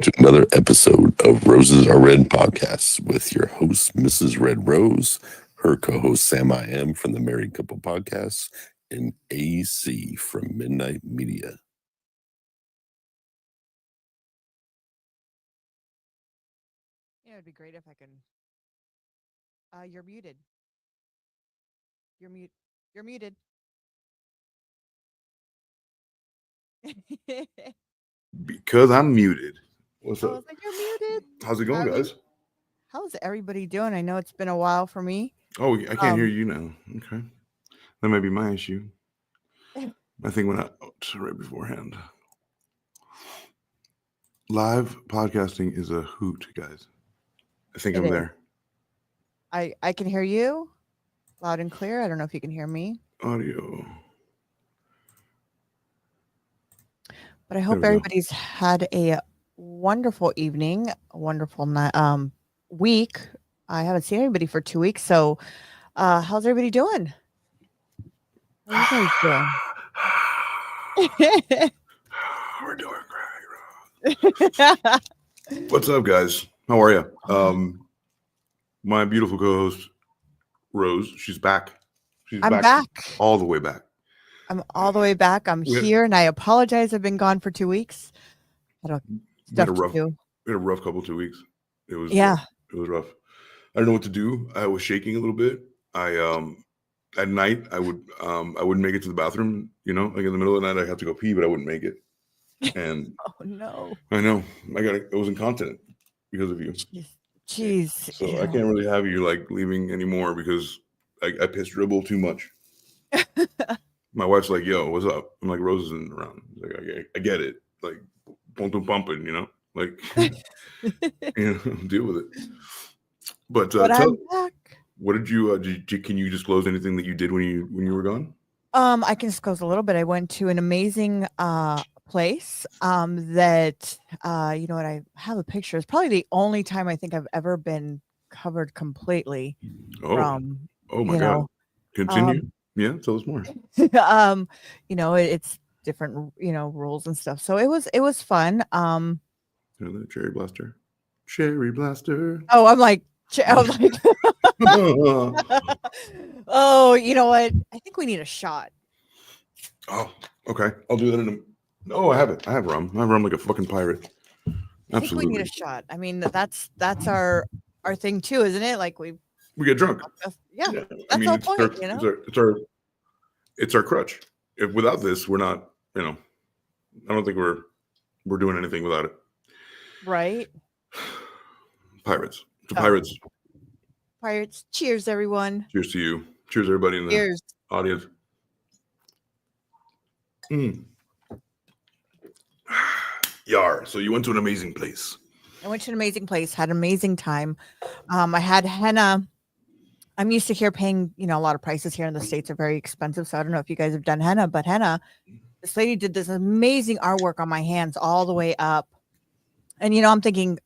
to another episode of Roses Are Red podcast with your host, Mrs. Red Rose, her co host, Sam I Am from the Married Couple Podcast, and AC from Midnight Media. Yeah, it'd be great if I can. You're muted. You're mute. You're muted. I Because I'm muted. What's up? was like, you're muted. How's it going, guys? How's everybody doing? I know it's been a while for me. Oh, I can't hear you now. Okay. That might be my issue. I think went out right beforehand. Live podcasting is a hoot, guys. I think I'm there. I can hear you loud and clear. I don't know if you can hear me. Audio. But I hope everybody's had a wonderful evening, a wonderful week. I haven't seen anybody for 2 weeks. So how's everybody doing? How are you guys doing? We're doing great. What's up, guys? How are you? My beautiful co-host, Rose, she's back. I'm back. All the way back. I'm all the way back. I'm here, and I apologize. I've been gone for 2 weeks. I had stuff to do. We had a rough couple 2 weeks. It was it was rough. I don't know what to do. I was shaking a little bit. At night I wouldn't make it to the bathroom. You know, like in the middle of the night I have to go pee, but I wouldn't make it. And oh no, I know I was incontinent because of you. Jeez. So I can't really have you like leaving anymore because I piss dribble too much. My wife's like, "Yo, what's up?" I'm like, "Rose isn't around." Like, I get it. Like, pumping, you know, like, deal with it. But I'm back. What did you? Can you disclose anything that you did when you were gone? I can disclose a little bit. I went to an amazing place. That you know what? I have a picture. It's probably the only time I think I've ever been covered completely. Oh my God! Continue. Yeah, tell us more. You know, it's different, rules and stuff. So it was fun. The cherry blaster. Oh, I'm like, oh, you know what? I think we need a shot. Oh, okay. I'll do that in a. No, I have it. I have rum. I have rum like a fucking pirate. Absolutely. I think we need a shot. I mean, that's our thing too, isn't it? Like we get drunk. Yeah. That's our point. It's our crutch. If without this, we're not. I don't think we're doing anything without it. Right. Pirates. To pirates. Pirates. Cheers, everyone. Cheers to you. Cheers, everybody in the audience. Yar. So you went to an amazing place. I went to an amazing place. Had an amazing time. I had henna. I'm used to here paying, a lot of prices here in the States are very expensive. So I don't know if you guys have done henna, but henna, this lady did this amazing artwork on my hands all the way up. And, I'm thinking,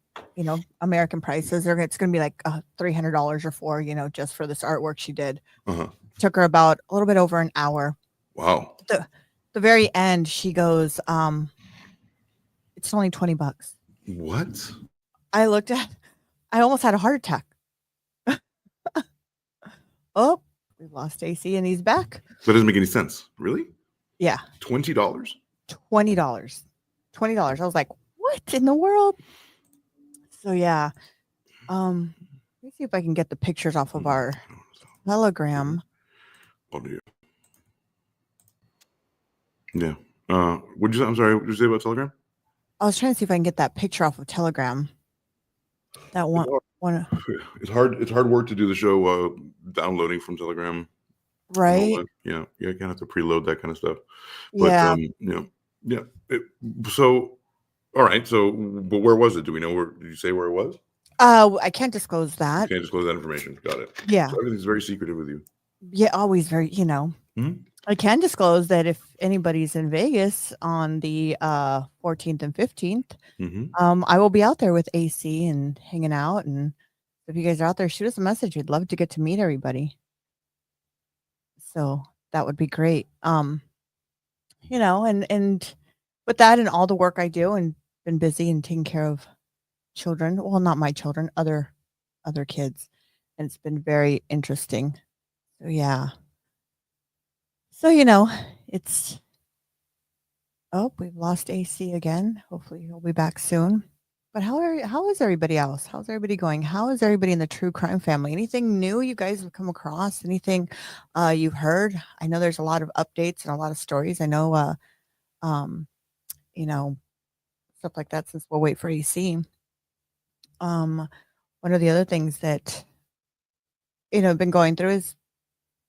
American prices, it's going to be like $300 or $400, just for this artwork she did. Took her about a little bit over an hour. Wow. The very end, she goes, it's only $20. What? I almost had a heart attack. Oh, we lost AC and he's back. That doesn't make any sense. Really? Yeah. $20? $20. I was like, what in the world? So yeah. Let me see if I can get the pictures off of our Telegram. Oh dear. Yeah. What did you say? I'm sorry, what did you say about Telegram? I was trying to see if I can get that picture off of Telegram. That one. It's hard work to do the show downloading from Telegram. Right. Yeah. You kind of have to preload that kind of stuff. But yeah. So all right. So but where was it? Do we know where? Did you say where it was? I can't disclose that. You can't disclose that information. Got it. Yeah. So everything's very secretive with you. Yeah, always very, I can disclose that if anybody's in Vegas on the 14th and 15th, I will be out there with AC and hanging out. And if you guys are out there, shoot us a message. We'd love to get to meet everybody. So that would be great. And with that and all the work I do and been busy and taking care of children. Well, not my children, other kids, and it's been very interesting. So yeah. So it's we've lost AC again. Hopefully he'll be back soon. But how is everybody else? How's everybody going? How is everybody in the true crime family? Anything new you guys have come across? Anything you've heard? I know there's a lot of updates and a lot of stories. I know um, you know, stuff like that since we'll wait for AC. Um, one of the other things that been going through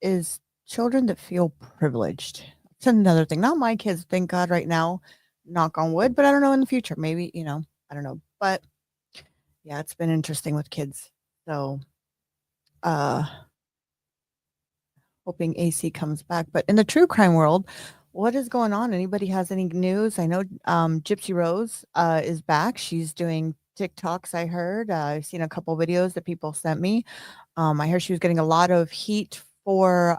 is children that feel privileged. It's another thing. Not my kids, thank God, right now, knock on wood, but I don't know in the future. Maybe, I don't know. But yeah, it's been interesting with kids. So uh hoping AC comes back. But in the true crime world, what is going on? Anybody has any news? I know Gypsy Rose is back. She's doing TikToks, I heard. I've seen a couple videos that people sent me. I heard she was getting a lot of heat for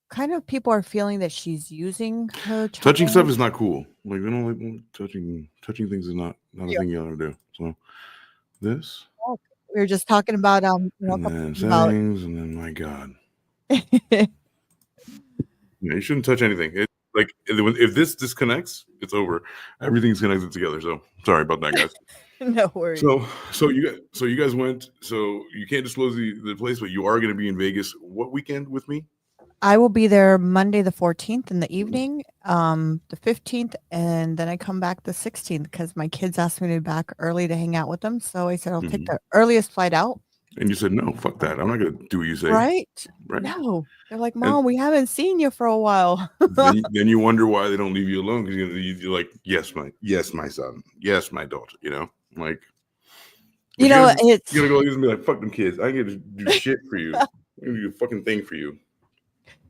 kind of people are feeling that she's using her child. Touching stuff is not cool. Like they don't like touching things is not a thing you ought to do. So this. We were just talking about and then settings, and then my God. Yeah, you shouldn't touch anything. It's like if this disconnects, it's over. Everything's connected together. So sorry about that, guys. No worries. So you guys went. So you can't disclose the place, but you are going to be in Vegas. What weekend with me? I will be there Monday the 14th in the evening, the 15th, and then I come back the 16th because my kids asked me to be back early to hang out with them. So I said I'll take the earliest flight out. And you said no, fuck that. I'm not going to do what you say. Right? No. They're like, Mom, we haven't seen you for a while. then you wonder why they don't leave you alone because you're like, yes, my son, yes, my daughter. Like, it's you're gonna go and be like, fuck them kids. I get to do shit for you. I'm gonna do a fucking thing for you.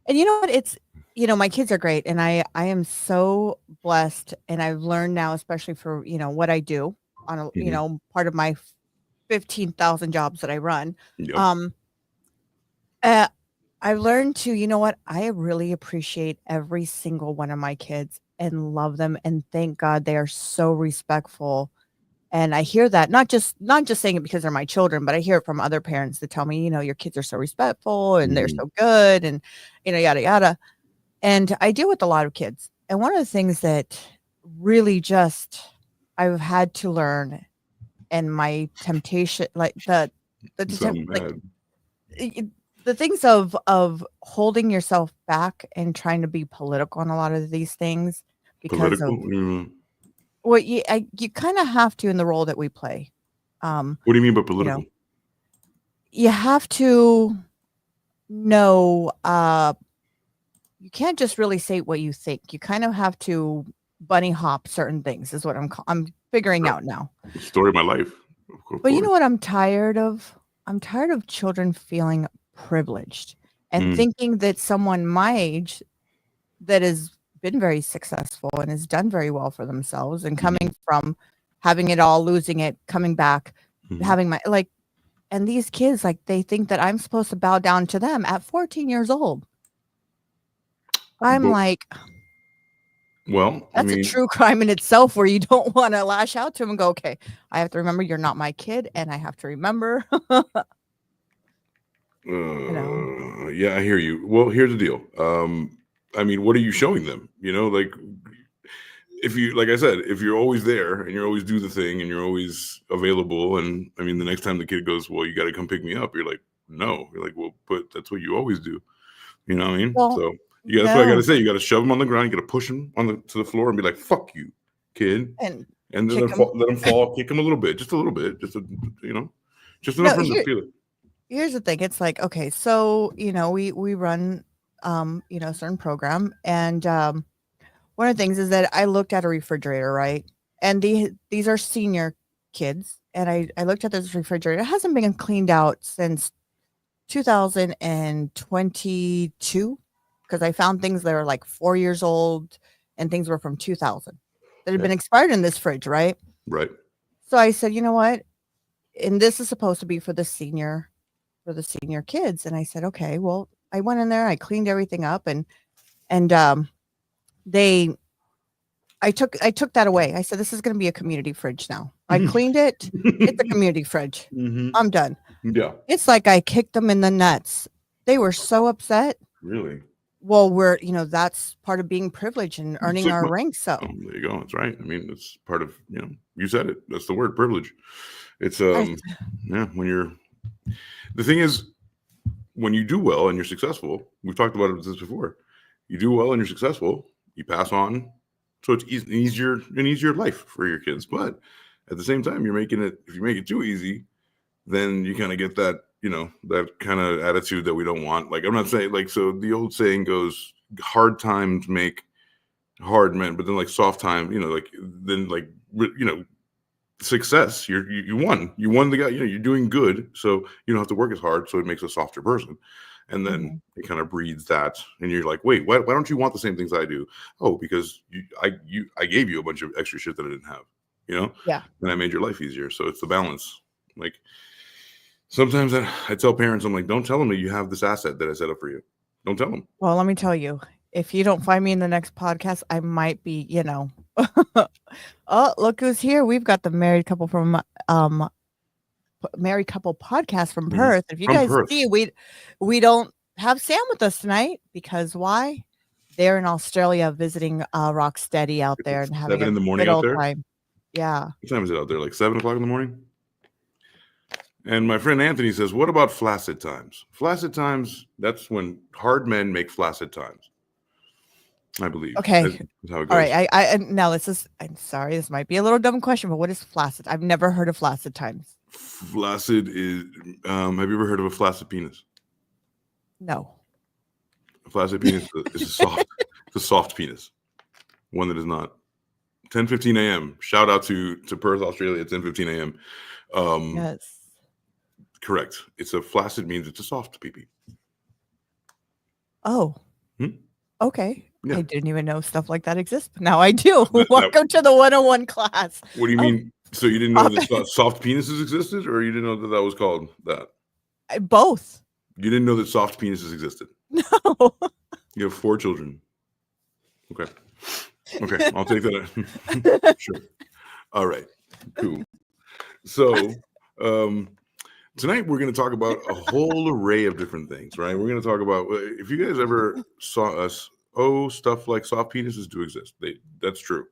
And you know what? It's my kids are great, and I am so blessed, and I've learned now, especially for what I do on a part of my 15,000 jobs that I run. Yep. I've learned to, I really appreciate every single one of my kids and love them, and thank God they are so respectful. And I hear that not just saying it because they're my children, but I hear it from other parents that tell me, your kids are so respectful and they're so good and, yada, yada. And I deal with a lot of kids. And one of the things that really I've had to learn and my temptation, like the things of holding yourself back and trying to be political on a lot of these things because well, you kind of have to in the role that we play. What do you mean by political? You have to know. You can't just really say what you think. You kind of have to bunny hop certain things. Is what I'm figuring out now. Story of my life. But you know what I'm tired of? I'm tired of children feeling privileged and thinking that someone my age that is been very successful and has done very well for themselves and coming from having it all, losing it, coming back, having and these kids, they think that I'm supposed to bow down to them at 14 years old. I'm that's a true crime in itself where you don't want to lash out to them and go, okay, I have to remember you're not my kid and I have to remember. Yeah, I hear you. Well, here's the deal. What are you showing them? If you, like I said, if you're always there and you're always do the thing and you're always available, and the next time the kid goes, well, you got to come pick me up. You're like, no. You're like, well, but that's what you always do. You know what I mean? Well, so that's what I got to say. You got to shove him on the ground. You got to push him to the floor and be like, fuck you, kid. And then let him fall, kick him a little bit, just a little bit, just enough for him to feel it. Here's the thing. It's like, okay, so, we run, certain program. And one of the things is that I looked at a refrigerator, right? And these are senior kids. And I looked at this refrigerator. It hasn't been cleaned out since 2022 because I found things that are like 4 years old and things were from 2000 that had been expired in this fridge, right? Right. So I said, you know what? And this is supposed to be for the senior kids. And I said, okay, well, I went in there, I cleaned everything up and I took that away. I said, this is going to be a community fridge now. I cleaned it. It's a community fridge. I'm done. Yeah. It's like I kicked them in the nuts. They were so upset. Really? Well, that's part of being privileged and earning our ranks. So there you go. That's right. I mean, it's part of, you said it. That's the word, privilege. It's when the thing is, when you do well and you're successful, we've talked about this before. You do well and you're successful, you pass on. So it's an easier life for your kids. But at the same time, if you make it too easy, then you kind of get that, that kind of attitude that we don't want. Like, I'm not saying, like, so the old saying goes, hard times make hard men, but then like soft time, success, you won the guy, you're doing good. So you don't have to work as hard. So it makes a softer person. And then it kind of breeds that, and you're like, wait, why don't you want the same things I do? Oh, because I gave you a bunch of extra shit that I didn't have, Yeah. And I made your life easier. So it's the balance. Like sometimes I tell parents, I'm like, don't tell them that you have this asset that I set up for you. Don't tell them. Well, let me tell you, if you don't find me in the next podcast, I might be, oh, look who's here. We've got the married couple from Married Couple podcast from Perth. If you guys see, we don't have Sam with us tonight because why? They're in Australia visiting Rocksteady out there and having a good old time. Yeah. What time is it out there? Like 7 o'clock in the morning? And my friend Anthony says, what about flaccid times? Flaccid times, that's when hard men make flaccid times. I believe. Okay. That's how it goes. All right. I'm sorry, this might be a little dumb question, but what is flaccid? I've never heard of flaccid times. Flaccid is, have you ever heard of a flaccid penis? No. A flaccid penis is it's a soft penis. One that is not. 10:15 a.m. Shout out to Perth, Australia at 10:15 a.m. Yes. Correct. It's a flaccid means it's a soft pee-pee. Oh. Okay. Yeah. I didn't even know stuff like that exists, but now I do. Welcome to the 101 class. What do you mean? So you didn't know that soft penises existed, or you didn't know that was called that? Both. You didn't know that soft penises existed? No. You have 4 children. Okay, I'll take that. Sure. All right. Cool. So tonight we're going to talk about a whole array of different things, right? We're going to talk about, if you guys ever saw us, stuff like soft penises do exist. That's true.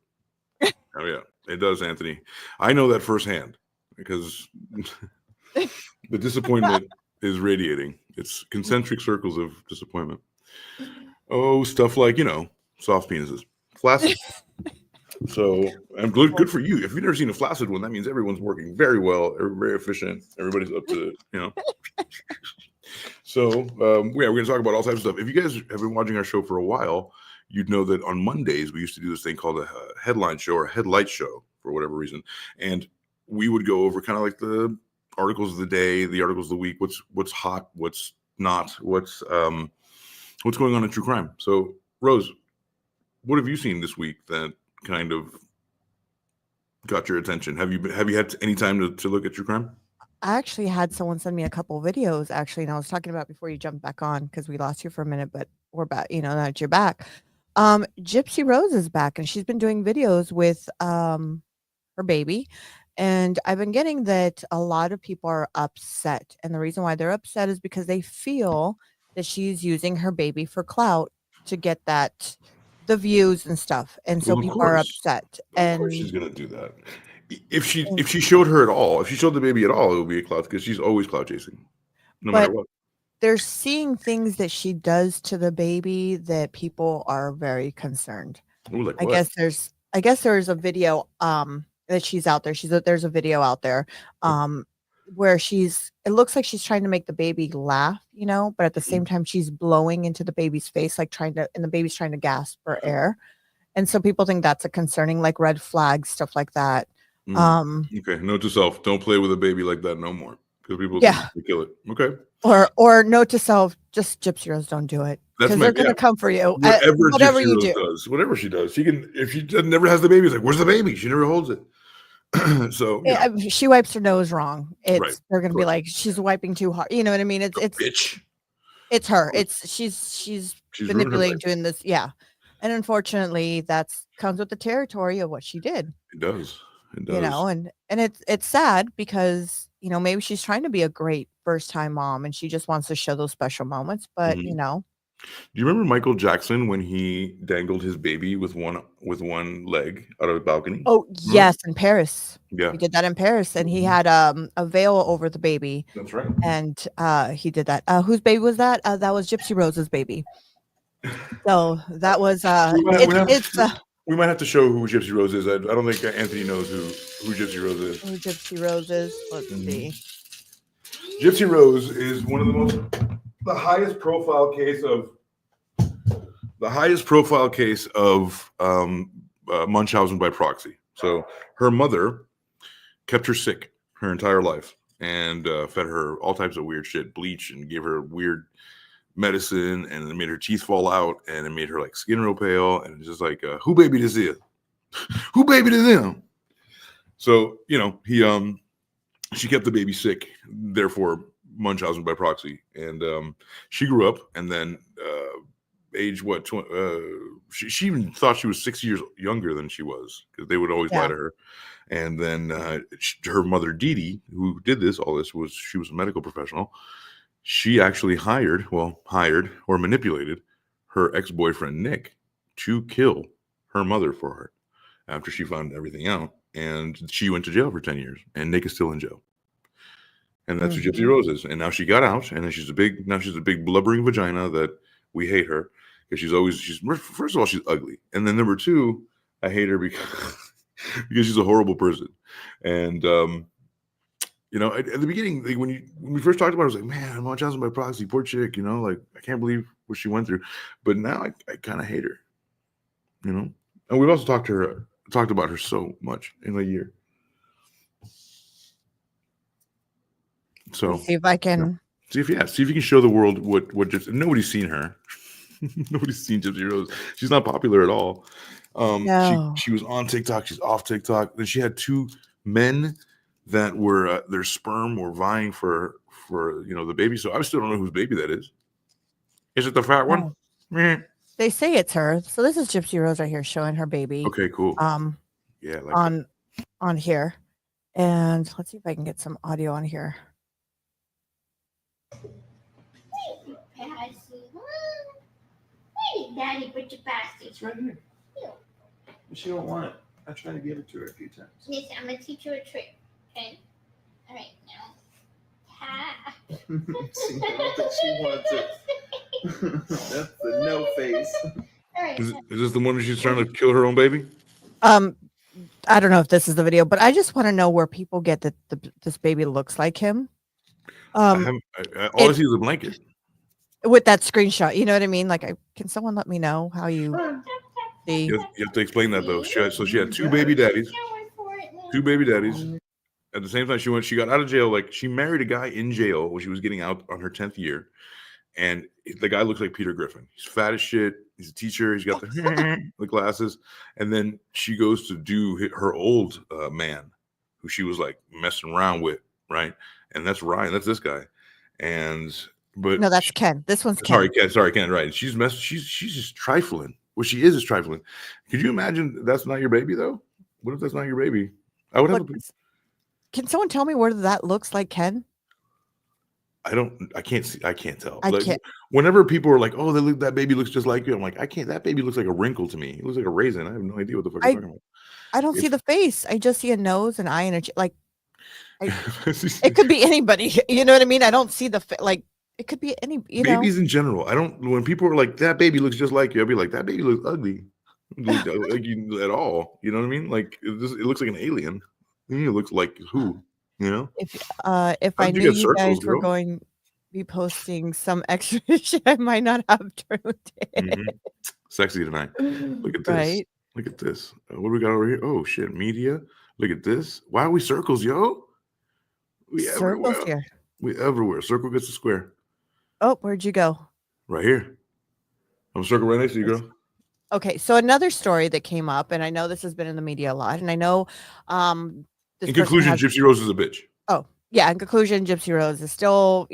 Oh yeah, it does, Anthony. I know that firsthand because the disappointment is radiating. It's concentric circles of disappointment. Stuff like, soft penises, flaccid. So I'm good for you. If you've never seen a flaccid one, that means everyone's working very well, very efficient. Everybody's up to, So we're going to talk about all types of stuff. If you guys have been watching our show for a while, you'd know that on Mondays we used to do this thing called a headline show or a headlight show for whatever reason, and we would go over kind of like the articles of the day, the articles of the week, what's hot, what's not, what's going on in true crime. So, Rose, what have you seen this week that kind of got your attention? Have you had any time to look at true crime? I actually had someone send me a couple videos and I was talking about before you jumped back on because we lost you for a minute, but we're back, now that you're back. Gypsy Rose is back and she's been doing videos with her baby, and I've been getting that a lot of people are upset, and the reason why they're upset is because they feel that she's using her baby for clout to get the views and stuff, and so people are upset. Of course she's gonna do that. If she showed her at all, if she showed the baby at all, it would be a clout because she's always clout chasing, no matter what. They're seeing things that she does to the baby that people are very concerned. Ooh, like I guess there's a video that she's out there. There's a video out there where it looks like she's trying to make the baby laugh, but at the same time she's blowing into the baby's face, and the baby's trying to gasp for air. And so people think that's a concerning, like red flags, stuff like that. Okay. Note to self, don't play with a baby like that no more. Because people think to kill it. Okay. Or note to self, just Gypsy Rose, don't do it. Because they're going to come for you. Whatever you do. Whatever she does. She can, if she never has the baby, it's like, where's the baby? She never holds it. So she wipes her nose wrong. They're going to be like, she's wiping too hard. You know what I mean? It's bitch. It's her. She's manipulating, doing this. Yeah. And unfortunately, that's comes with the territory of what she did. It does. And it's sad because, maybe she's trying to be a great first-time mom and she just wants to show those special moments, but, Do you remember Michael Jackson when he dangled his baby with one leg out of a balcony? Oh, yes, in Paris. Yeah. He did that in Paris, and he had, a veil over the baby. That's right. And, he did that. Whose baby was that? That was Gypsy Rose's baby. So, that was, we might have to show who Gypsy Rose is. I don't think Anthony knows who Gypsy Rose is. Who Gypsy Rose is? Let's see. Gypsy Rose is one of the highest profile case of Munchausen by proxy. So her mother kept her sick her entire life and fed her all types of weird shit, bleach, and gave her weird medicine, and it made her teeth fall out, and it made her like skin real pale, and it's just like, who baby this is? Who baby this is? So she kept the baby sick, therefore Munchausen by proxy, and she grew up, and then age what? She even thought she was 6 years younger than she was because they would always lie to her. And then her mother Dee Dee, who did all this she was a medical professional. She actually hired or manipulated her ex-boyfriend Nick to kill her mother for her after she found everything out, and she went to jail for 10 years, and Nick is still in jail. And that's who Gypsy Rose is. And now she got out, and then she's a big blubbering vagina that we hate her because she's first of all, she's ugly, and then number two, I hate her because she's a horrible person. And at the beginning, like when we first talked about it, I was like, man, Munchausen by proxy, poor chick, like I can't believe what she went through. But now I kind of hate her, And we've also talked about her so much in a year. So let's see if I can see if you can show the world what just nobody's seen her. Nobody's seen Gypsy Rose. She's not popular at all. No. She was on TikTok. She's off TikTok. Then she had two men that were their sperm were vying for the baby. So I still don't know whose baby that is. Is it the fat one? They say it's her. So this is Gypsy Rose right here showing her baby. Okay, cool. Yeah, on here, and let's see if I can get some audio on here. Hey, Daddy, put your pasty. It's right here. She don't want it. I tried to give it to her a few times. Yes, I'm gonna teach you a trick. Okay. All right, now. Ha. See, I don't think she wants it. That's the no face. All right. Is this the one where she's trying to kill her own baby? I don't know if this is the video, but I just want to know where people get that this baby looks like him. All I see is a blanket. With that screenshot, you know what I mean? Like, can someone let me know how you see? You have to explain that though. She had two baby daddies. Two baby daddies. At the same time, she got out of jail. Like, she married a guy in jail when she was getting out on her 10th year, and the guy looks like Peter Griffin. He's fat as shit. He's a teacher. He's got the glasses. And then she goes to do her old man, who she was like messing around with, right? And that's Ryan. That's this guy. But no, that's Ken. This one's Ken. Sorry, Ken. Right? She's just trifling. What she is trifling. Could you imagine that's not your baby though? What if that's not your baby? I would have. Can someone tell me where that looks like Ken? I can't see. I can't tell. I can't. Whenever people are like, "Oh, that baby looks just like you," I'm like, I can't. That baby looks like a wrinkle to me. It looks like a raisin. I have no idea what the fuck you're talking about. I don't see the face. I just see a nose, an eye, and it could be anybody. You know what I mean? I don't see the it could be any. Babies in general. I don't. When people are like, "That baby looks just like you," I'll be like, "That baby looks ugly." Like you at all. You know what I mean? Like it looks like an alien. It looks like who? If I knew you guys were going to be posting some extra shit, I might not have turned it. Sexy tonight. Look at this. Right? Look at this. What do we got over here? Oh shit, media. Look at this. Why are we circles, yo? We circles everywhere. Here. We everywhere. Circle gets a square. Oh, where'd you go? Right here. I'm a circle right next to you, girl. Okay, so another story that came up, and I know this has been in the media a lot, and I know in conclusion, Gypsy Rose is a bitch. Oh, yeah. In conclusion, Gypsy Rose is still,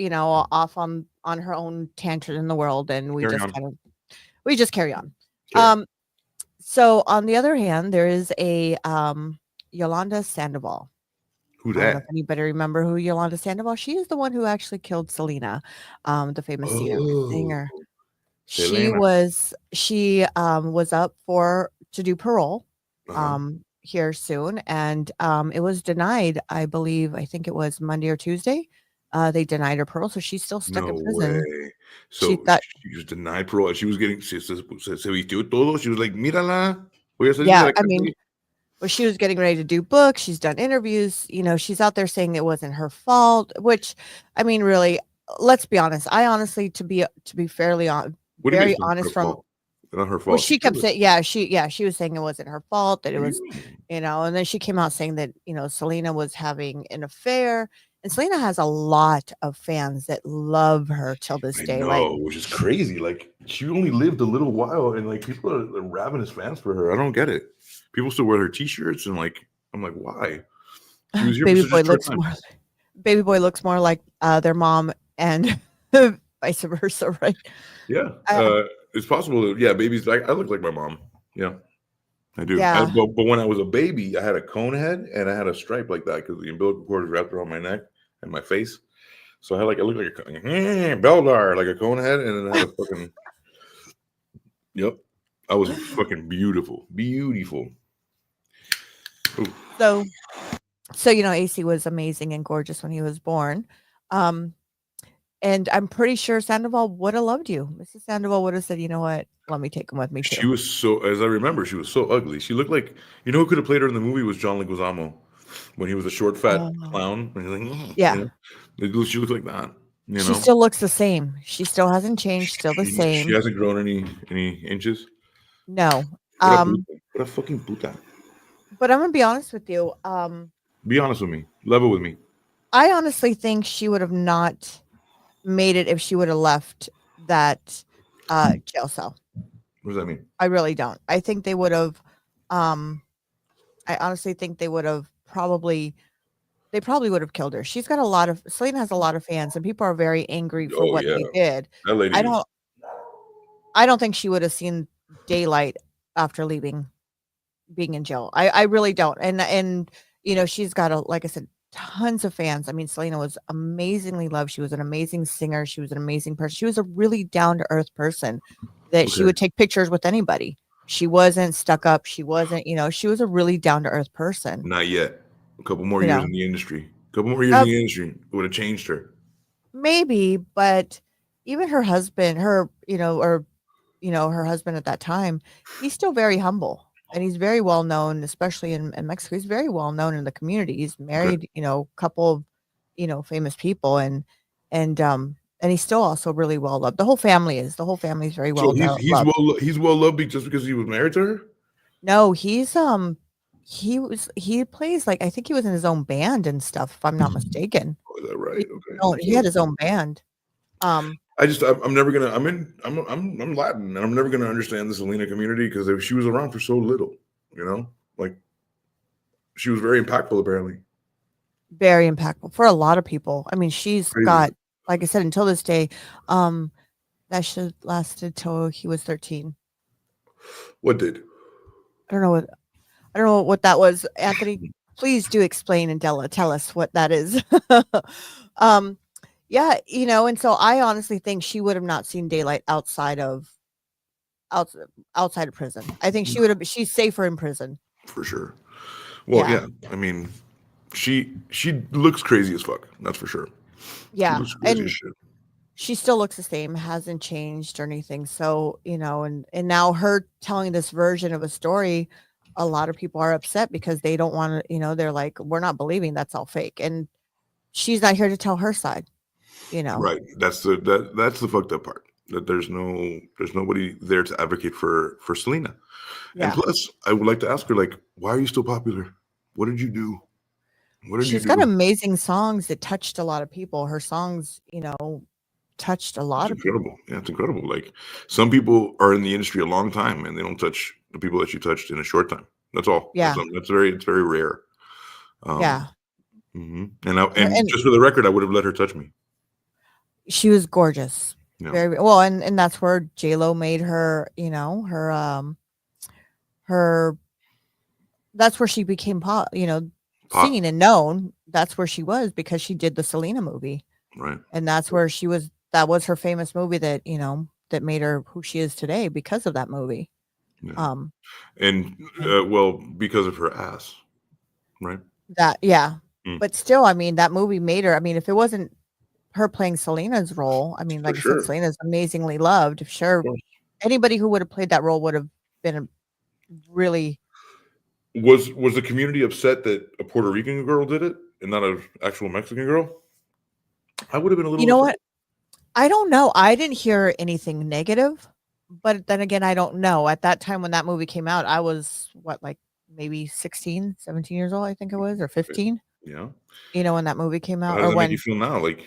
off on her own tangent in the world, and we just carry on. So on the other hand, there is a Yolanda Sandoval. Who I don't know that? if anybody remember who Yolanda Sandoval. She is the one who actually killed Selena, the famous Oh, singer. Selena. She was up for to do parole Uh-huh. here soon, and it was denied. I think it was Monday or Tuesday. They denied her parole, so she's still stuck No in prison. way. She So thought, she was denied parole. And she was getting, se vistió todo. She was like, mírala. Voy a salir de yeah, la I mean, cárcel. well, she was getting ready to do books. She's done interviews. She's out there saying it wasn't her fault. Which, I mean, really, let's be honest. I honestly, to be fairly What do you mean very it's not honest her from fault? It's not her well, fault. She she kept killed her. saying, she was saying it wasn't her fault, that it What do was, you mean? and then she came out saying that, Selena was having an affair. And Selena has a lot of fans that love her till this I day. Like, know, which is crazy. Like she only lived a little while, and like people are ravenous fans for her. I don't get it. People still wear her T-shirts, and like I'm like, why? She was here for baby such a boy short looks time. more baby boy looks more like their mom, and vice versa, right? Yeah, Uh, it's possible. Yeah, babies. I look like my mom. Yeah, I do. yeah. But when I was a baby, I had a cone head and I had a stripe like that because the umbilical cord was wrapped around my neck and my face. So I looked like a Beldar, like a cone head, and then I had a fucking. Yep, I was fucking beautiful. Ooh. So AC was amazing and gorgeous when he was born. Um, and I'm pretty sure Sandoval would have loved you. Mrs. Sandoval would have said, "You know what? Let me take him with me She too." was so, as I remember, she was so ugly. She looked like, who could have played her in the movie was John Leguizamo when he was a short, fat Oh. clown. And he's like, Yeah. she looked like that. She still looks the same. She still hasn't changed, still the She same. hasn't grown any inches. No. What a fucking puta. But I'm gonna be honest with you. Be honest with me. Level with me. I honestly think she would have not made it if she would have left that jail cell. What does that mean? I really don't. I think they would have I honestly think they would have probably would have killed her. Selena has a lot of fans, and people are very angry for Oh what yeah, they did. that lady. I don't think she would have seen daylight after being in jail. I really don't. And she's got like I said, tons of fans. I mean, Selena was amazingly loved. She was an amazing singer. She was an amazing person. She was a really down to earth person that she would take pictures with anybody. She wasn't stuck up. She wasn't, she was a really down to earth person. Not yet. A couple more You years know. in the industry. A couple more years in the industry would have changed her. Maybe, but even her husband, her husband at that time, he's still very humble and he's very well known, especially in Mexico. He's very well known in the community. He's married, a couple of, famous people and he's still also really well loved. The whole family is very well So loved. he's well loved just because he was married to her? No, he plays like, I think he was in his own band and stuff, if I'm not mistaken. Oh, is that right? Okay. No, he had his own band. I'm never gonna. I'm Latin, and I'm never gonna understand the Selena community because she was around for so little. Like she was very impactful. Apparently, very impactful for a lot of people. I mean, she's crazy. got, like I said, until this day, that should lasted till he was 13. What did? I don't know what that was. Anthony, please do explain and tell us what that is. Yeah, and so I honestly think she would have not seen daylight outside of prison. I think she's safer in prison. For sure. Well, Yeah. I mean, she looks crazy as fuck. That's for sure. Yeah, She looks crazy as shit. she still looks the same, hasn't changed or anything. So, and now her telling this version of a story, a lot of people are upset because they don't want to, they're like, we're not believing, that's all fake. And she's not here to tell her side, Right. That's the fucked up part. That there's nobody there to advocate for Selena. Yeah. And plus, I would like to ask her, like, why are you still popular? What did you do? She's got amazing songs that touched a lot of people. Her songs, touched a lot of incredible. people. Yeah, it's incredible. Like some people are in the industry a long time and they don't touch the people that she touched in a short time. That's all. Yeah. It's very rare. Yeah. And just for the record, I would have let her touch me. She was gorgeous. Yeah. Very well, and that's where J-Lo made her, her her that's where she became Pop. seen and known. That's where she was because she did the Selena movie. Right. And that's where that was her famous movie that, that made her who she is today because of that movie. Yeah. And well, because of her ass, right? But still, I mean, that movie made her. I mean, if it wasn't her playing Selena's role, I mean, like I said, Selena's amazingly loved. Sure, anybody who would have played that role would have been really. Was the community upset that a Puerto Rican girl did it and not an actual Mexican girl? I would have been a little. You know what? I don't know. I didn't hear anything negative, but then again, I don't know. At that time when that movie came out, I was like maybe 16, 17 years old, I think it was, or 15. Yeah. When that movie came out. How does that make you feel now? Like,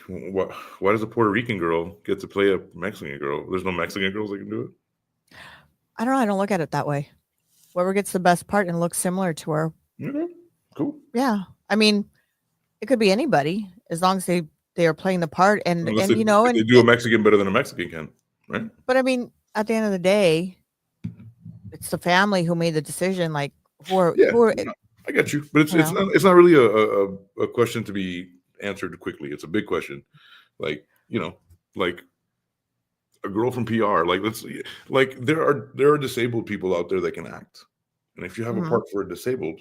why does a Puerto Rican girl get to play a Mexican girl? There's no Mexican girls that can do it. I don't know. I don't look at it that way. Whoever gets the best part and looks similar to her. Okay. Cool. Yeah. I mean, it could be anybody as long as they are playing the part and Unless they do a Mexican better than a Mexican can, right? But I mean, at the end of the day, it's the family who made the decision. Like, who are I get you, but it's not really a question to be answered quickly. It's a big question, like a girl from PR. Like there are disabled people out there that can act, and if you have a part for a disabled,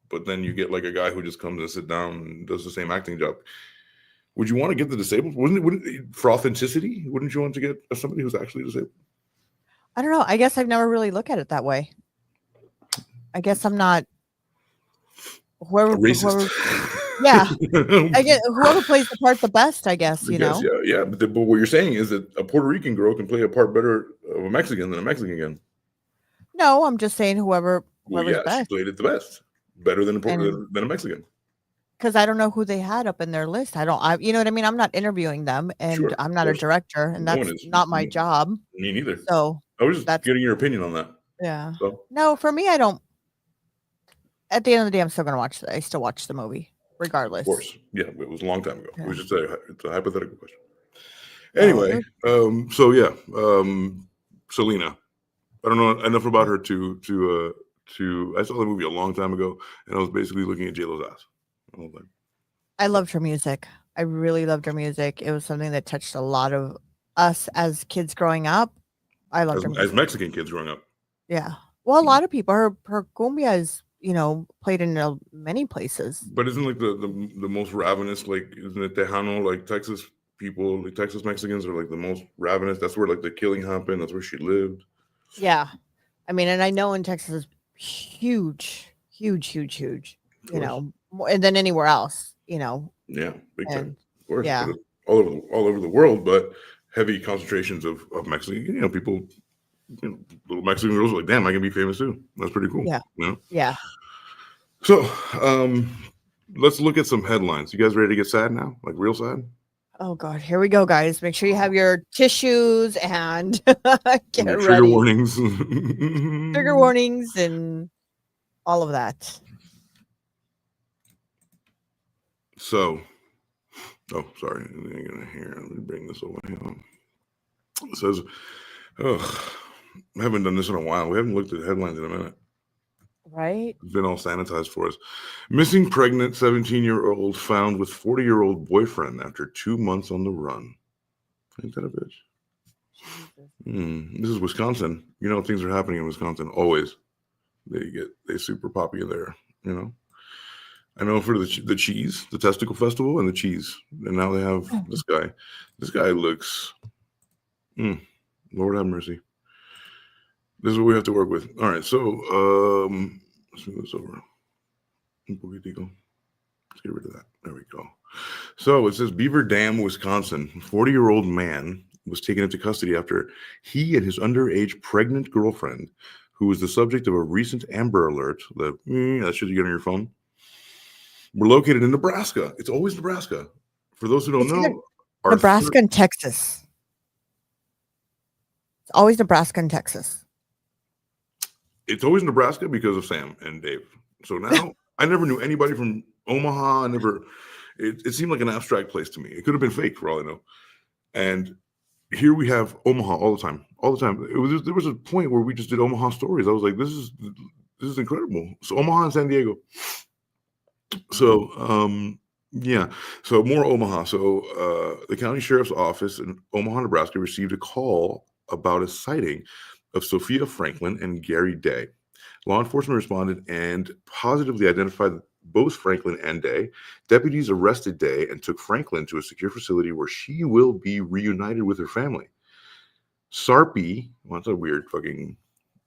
but then you get like a guy who just comes and sit down and does the same acting job. Would you want to get the disabled? Wouldn't it, for authenticity? Wouldn't you want to get somebody who's actually disabled? I don't know. I guess I've never really looked at it that way. I guess I'm not. Whoever, yeah, I get whoever plays the part the best. I guess yeah. But what you're saying is that a Puerto Rican girl can play a part better of a Mexican than a Mexican can. No, I'm just saying whoever's best. She played it the best, better than a Mexican. Because I don't know who they had up in their list. You know what I mean? I'm not interviewing them, and I'm not a director, and that's not my job. Me neither. So I was just getting your opinion on that. Yeah. So. No, for me, I don't. At the end of the day, I'm still going to watch I still watch the movie, regardless. Of course. Yeah, it was a long time ago. Yeah. It was just it's a hypothetical question. Anyway, Selena. I don't know enough about her to I saw the movie a long time ago, and I was basically looking at J-Lo's ass. I loved her music. I really loved her music. It was something that touched a lot of us as kids growing up. I loved her music. As Mexican kids growing up. Yeah. Well, a lot of people. Her cumbia is, played in many places. But isn't like the most ravenous, like, isn't it Tejano, like Texas people, like Texas Mexicans are like the most ravenous. That's where like the killing happened. That's where she lived. Yeah. I mean, and I know in Texas is huge, more than anywhere else, Yeah, big time. Of course. Yeah. All over the world, but heavy concentrations of Mexican, people, little Mexican girls are like, damn, I can be famous too. That's pretty cool. Yeah. Yeah. So let's look at some headlines. You guys ready to get sad now? Like real sad? Oh God, here we go, guys. Make sure you have your tissues and get ready. Trigger warnings. Trigger warnings and all of that. So, sorry. Let me bring this over here. It says, I haven't done this in a while. We haven't looked at headlines in a minute. Right. It's been all sanitized for us. Missing pregnant 17-year-old found with 40-year-old boyfriend after 2 months on the run. Ain't that a bitch? This is Wisconsin. Things are happening in Wisconsin always. They super poppy there. I know for the cheese, the testicle festival, and the cheese, and now they have this guy. This guy looks. Lord have mercy. This is what we have to work with. All right, so let's move this over. Let's get rid of that. There we go. So it says Beaver Dam, Wisconsin. 40-year-old man was taken into custody after he and his underage pregnant girlfriend, who was the subject of a recent Amber Alert, that shit you get on your phone, were located in Nebraska. It's always Nebraska. For those who don't know, Nebraska and Texas. It's always Nebraska and Texas. It's always Nebraska because of Sam and Dave. So now I never knew anybody from Omaha. It seemed like an abstract place to me. It could have been fake for all I know. And here we have Omaha all the time. There was a point where we just did Omaha stories. I was like, this is incredible. So Omaha and San Diego. So yeah, so more Omaha. So the county sheriff's office in Omaha, Nebraska, received a call about a sighting of Sophia Franklin and Gary Day. Law enforcement responded and positively identified both Franklin and Day. Deputies arrested Day and took Franklin to a secure facility where she will be reunited with her family. Sarpy, well, that's a weird fucking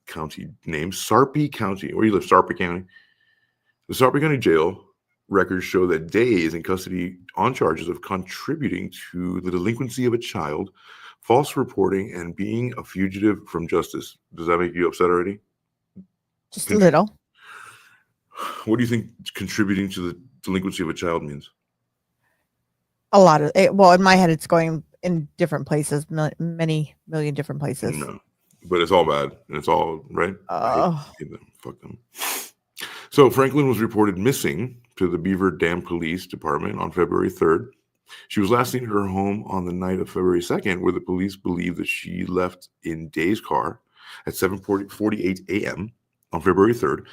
county name. Sarpy County. Where do you live? Sarpy County. The Sarpy County Jail records show that Day is in custody on charges of contributing to the delinquency of a child, false reporting, and being a fugitive from justice. Does that make you upset already? Just a little. What do you think contributing to the delinquency of a child means? A lot of it. Well, in my head, it's going in different places, many million different places. No, but it's all bad and it's all right. I hate them. Fuck them. So Franklin was reported missing to the Beaver Dam Police Department on February 3rd. She was last seen at her home on the night of February 2nd, where the police believe that she left in Day's car at 7:48 a.m. on February 3rd.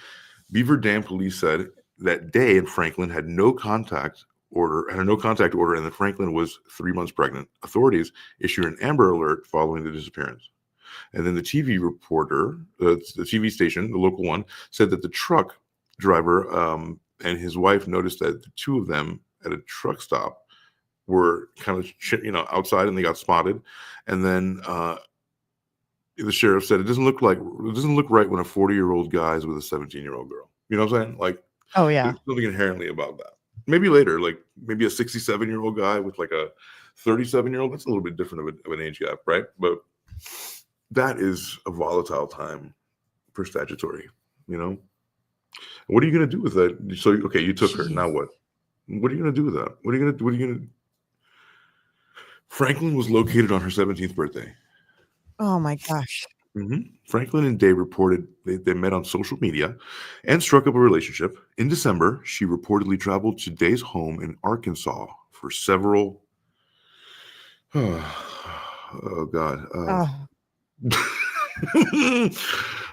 Beaver Dam Police said that Day and Franklin had no contact order, and that Franklin was 3 months pregnant. Authorities issued an Amber Alert following the disappearance. And then the TV reporter, the TV station, the local one, said that the truck driver and his wife noticed that the two of them at a truck stop were kind of outside, and they got spotted. And then the sheriff said it doesn't look right when a 40-year-old guy is with a 17-year-old girl. You know what I'm saying? Like, oh yeah, there's something inherently about that. Maybe later, like maybe a 67-year-old guy with like a 37-year-old. That's a little bit different of an age gap, right? But that is a volatile time for statutory. You know, what are you gonna do with that? So okay, you took her. Now what? What are you gonna do with that? What are you gonna? Franklin was located on her 17th birthday. Oh my gosh. Mm-hmm. Franklin and Day reported they met on social media and struck up a relationship. In December, she reportedly traveled to Day's home in Arkansas for several. Oh God. I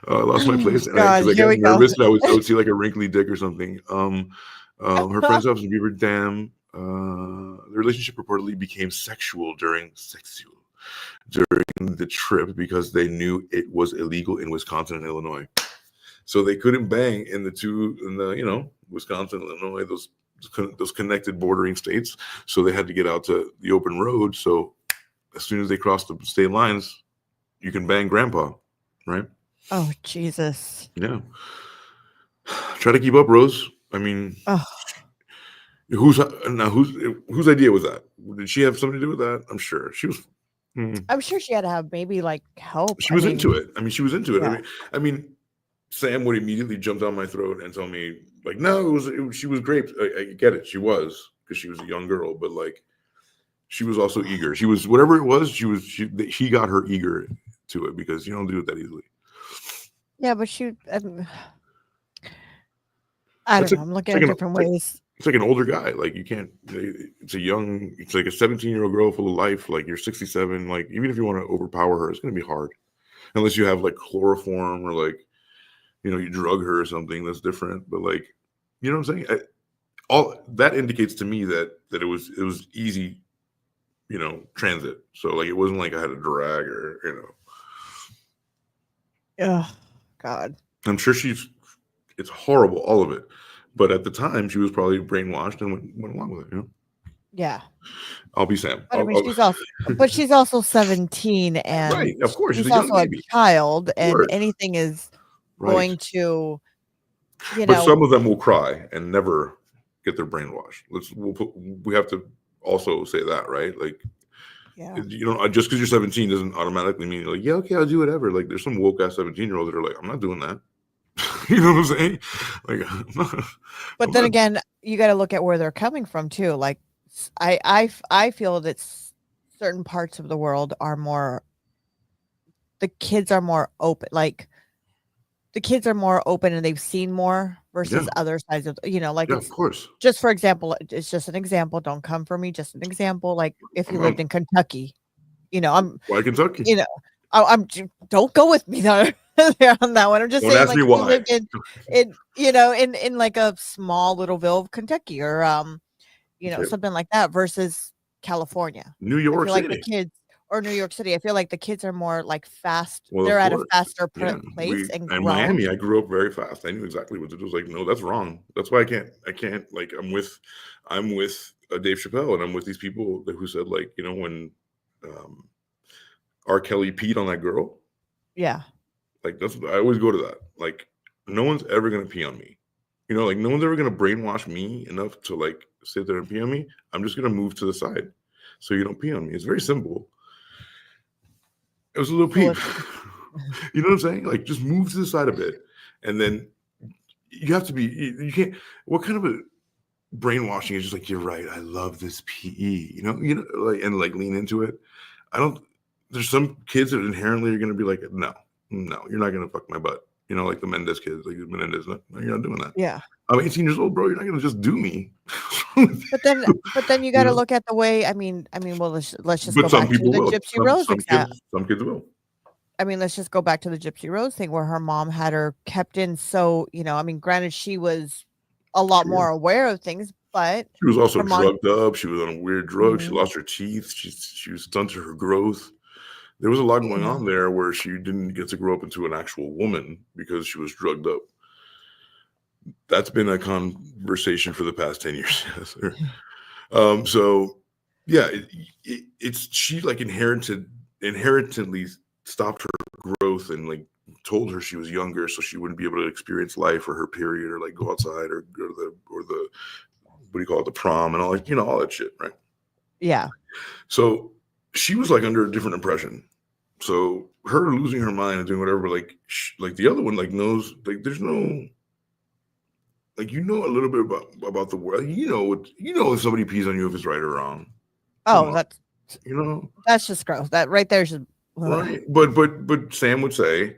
lost my place, and I got nervous. And I would see like a wrinkly dick or something. Her friend's house in Beaver Dam. The relationship reportedly became sexual during the trip because they knew it was illegal in Wisconsin and Illinois. So they couldn't bang in the Wisconsin, Illinois, those connected bordering states. So they had to get out to the open road. So as soon as they crossed the state lines, you can bang grandpa, right? Oh, Jesus. Yeah. Try to keep up, Rose. I mean, whose idea was that? Did she have something to do with that? I'm sure she was. I'm sure she had to have maybe like help. She was into it. I mean, she was into it. Yeah. I mean, Sam would immediately jump down my throat and tell me, like, no, she was great. I get it. She was, because she was a young girl, but like, she was also eager. She was, whatever it was, he got her eager to it, because you don't do it that easily. Yeah, but I don't know. I'm looking at different ways. It's like an older guy. Like, you can't, it's like a 17-year-old girl full of life. Like, you're 67. Like, even if you want to overpower her, it's going to be hard. Unless you have like chloroform, or like, you drug her or something. That's different. But like, you know what I'm saying? All that indicates to me that it was easy, transit. So like, it wasn't like I had to drag her, Oh, God. I'm sure it's horrible, all of it. But at the time, she was probably brainwashed and went along with it, Yeah. I'll be Sam. But she's also 17, and right, of course, she's also a child, and anything is going to, But some of them will cry and never get their brain washed. We have to also say that, right? Like, just because you're 17 doesn't automatically mean you're like, yeah, okay, I'll do whatever. Like, there's some woke ass 17-year-olds that are like, I'm not doing that. You know what I'm saying? Like, but then again, you got to look at where they're coming from too. Like, I feel that certain parts of the world the kids are more open. Like, the kids are more open and they've seen more versus other sides of, like, of course. Just for example, it's just an example. Don't come for me. Just an example. Like, if you lived in Kentucky, I'm, Why Kentucky? don't go with me there on that one. I'm just Don't saying, ask like, me if you why. lived in like a small little ville of Kentucky or Okay. something like that versus California. New I York feel like City. the kids or New York City. I feel like the kids are more like fast. Well, They're of at a course. faster Yeah, place and in grown. Miami, I grew up very fast. I knew exactly what to do. It was like, no, that's wrong. That's why I can't like I'm with Dave Chappelle, and I'm with these people who said, like, when R. Kelly peed on that girl, Yeah. like I always go to that. Like, no one's ever gonna pee on me. Like no one's ever gonna brainwash me enough to like sit there and pee on me. I'm just gonna move to the side so you don't pee on me. It's very simple. It was a little peep. You know what I'm saying? Like, just move to the side a bit, and then you have to be. You can't. What kind of a brainwashing is just like, you're right, I love this PE. Like, and like lean into it. I don't. There's some kids that inherently are going to be like, no, you're not going to fuck my butt. Like the Mendez kids, like Menendez. No, you're not doing that. Yeah. I'm 18 years old, bro. You're not going to just do me. But then you got to look at the way. I mean, well, let's just go back to the Gypsy Rose example. Some kids will. I mean, let's just go back to the Gypsy Rose thing where her mom had her kept in. So, I mean, granted, she was a lot more aware of things, but she was also drugged up. She was on a weird drug. She lost her teeth. She was stunted her growth. There was a lot going on there where she didn't get to grow up into an actual woman because she was drugged up. That's been a conversation for the past 10 years. So yeah, it's she like inherently stopped her growth and like told her she was younger so she wouldn't be able to experience life or her period or like go outside or go to the what do you call it, the prom and all that, all that shit, right? Yeah. So she was like under a different impression. So her losing her mind and doing whatever, like the other one, like knows, like there's no, like, a little bit about the world. If somebody pees on you, if it's right or wrong. Oh, that's that's just gross. That right there should. Right. But Sam would say,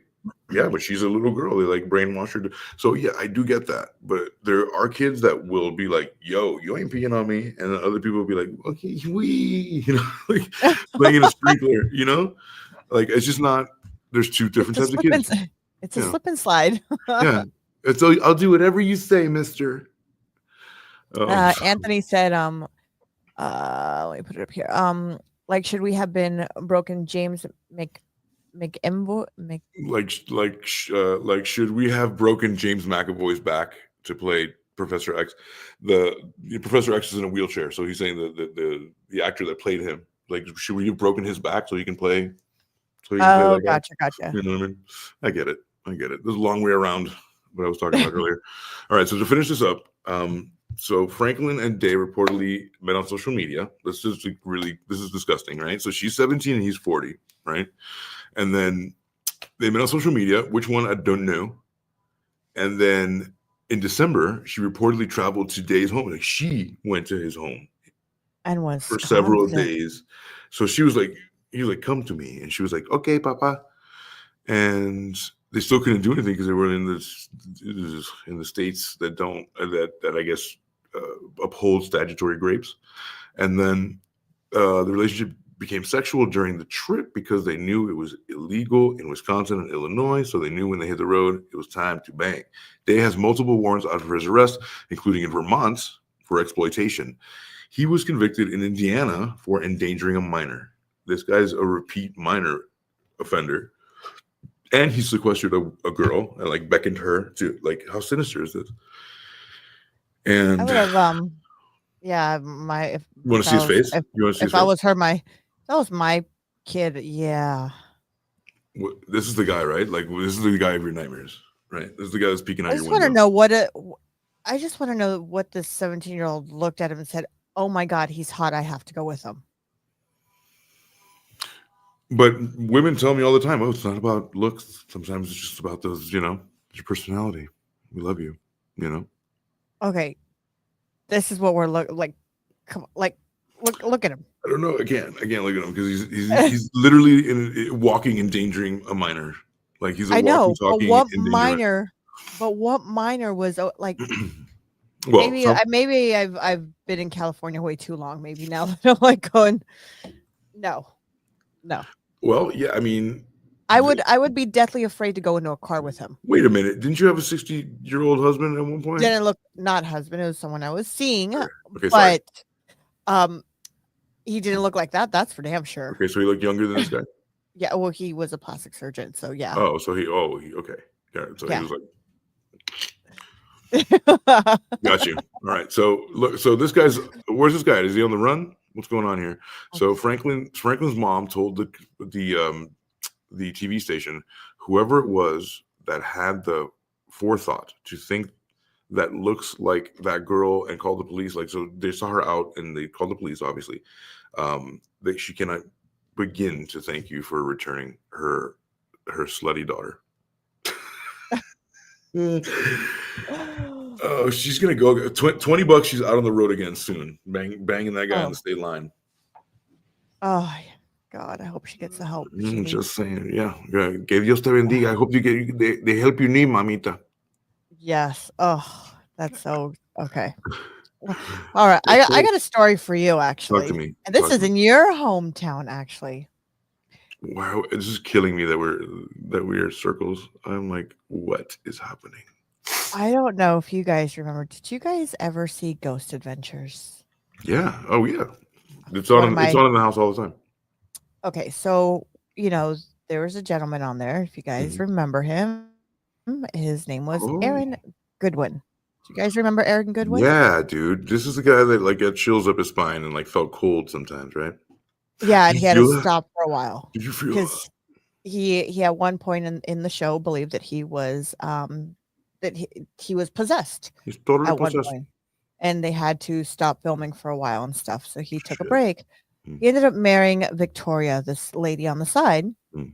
yeah, but she's a little girl. They like brainwash her. So yeah, I do get that. But there are kids that will be like, yo, you ain't peeing on me. And then other people will be like, okay, like playing a sprinkler, like it's just not, there's two different types of kids. It's a slip and slide. Yeah. So I'll do whatever you say, mister. Anthony said, let me put it up here. Like, should we have been broken James McEnvoy? Like, should we have broken James McAvoy's back to play Professor X? The Professor X is in a wheelchair, so he's saying the actor that played him, like, should we have broken his back so he can play? Gotcha. You know what I mean? I get it. There's a long way around what I was talking about earlier. All right, so to finish this up, so Franklin and Day reportedly met on social media. This is disgusting, right? So she's 17 and he's 40, right? And then they met on social media. Which one, I don't know. And then in December, she reportedly traveled to Day's home. Like, she went to his home and was for several days. So he was like, come to me. And she was like, okay, Papa. And they still couldn't do anything because they were in the states that don't, that I guess uphold statutory rapes. And then the relationship became sexual during the trip because they knew it was illegal in Wisconsin and Illinois. So they knew when they hit the road, it was time to bang. Day has multiple warrants out for his arrest, including in Vermont for exploitation. He was convicted in Indiana for endangering a minor. This guy's a repeat minor offender. And he sequestered a girl and like beckoned her to, like, how sinister is this? And I would have, yeah, if you want to see his face? If I was her, that was my kid. Yeah. This is the guy, right? Like, this is the guy of your nightmares, right? This is the guy that's peeking out your window. I just want to know what this 17-year-old looked at him and said, "Oh my God, he's hot. I have to go with him." But women tell me all the time, oh, it's not about looks. Sometimes it's just about those, your personality. We love you, Okay. This is what we're like. Come on, like, look at him. I don't know. I can't look at him because he's literally walking, endangering a minor. Like, he's a walking, talking. But what minor was like? Well, maybe I've been in California way too long. Maybe now that I'm like going, no. No. Well, yeah, I mean, I would be deathly afraid to go into a car with him. wait a minute. Didn't you have a 60-year-old husband at one point? Didn't look not husband, it was someone I was seeing. Okay, sorry. But he didn't look like that. That's for damn sure. Okay, so he looked younger than this guy? Yeah, well, he was a plastic surgeon, so yeah. Oh, so okay. Yeah, so Yeah. he was like, got you. All right. So look, so where's this guy? Is he on the run? What's going on here? So Franklin's mom told the TV station, whoever it was that had the forethought to think that looks like that girl and called the police. Like, so they saw her out and they called the police, obviously. That she cannot begin to thank you for returning her slutty daughter. Oh, she's gonna go $20. She's out on the road again soon, banging that guy on the state line. Oh God, I hope she gets the help. Just saying, yeah. Que Dios te bendiga. I hope you get they help you need, mamita. Yes. Oh, that's so okay. All right, I got a story for you actually. Talk to me. And this is in your hometown, actually. Wow, this is killing me that we're circles. I'm like, what is happening? I don't know if you guys remember. Did you guys ever see Ghost Adventures? Yeah. Oh yeah. It's on in the house all the time. Okay, so there was a gentleman on there. If you guys remember him, his name was Aaron Goodwin. Do you guys remember Aaron Goodwin? Yeah, dude. This is the guy that like got chills up his spine and like felt cold sometimes, right? Yeah, and he had to stop for a while. Did you feel because he at one point in the show believed that he was he was possessed. He's totally at possessed. one point, and they had to stop filming for a while and stuff. So he took a break. He ended up marrying Victoria, this lady on the side. And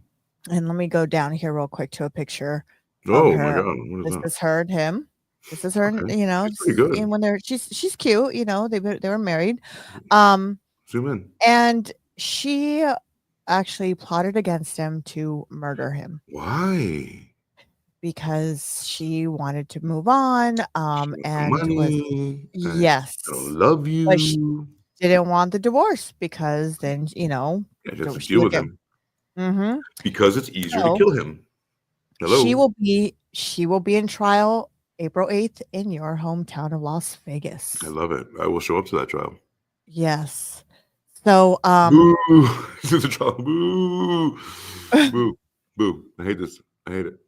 let me go down here real quick to a picture. Oh of my her. God! What is This that? is her and him. This is her. Okay. She's pretty good. And when she's cute. They were married. Zoom in. And she actually plotted against him to murder him. Why? Because she wanted to move on. And money. Yes, I love you. But she didn't want the divorce because then Yeah, just have to she deal would with him. Mm-hmm. Because it's easier to kill him. Hello. She will be in trial April 8th in your hometown of Las Vegas. I love it. I will show up to that trial. Yes. So boo. This is a trial. Boo. Boo. Boo. I hate this. I hate it.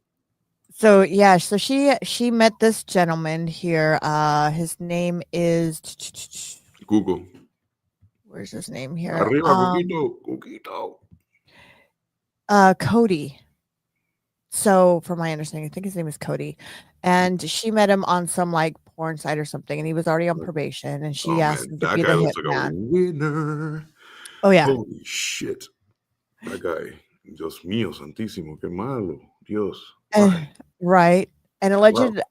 So yeah, so she met this gentleman here. His name is Google. Where's his name here? Arriba, Coquito. Cody. So from my understanding, I think his name is Cody. And she met him on some like porn site or something, and he was already on probation, and she asked him to be the hitman. Winner. Oh yeah. Holy shit. That guy. Dios mío, santísimo, qué malo. Dios. Right. And allegedly,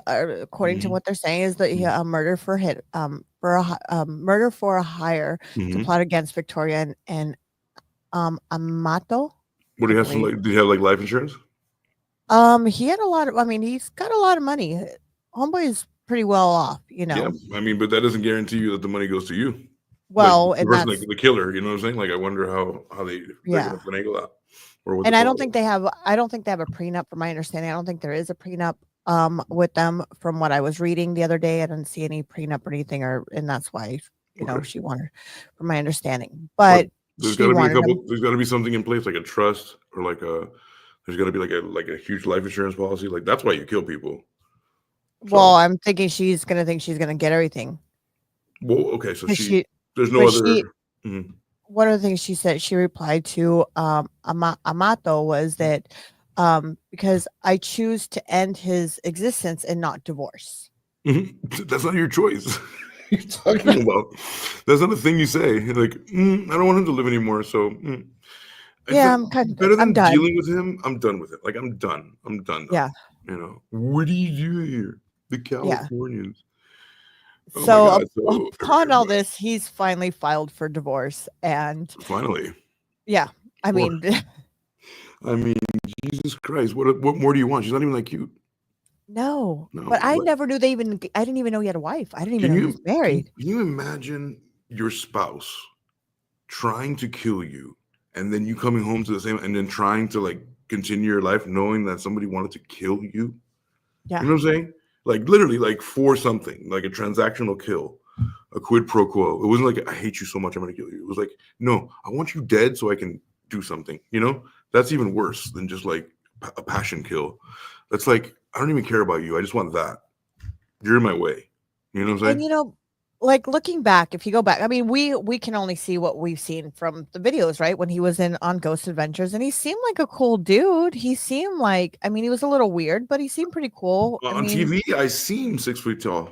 according to what they're saying, is that he murder for murder for a hire to plot against Victoria and Amato. What do you have? Did he have like life insurance? He had a lot of. I mean, he's got a lot of money. Homeboy is pretty well off, Yeah, I mean, but that doesn't guarantee you that the money goes to you. Well, like, and that's like the killer. You know what I'm saying? Like, I wonder how they're gonna finagle that. And I don't think they have. I don't think they have a prenup. From my understanding, I don't think there is a prenup with them. From what I was reading the other day, I didn't see any prenup or anything, and that's why she wanted, from my understanding. But there's got to be a couple. There's got to be something in place, like a trust or like a. There's got to be like a huge life insurance policy. Like that's why you kill people. Well, I'm thinking she's gonna think she's gonna get everything. Well, okay, so there's no other. One of the things she said, she replied to Amato was that because I choose to end his existence and not divorce. That's not your choice. You're talking about. That's not a thing you say. Like, I don't want him to live anymore. So, yeah, I'm kind of better than done. dealing with him. I'm done with it. Like, I'm done. I'm done. Yeah. What do you do here? The Californians. Yeah. So upon all this, he's finally filed for divorce, and finally, yeah. I mean, Jesus Christ! What more do you want? She's not even that cute. No, but I never knew I didn't even know he had a wife. I didn't even know he was married. Can you imagine your spouse trying to kill you, and then you coming home to the same, and then trying to like continue your life knowing that somebody wanted to kill you. Yeah. You know what I'm saying? Like literally, like for something, like a transactional kill, a quid pro quo. It wasn't like I hate you so much I'm gonna kill you. It was like, no, I want you dead so I can do something. You know, that's even worse than just like a passion kill. That's like I don't even care about you. I just want that. You're in my way. You know what I'm saying? And you know, like looking back, if you go back, I mean, we can only see what we've seen from the videos, right? When he was on Ghost Adventures, and he seemed like a cool dude. He seemed like, I mean, he was a little weird, but he seemed pretty cool. I On mean, TV, I seem 6 feet tall.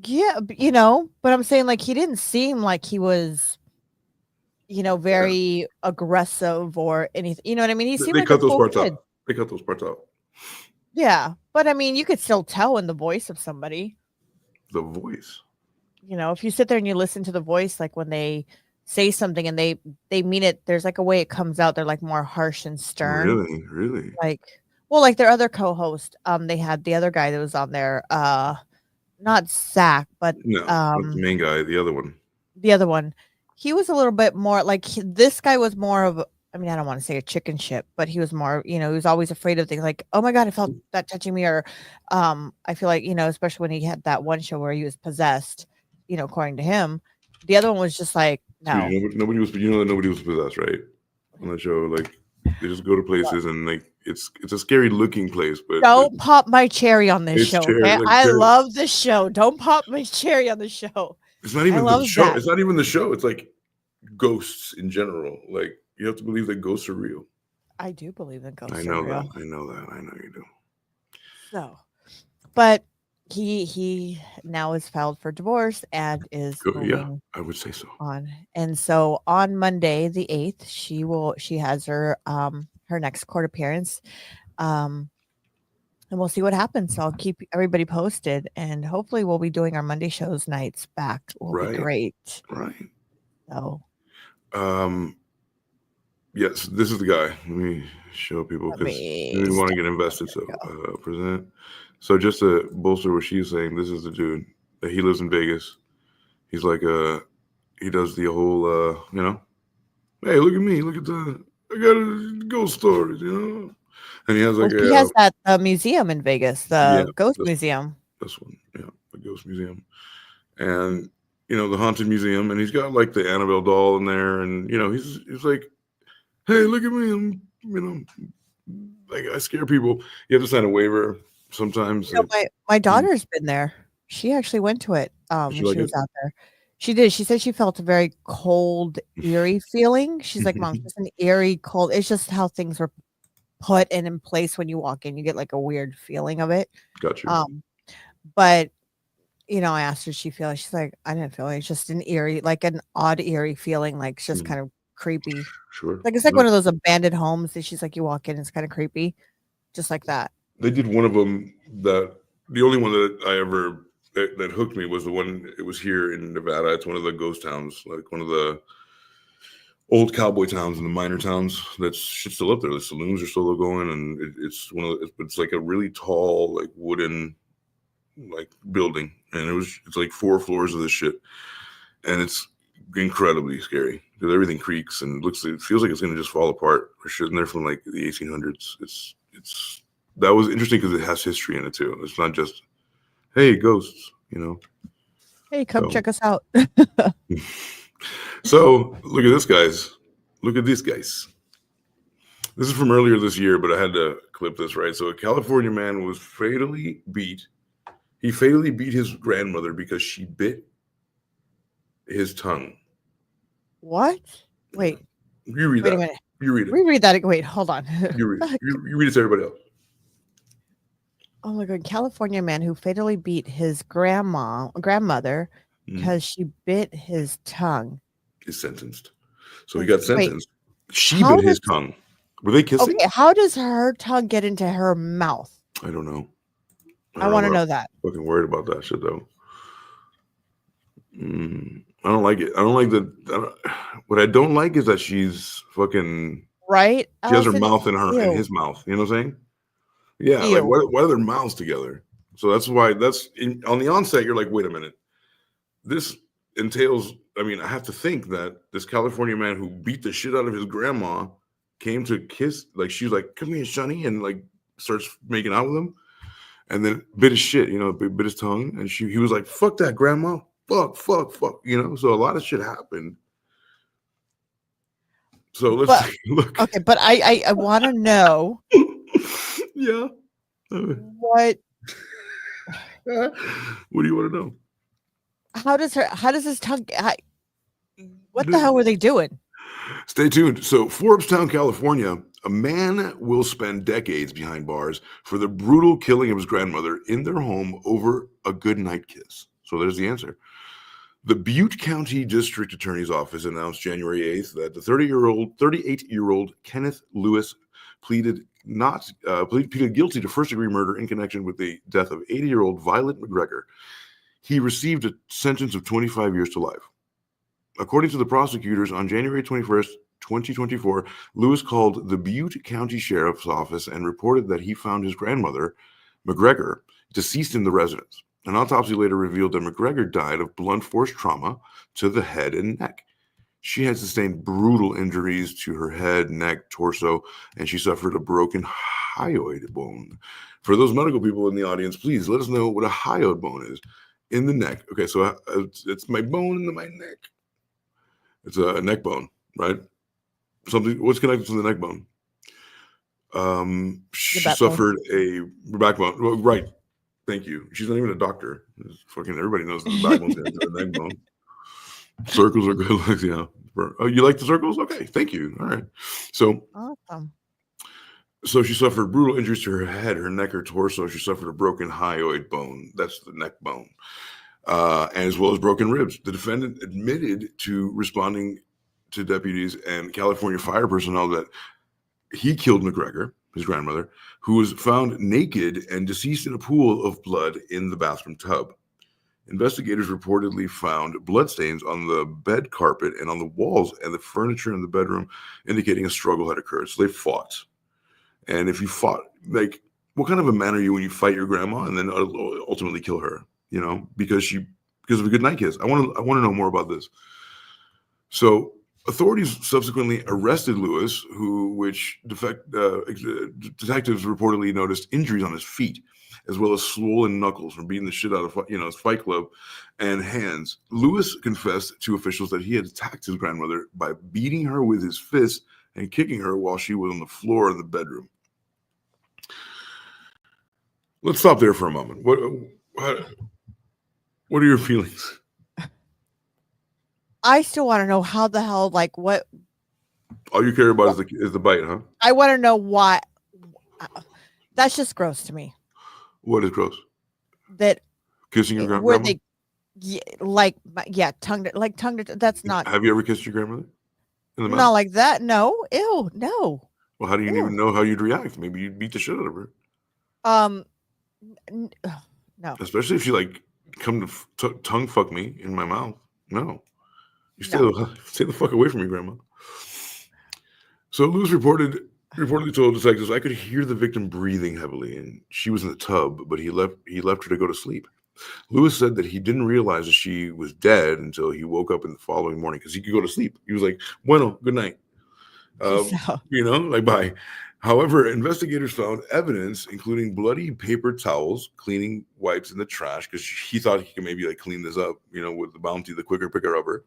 yeah, you know, but I'm saying like he didn't seem like he was, you know, very aggressive or anything. You know what I mean? He seemed They like a cut those cool parts kid. out. They cut those parts out. Yeah, but I mean, you could still tell in the voice of somebody. The voice. You know, if you sit there and you listen to the voice, like when they say something and they mean it, there's like a way it comes out. They're like more harsh and stern. Really. Like, well, like their other co-host, they had the other guy that was on there, not Zach, but No, not the main guy. The other one. the other one. He was a little bit more like this guy was more of. I mean, I don't want to say a chicken shit, but he was more, you know, he was always afraid of things like, oh my God, I felt that touching me. Or I feel like, you know, especially when he had that one show where he was possessed, you know, according to him. The other one was just like, no. Nobody was, you know, that nobody was possessed, right? On the show, like they just go to places and like it's a scary looking place, but Don't pop my cherry on this It's show. cherry, Okay? like I cherry. love this show. Don't pop my cherry on the show. it's not even the love show. that. It's not even the show. It's like ghosts in general. Like you have to believe that ghosts are real. I do believe in ghosts. I know are real. that. I know that. I know you do. So, but he now is filed for divorce and is Yeah, moving I would say so. on. And so on Monday the 8th, she has her next court appearance. And we'll see what happens. So I'll keep everybody posted, and hopefully we'll be doing our Monday shows nights back. Will be Right. great. Right. So yes, this is the guy. Let me show people Let because me we want to step get invested. So go. present. So just to bolster what she's saying, this is the dude that he lives in Vegas. He's like he does the whole you know, hey, look at me, look at I got a ghost stories, you know. And he has like He has that museum in Vegas, the Ghost Museum. This one, yeah, the Ghost Museum, and you know the Haunted Museum, and he's got like the Annabelle doll in there, and you know he's like, hey, look at me, I'm, you know, like I scare people. You have to sign a waiver sometimes. You know, my daughter's been there. She actually went to it when she was out there. She did. She said she felt a very cold, eerie feeling. She's like, Mom, just an eerie, cold. It's just how things were put in place when you walk in. You get like a weird feeling of it. Gotcha. But you know, I asked her, she feel. She's like, I didn't feel it. It's just an eerie, like an odd, eerie feeling, like it's just kind of creepy. Sure. Like it's like one of those abandoned homes that she's like, you walk in, it's kind of creepy, just like that. They did one of them that the only one that I ever that hooked me was the one. It was here in Nevada. It's one of the ghost towns, like one of the old cowboy towns and the minor towns. That's shit's still up there. The saloons are still going, and it's one of it's like a really tall, like wooden, like building, and it's like 4 floors of this shit, and it's incredibly scary because everything creaks and it feels like it's gonna just fall apart. We're sitting there from like the 1800s. It's that was interesting because it has history in it too. It's not just hey ghosts, you know. Hey, come check us out. So look at this, guys. Look at these guys. This is from earlier this year, but I had to clip this, right? So a California man was fatally beat. He fatally beat his grandmother because she bit his tongue. What? Wait. You read Wait that. a minute. You read it. Reread that. Wait, hold on. You read it. You read it to everybody else. Oh my God. California man who fatally beat his grandmother because she bit his tongue. Is sentenced. So he got sentenced. Wait, she bit his tongue. Were they kissing? Okay, how does her tongue get into her mouth? I don't know. I want to know that. I'm fucking worried about that shit though. I don't like it. I don't like what I don't like is that she's fucking right. She has her mouth in his mouth. You know what I'm saying? Yeah. Like why are their mouths together? So that's why on the onset you're like, wait a minute. This entails, I mean, I have to think that this California man who beat the shit out of his grandma came to kiss, like, she was like, come here, Sonny, and like starts making out with him, and then bit his shit, you know, bit his tongue, and he was like, fuck that, grandma, fuck, you know. So a lot of shit happened. So let's take a look. Okay, but I want to know. Yeah. What What do you want to know? how does his tongue what the hell were they doing? Stay tuned. So, Forbes-town, California, a man will spend decades behind bars for the brutal killing of his grandmother in their home over a goodnight kiss. So there's the answer. The Butte County District Attorney's Office announced January 8th that the 38-year-old Kenneth Lewis pleaded guilty to first-degree murder in connection with the death of 80-year-old Violet McGregor. He received a sentence of 25 years to life. According to the prosecutors, on January 21st, 2024, Lewis called the Butte County Sheriff's Office and reported that he found his grandmother, McGregor, deceased in the residence. An autopsy later revealed that McGregor died of blunt force trauma to the head and neck. She had sustained brutal injuries to her head, neck, torso, and she suffered a broken hyoid bone. For those medical people in the audience, please let us know what a hyoid bone is in the neck. Okay, so it's my bone in my neck. It's a neck bone, right? What's connected to the neck bone? She suffered a backbone. Well, right. Thank you. She's not even a doctor. Fucking everybody knows the backbone's connected to the neck bone. Circles are good. Yeah. Oh, you like the circles? Okay. Thank you. All right. So awesome. So she suffered brutal injuries to her head, her neck, her torso. She suffered a broken hyoid bone. That's the neck bone. And as well as broken ribs. The defendant admitted to responding to deputies and California fire personnel that he killed McGregor, his grandmother, who was found naked and deceased in a pool of blood in the bathroom tub. Investigators reportedly found bloodstains on the bed carpet and on the walls and the furniture in the bedroom, indicating a struggle had occurred. So they fought. And if you fought, like, what kind of a man are you when you fight your grandma and then ultimately kill her? You know, because of a good night kiss. I want to know more about this. So authorities subsequently arrested Lewis, which detectives reportedly noticed injuries on his feet, as well as swollen knuckles from beating the shit out of his fight club and hands. Lewis confessed to officials that he had attacked his grandmother by beating her with his fist and kicking her while she was on the floor of the bedroom. Let's stop there for a moment. What are your feelings? I still want to know how the hell, like, what. All you care about is the bite, huh? I want to know why. That's just gross to me. What is gross? That kissing your grandmother? Tongue. That's not. Have you ever kissed your grandmother in the mouth? Not like that. No. Ew. No. Well, how do you even know how you'd react? Maybe you'd beat the shit out of her. No. Especially if she come to tongue fuck me in my mouth. No. You stay the fuck away from me, grandma. So Lewis reportedly told detectives, I could hear the victim breathing heavily, and she was in the tub, but he left her to go to sleep. Lewis said that he didn't realize that she was dead until he woke up in the following morning because he could go to sleep. He was like, bueno, good night. Bye. However, investigators found evidence, including bloody paper towels, cleaning wipes in the trash, because he thought he could maybe clean this up, with the Bounty, the quicker picker upper.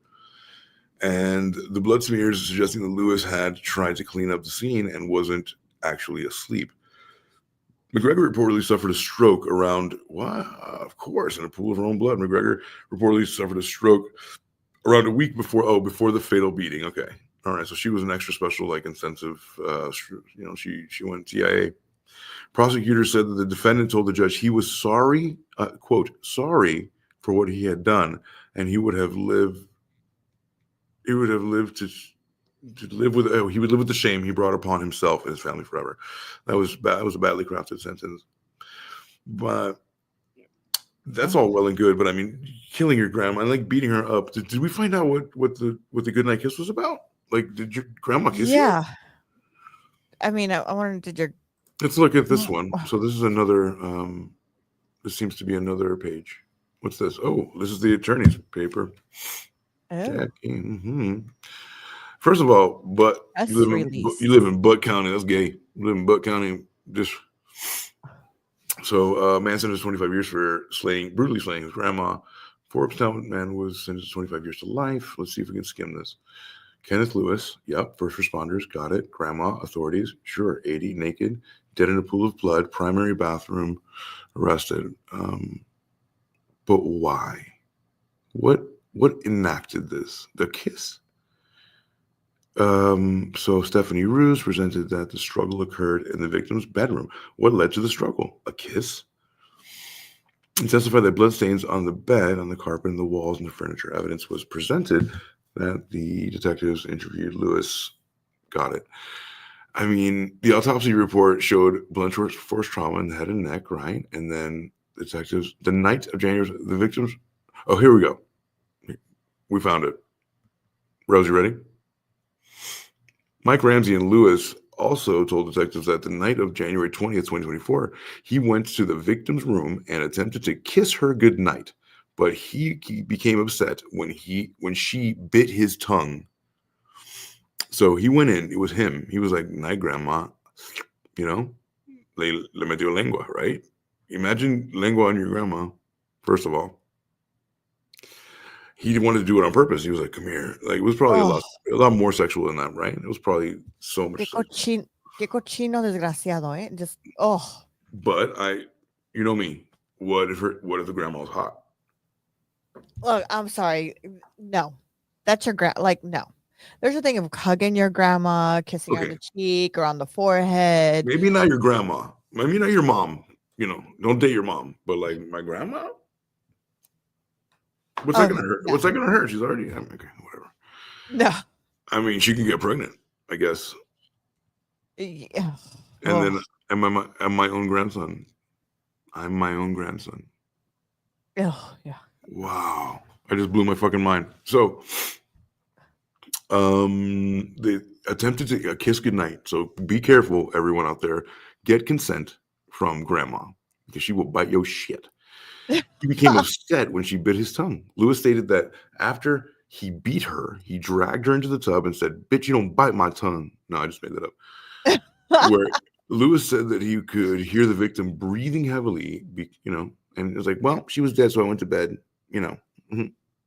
And the blood smears suggesting that Lewis had tried to clean up the scene and wasn't actually asleep. McGregor reportedly suffered a stroke in a pool of her own blood. McGregor reportedly suffered a stroke around a week before the fatal beating. Okay. All right. So she was an extra special, intensive, she went TIA. Prosecutors said that the defendant told the judge he was sorry, quote, sorry for what he had done. And he would have lived to live with he would live with the shame he brought upon himself and his family forever. That was a badly crafted sentence. But that's all well and good. But I mean, killing your grandma and beating her up. Did we find out what the goodnight kiss was about? Did your grandma kiss you? Yeah. I mean, I wondered, let's look at this one. So this is another. This seems to be another page. What's this? Oh, this is the attorney's paper. Oh, Jackie. Mm-hmm. First of all, press you release. live in Butt County. That's gay. You live in Butt County. So man sentenced 25 years for brutally slaying his grandma. Forbes-town man was sentenced to 25 years to life. Let's see if we can skim this. Kenneth Lewis, yep, first responders, got it. Grandma, authorities, sure, 80, naked, dead in a pool of blood, primary bathroom, arrested. But why? What enacted this? The kiss? So Stephanie Roos presented that the struggle occurred in the victim's bedroom. What led to the struggle? A kiss? And testified that bloodstains on the bed, on the carpet, and the walls and the furniture. Evidence was presented that the detectives interviewed Lewis. Got it. I mean, the autopsy report showed blunt force trauma in the head and neck, right? And then the detectives, the night of January, the victims. Oh, here we go. We found it. Rose, you ready? Mike Ramsey and Lewis also told detectives that the night of January 20th, 2024, he went to the victim's room and attempted to kiss her goodnight, but he became upset when she bit his tongue. So he went in. It was him. He was like, "Night, grandma." You know, le metió lengua, right? Imagine lengua on your grandma. First of all, he wanted to do it on purpose. He was like, "Come here." Like, it was probably a lot more sexual than that, right? It was probably so much. Qué cochino desgraciado, eh? Just But you know me. What if the grandma was hot? Look, I'm sorry. No, that's your no. There's a thing of hugging your grandma, kissing her on the cheek or on the forehead. Maybe not your grandma. Maybe not your mom. You know, don't date your mom. But like my grandma. What's that gonna hurt? No. What's that gonna hurt? She's already okay. Whatever. No. I mean, she can get pregnant, I guess. Yeah. And then I'm my own grandson. I'm my own grandson. Oh, yeah. Wow. I just blew my fucking mind. So they attempted to kiss goodnight. So be careful, everyone out there. Get consent from grandma because she will bite your shit. He became upset when she bit his tongue. Lewis stated that after he beat her, he dragged her into the tub and said, "Bitch, you don't bite my tongue." No, I just made that up. Where Lewis said that he could hear the victim breathing heavily, and it was like, well, she was dead, so I went to bed,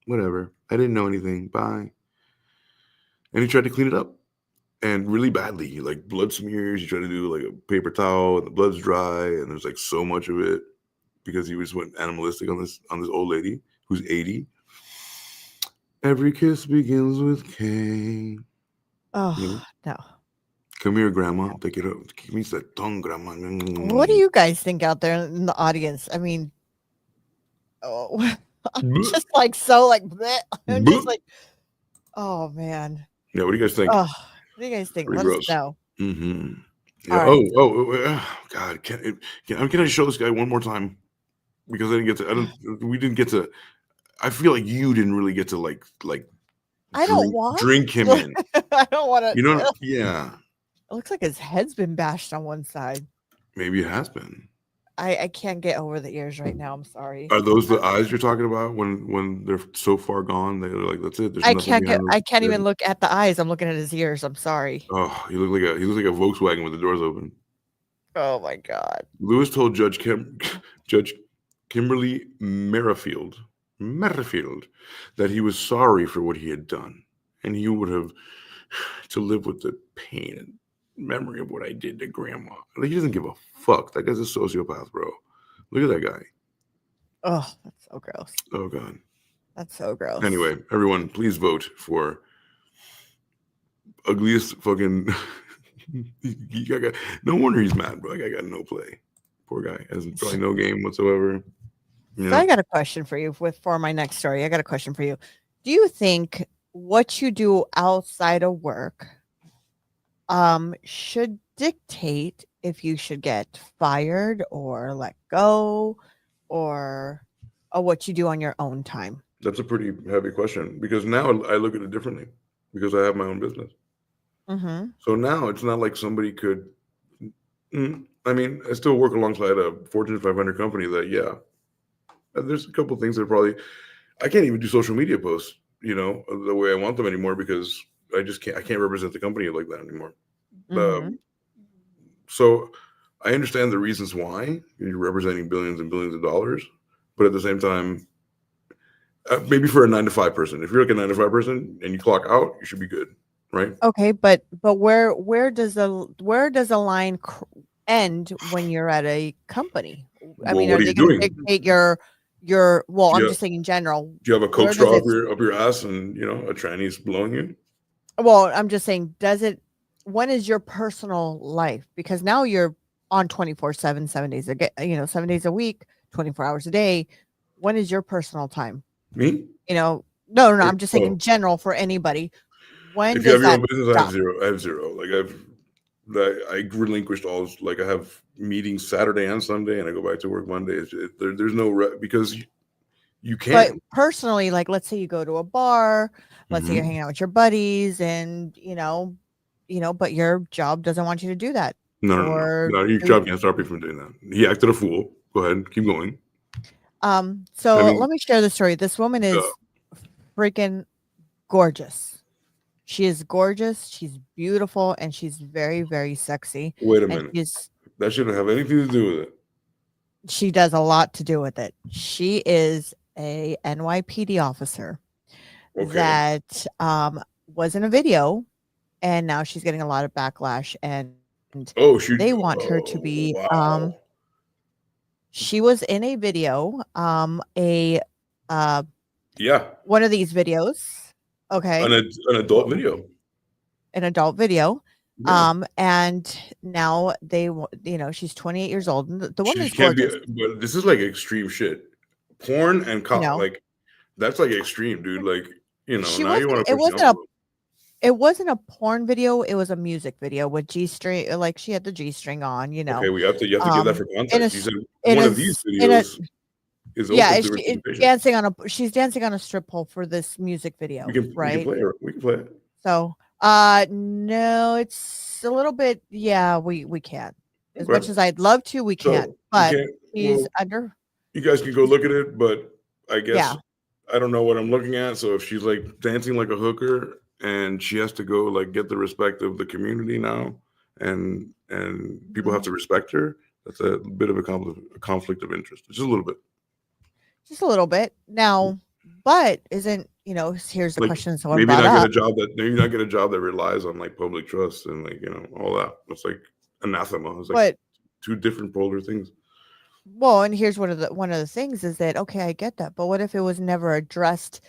whatever. I didn't know anything. Bye. And he tried to clean it up, and really badly, like blood smears. He tried to do like a paper towel, and the blood's dry, and there's like so much of it because he just went animalistic on this old lady who's 80. Every kiss begins with K. Oh, no. Come here, grandma. Take it up. Give me that tongue, grandma. What do you guys think out there in the audience? I mean, I'm just like bleh. I'm just like, oh man. Yeah, what do you guys think? Oh, what do you guys think? Let us know. Mm-hmm. Yeah. Right. Oh, God. Can I show this guy one more time? Because we didn't get to. I feel like you didn't really get to like. I don't want drink him in. I don't want to. You know? Yeah. It looks like his head's been bashed on one side. Maybe it has been. I can't get over the ears right now. I'm sorry. Are those the eyes you're talking about when they're so far gone? They're like, that's it. I can't even look at the eyes. I'm looking at his ears. I'm sorry. Oh, he looks like a Volkswagen with the doors open. Oh my God. Lewis told Judge Kimberly Merrifield that he was sorry for what he had done, and he would have to live with the pain and memory of what I did to grandma. Like, he doesn't give a fuck. That guy's a sociopath, bro. Look at that guy. Oh, that's so gross. Oh God. That's so gross. Anyway, everyone, please vote for ugliest fucking. No wonder he's mad, bro. That guy got no play. Poor guy has probably no game whatsoever. So I got a question for you for my next story. I got a question for you. Do you think what you do outside of work should dictate if you should get fired or let go or what you do on your own time? That's a pretty heavy question because now I look at it differently because I have my own business. Mm-hmm. So now it's not like somebody could. I mean, I still work alongside a Fortune 500 company that, there's a couple things that probably I can't even do social media posts, the way I want them anymore because I can't represent the company like that anymore. Mhm. So I understand the reasons why you're representing billions and billions of dollars, but at the same time, maybe for a 9 to 5 person, if you're like a 9 to 5 person and you clock out, you should be good, right? Okay, but where does the line end when you're at a company? I Well, mean, what are are they you going to doing? dictate your? Well, I'm Yeah. just saying in general. Do you have a Where coke does straw it? up your ass and a tranny's blowing you? Well, I'm just saying, does it? When is your personal life? Because now you're on 24/7, 7 days a day, 7 days a week, 24 hours a day. When is your personal time? Me? No. I'm just saying in Oh, general for anybody. When if you does have your that own business, stop? I have zero. Like I relinquished all. Like I have meetings Saturday and Sunday, and I go back to work Monday. There's no because you But can't. personally, like let's say you go to a bar, let's say you're Mhm. hanging out with your buddies, and but your job doesn't want you to do that. No. Or Your do job can't stop you from doing that. He acted a fool. Go ahead, keep going. I so mean, let me share the story. This woman is freaking gorgeous. She is gorgeous, she's beautiful, and she's very, very sexy. wait a And minute. That shouldn't have anything to do with it. she does a lot to do with it. She is a NYPD officer Okay. that was in a video, and now she's getting a lot of backlash, and they want her to be wow. she was in a video, Yeah, one of these videos, okay, an adult video. an adult video, Yeah. and now she's 28 years old, and the woman She is can't be, gorgeous, but this is like extreme shit. Porn and you know. like that's like extreme, dude. Like She now you wasn't want to it push the wasn't a envelope. it wasn't a porn video, it was a music video with G-string, like she had the G-string on, Okay, you have to give that for in a context. You said in one a of these in a videos is yeah, open it's to it's representation. she's dancing on a strip pole for this music We video, can right? play it. We can play it. So, no, it's a little bit, yeah, we can't. As much Okay. as I'd love to, we can't. So you But can't. she's Well, under you guys can go she's look at it, but I guess yeah. I don't know what I'm looking at. So if she's like dancing like a hooker and she has to go like get the respect of the community now, and people have Mhm. to respect her, that's a bit of a conflict of interest. Just a little bit. Just a little bit. Now, but isn't, here's the Like question someone brought up. maybe not get a job that relies on like public trust and like all that. It's like anathema. It's like But two different polar things. well, and here's one of the things is that okay, I get that. But what if it was never addressed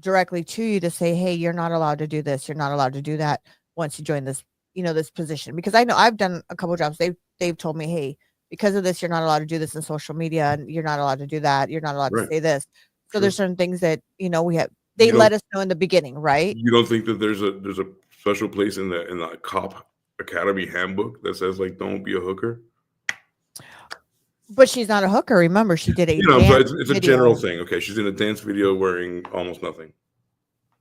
directly to you to say, "Hey, you're not allowed to do this. You're not allowed to do that once you join this, this position." Because I know I've done a couple jobs. They've told me, "Hey, because of this, you're not allowed to do this in social media, and you're not allowed to do that. You're not allowed to Right. say this." So Sure. there's certain things that we have. You They don't let us know in the beginning, right? you don't think that there's a special place in the cop academy handbook that says like don't be a hooker? But she's not a hooker. Remember, she did a So dance it's a video. general thing. Okay, she's in a dance video wearing almost nothing.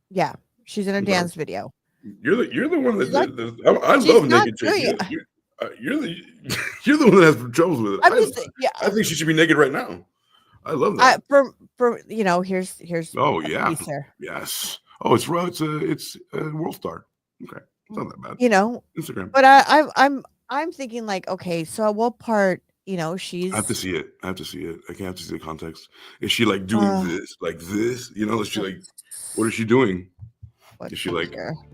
Yeah, she's in a Okay. dance video. You're the one She's not. I She's love not naked chicks. doing. You're the you're the one that has troubles with it. I'm just yeah. I think she should be naked right now. I love that. For here's Oh a yeah, piece there. yes. Oh, it's World Star. Okay, it's not that bad. Instagram. But I'm thinking like, okay, so at what part, she's I have to see it. I have to see it. I can't have to see the context. Is she like doing this, like this? Is she like, what is she doing? Is she like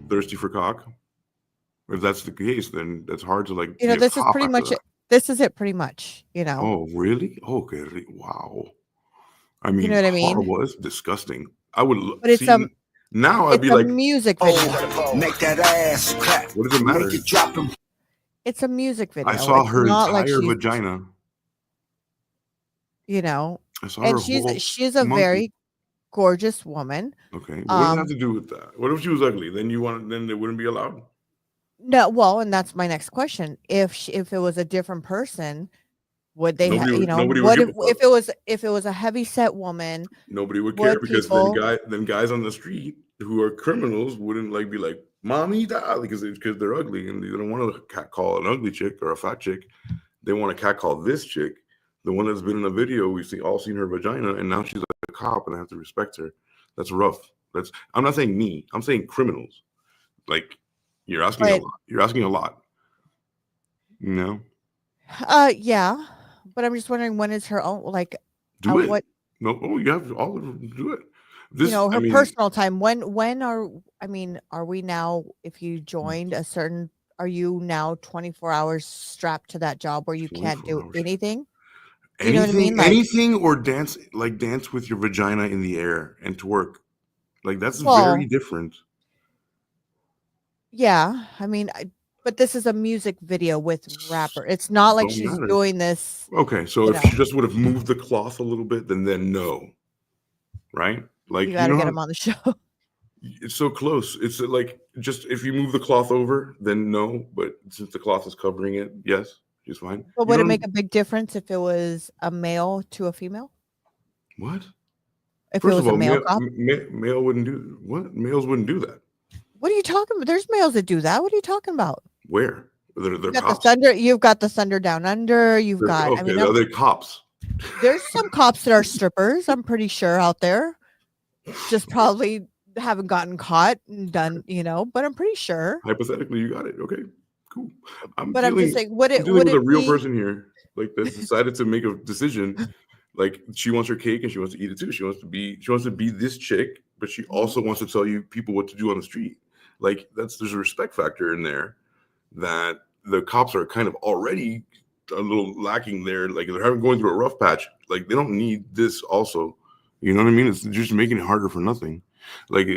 thirsty for cock? If that's the case, then that's hard to like. this is pretty much it. This is it, pretty much. Oh really? Okay. Wow. I mean, You know what I mean? horrible. It's disgusting. I would But it's see now. I'd it's be a like, music video. Make that ass clap. what does it matter? Make it drop 'em. It's a music video. I saw It's her not like entire she's, vagina. I saw her and whole she's a monkey. very gorgeous woman. Okay. What does it have to do with that? What if she was ugly? Then then it wouldn't be allowed. No, well, and that's my next question. If it was a different person, would they have, Nobody would what give if a fuck. if it was a heavy set woman, Nobody would care would because people then guys on the street who are criminals wouldn't like be like, "Mommy, dad," because they're ugly and they don't want to catcall an ugly chick or a fat chick. They want to catcall this chick. The one that's been in a video, we've all seen her vagina, and now she's a cop, and I have to respect her. That's rough. I'm not saying me. I'm saying criminals. Like, you're asking a lot. You're asking a lot. No. Yeah, but I'm just wondering when is her own like. Do it. What? No. Oh, you have all of them. Do it. Her personal time. When are we now? If you joined a certain, are you now 24 hours strapped to that job where you can't do anything? You know what I mean? Like, anything or dance with your vagina in the air and twerk. Like, that's very different. Yeah, but this is a music video with rapper. It's not like she's doing this. Okay, so if she just would have moved the cloth a little bit, then no. Right? Like, you gotta get him on the show. It's so close. It's like, just if you move the cloth over, then no. But since the cloth is covering it, yes, she's fine. But would it make a big difference if it was a male to a female? What? If it was a male cop? Male wouldn't do what? Males wouldn't do that. What are you talking about? There's males that do that. What are you talking about? Where? They're cops. You've got the Thunder Down Under. You've got. Okay, are they cops? There's some cops that are strippers. I'm pretty sure out there. Just probably haven't gotten caught and done, but I'm pretty sure. Hypothetically, you got it. Okay, cool. I'm just saying, would it with a real person here, like, that decided to make a decision. Like, she wants her cake and she wants to eat it too. She wants to be this chick, but she also wants to tell you people what to do on the street. Like, there's a respect factor in there that the cops are kind of already a little lacking there. Like, they're going through a rough patch. Like, they don't need this also. You know what I mean? It's just making it harder for nothing. Like,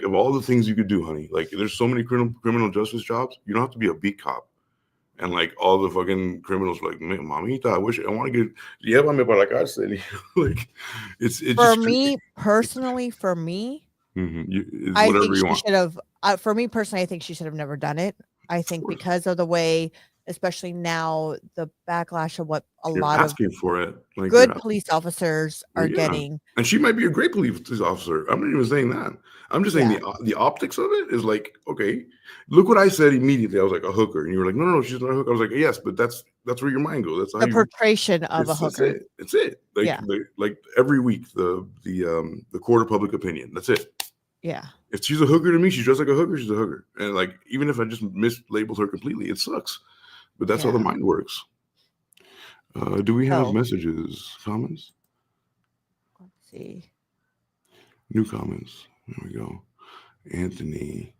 of all the things you could do, honey, like, there's so many criminal justice jobs. You don't have to be a beat cop. And, like, all the fucking criminals are like, mamita, I wish I want to get, llévame para la cárcel. Like, it's for me personally, I think she should have. For me personally, I think she should have never done it. I think because of the way, especially now, the backlash of what You're lot asking of for it. Like, good police officers are getting. And she might be a great police officer. I'm not even saying that. I'm just saying the optics of it is like, okay, look what I said immediately. I was like, a hooker. And you were like, no, she's not a hooker. I was like, yes, but that's where your mind goes. That's how the portrayal of a hooker. It's it. Like, like every week, the court of public opinion. That's it. Yeah. If she's a hooker to me, she's just like a hooker. She's a hooker. And, like, even if I just mislabeled her completely, it sucks. But that's how the mind works. Do we have messages, comments? Let's see. New comments. There we go. Anthony.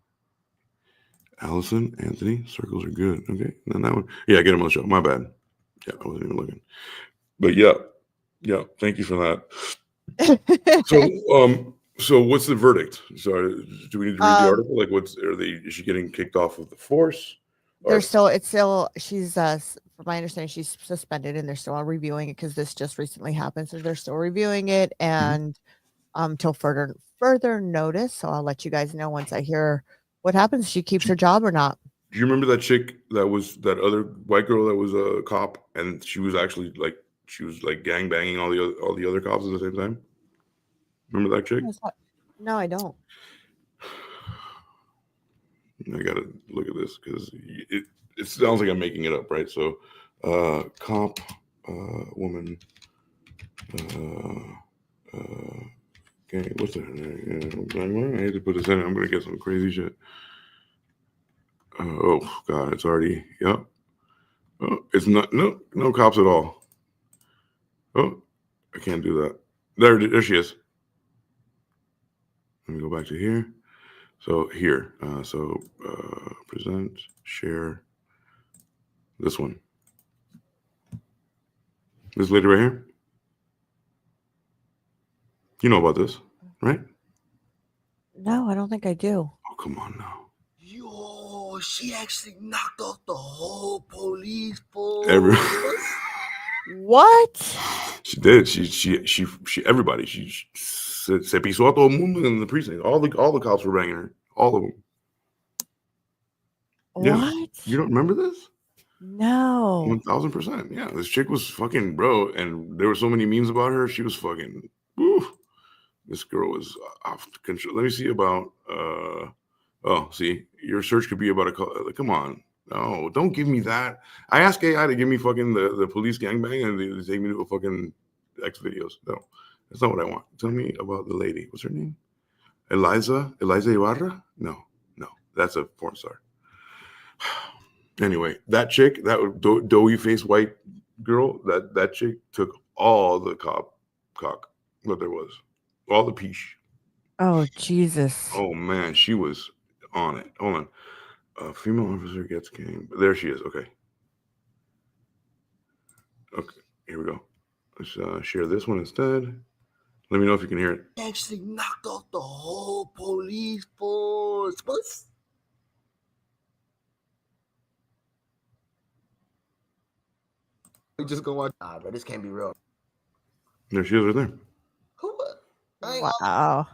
Allison, Anthony. Circles are good. Okay. And then that one. Yeah, get him on the show. My bad. Yeah, I wasn't even looking. But yeah. Thank you for that. So what's the verdict? So do we need to read the article? Like, is she getting kicked off of the force? She's from my understanding, she's suspended and they're still reviewing it because this just recently happened. So they're still reviewing it and till further notice. So I'll let you guys know once I hear what happens. She keeps her job or not. Do you remember that chick that other white girl that was a cop and she was actually like gang banging all the other cops at the same time? Remember that chick? No, I don't. I gotta look at this because it sounds like I'm making it up, right? So, cop, woman, okay, what's that? I hate to put this in. I'm gonna get some crazy shit. Oh God, it's already yep. Oh, it's not no cops at all. Oh, I can't do that. There she is. Let me go back to here. So here, present, share, this one. This lady right here. You know about this, right? No, I don't think I do. Oh, come on now. Yo, she actually knocked off the whole police force. What? She did. She everybody. She se pisó a todo el mundo in the precinct. All the cops were banging her. All of them. What? Yeah. You don't remember this? No. 1000%. Yeah, this chick was fucking bro, and there were so many memes about her. She was fucking. Woo. This girl was off control. Let me see about. Oh, see, your search could be about come on. No, don't give me that. I asked AI to give me fucking the police gangbang and they take me to a fucking X videos. No, that's not what I want. Tell me about the lady. What's her name? Eliza Ibarra? No, that's a porn star. Anyway, that chick, that doughy faced white girl, that chick took all the cock that there was, all the peach. Oh Jesus! Oh man, she was on it. Hold on. A female officer gets game. There she is. Okay. Okay, here we go. Let's share this one instead. Let me know if you can hear it. Actually knocked off the whole police force. What? We just go watch. Nah, bro, this can't be real. There she is right there. Who? Wow.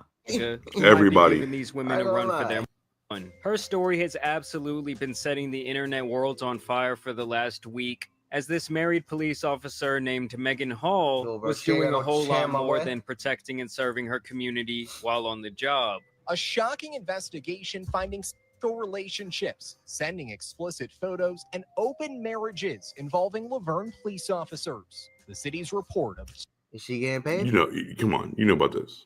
Everybody. Giving these women a run for their money. Her story has absolutely been setting the internet worlds on fire for the last week, as this married police officer named Megan Hall was doing a whole lot more than protecting and serving her community while on the job. A shocking investigation finding sexual relationships, sending explicit photos, and open marriages involving Laverne police officers. The city's report of... Is she getting paid? You know, come on, you know about this.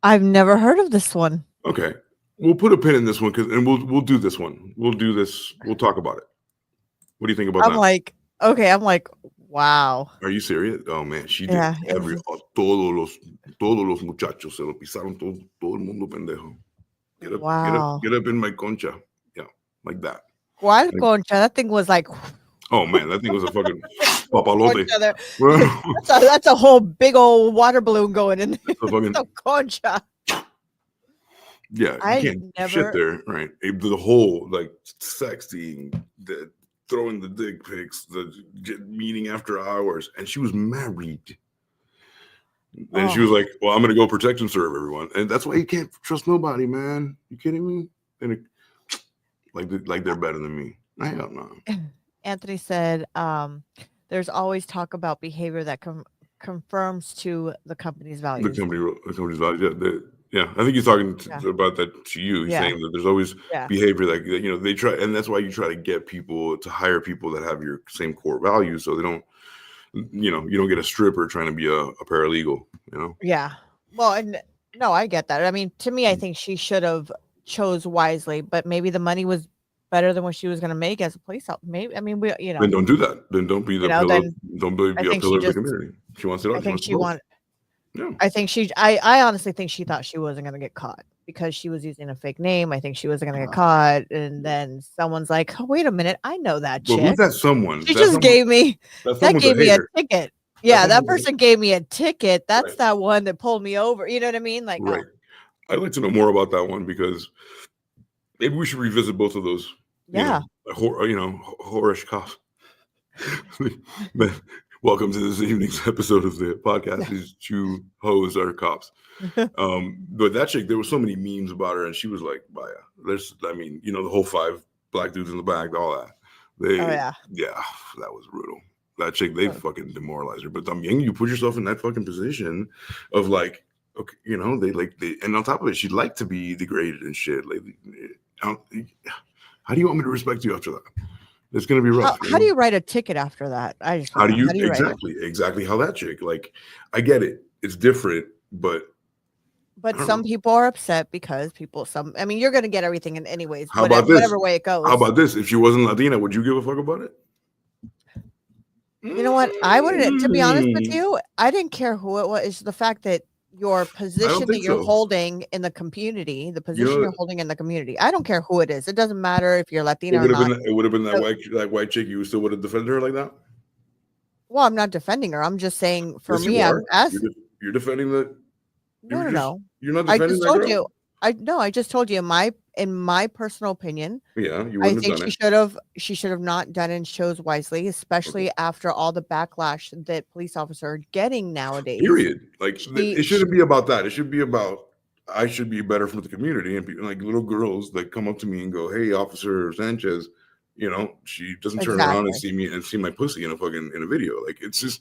I've never heard of this one. Okay, we'll put a pin in this one and we'll do this one. We'll do this. We'll talk about it. What do you think about that? I'm like, wow. Are you serious? Oh man, she did todos los muchachos se lo pisaron todo el mundo pendejo. Get up in my concha. Yeah, like that. ¿Cuál concha? That thing was like. Oh man, that thing was a fucking papalote. That's a whole big old water balloon going in there. Fucking, concha. Yeah, you can't shit there, right? The whole like sexting, the throwing the dick pics, the meeting after hours, and she was married. And she was like, "Well, I'm gonna go protect and serve everyone," and that's why you can't trust nobody, man. You kidding me? And like they're better than me. I don't know. Anthony said, "There's always talk about behavior that confirms to the company's values." The company's values. Yeah, I think he's talking about that to you. He's saying that there's always behavior that they try, and that's why you try to get people to hire people that have your same core values, so they don't, you don't get a stripper trying to be a paralegal. Yeah. Well, and no, I get that. I mean, to me, I think she should have chose wisely, but maybe the money was better than what she was going to make as a police officer. Maybe, I mean, Then don't do that. Then don't be the pillar. Don't be a pillar of the community. She wants it all. I think I honestly think she thought she wasn't going to get caught because she was using a fake name. I think she wasn't going to get caught. And then someone's like, "Oh, wait a minute. I know that chick." Who's that someone? She just gave me a ticket. Yeah, that person gave me a ticket. That's that one that pulled me over. You know what I mean? Like, right. I'd like to know more about that one because maybe we should revisit both of those. Yeah. Horish cops. Welcome to this evening's episode of the podcast. These two hoes are cops. But that chick, there were so many memes about her, and she was like, "Baya." The whole 5 black dudes in the back, all that. Yeah, that was brutal. That chick, they fucking demoralized her. But you put yourself in that fucking position of like, okay, and on top of it, she'd like to be degraded and shit. Like, how do you want me to respect you after that? It's gonna be rough. How do you write a ticket after that? How do you exactly how that chick? Like, I get it. It's different, but some people are upset because you're gonna get everything in anyways. How about this? Whatever way it goes. How about this? If she wasn't Latina, would you give a fuck about it? You know what? I wouldn't. To be honest with you, I didn't care who it was. It's the fact that your position that you're holding in the community, you're holding in the community. I don't care who it is. It doesn't matter if you're Latina or not. It would have been that white chick. You still would have defended her like that? Well, I'm not defending her. I'm just saying for me, you're defending the. No. You're not defending that girl? I just told you in my personal opinion. Yeah, I think she should have not done it and chose wisely, especially after all the backlash that police officers are getting nowadays. Period. Like it shouldn't be about that. It should be about I should be better for the community, and people, like little girls that come up to me and go, "Hey, Officer Sanchez," she doesn't turn around and see me and see my pussy in a video. Like it's just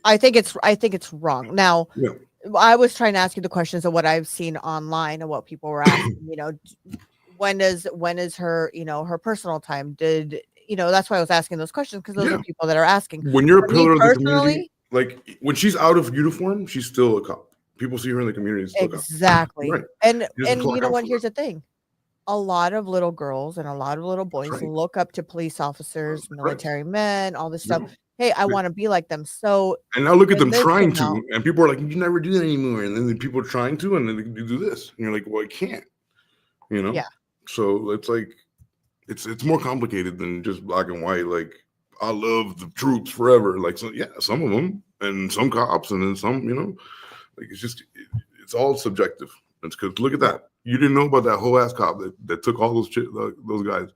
I think it's wrong. Now, I was trying to ask you the questions of what I've seen online and what people were asking. when is her, her personal time? That's why I was asking those questions, because those Yeah. are people that are asking. When you're a For me pillar of the personally, community, like when she's out of uniform, she's still a cop. People see her in the community, she's still a cop. exactly. Right. And She doesn't clock you know out what? for Here's that. the thing. A lot of little girls and a lot of little boys right. look up to police officers, Correct. military men, all this Yeah. stuff. Hey, I But- want to be like them. So And now look at when them this trying came out- to, and people are like, "You can never do that anymore." And then the people are trying to, and then they do this, and you're like, "Well, I can't," Yeah. So it's like, it's more complicated than just black and white. Like, I love the troops forever. Like, so yeah, some of them, and some cops, and then some, like it's all subjective. It's because look at that. You didn't know about that whole ass cop that took all those guys,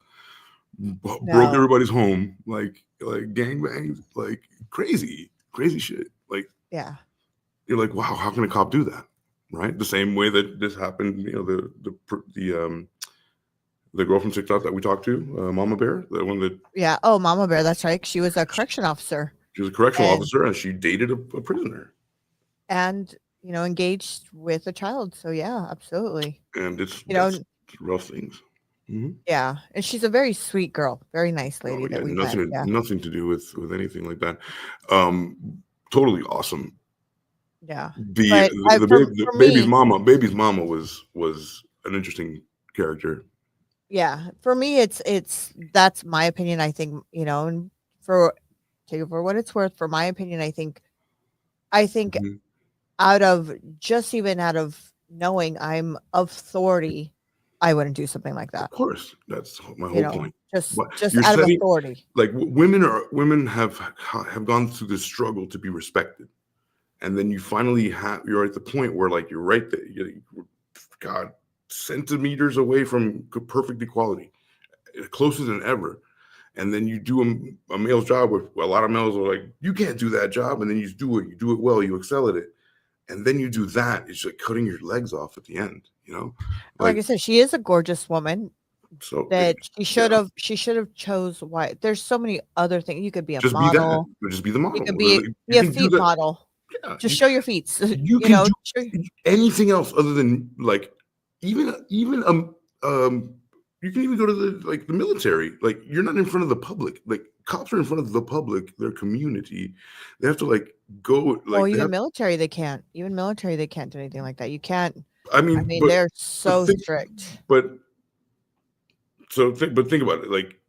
broke No. everybody's home, like gangbangs, like crazy shit. Like, Yeah. you're like, wow, how can a cop do that? Right? The same way that this happened, the girl from TikTok that we talked to, Mama Bear, the one that Yeah. Oh, Mama Bear. That's right. She was a correction officer she was a correctional And- officer, and she dated a prisoner. and, engaged with a child. So yeah, absolutely. And it's know- rough things. Mhm. Yeah. And she's a very sweet girl, very nice lady Oh, that yeah, we met. Yeah. nothing to do with anything like that. Totally awesome. Yeah. The But for baby's me- mama was an interesting character. Yeah. For me, that's my opinion. I think, and take it for what it's worth. For my opinion, I think Mhm. out of knowing I'm of authority, I wouldn't do something like that. Of course, that's my whole point. Just But just you're out of setting- authority. Like women have gone through this struggle to be respected, and then you finally you're at the point where like you're right there, God, centimeters away from perfect equality, closer than ever. And then you do a male's job where a lot of males are like, you can't do that job, and then you do it well, you excel at it, and then you do that. It's like cutting your legs off at the end, Like I said, she is a gorgeous woman. So That she should have chose why. There's so many other things. You could be a just model. be that. Just be the model. You could be a can do feet that. model. Yeah, Just show your feet. You can do anything else other than like even you can even go to the military. Like, you're not in front of the public. Like, cops are in front of the public, their community. They have to like go. Like, even military, they can't. Even military, they can't do anything like that. You can't. I mean, they're so strict. But think about it. Like,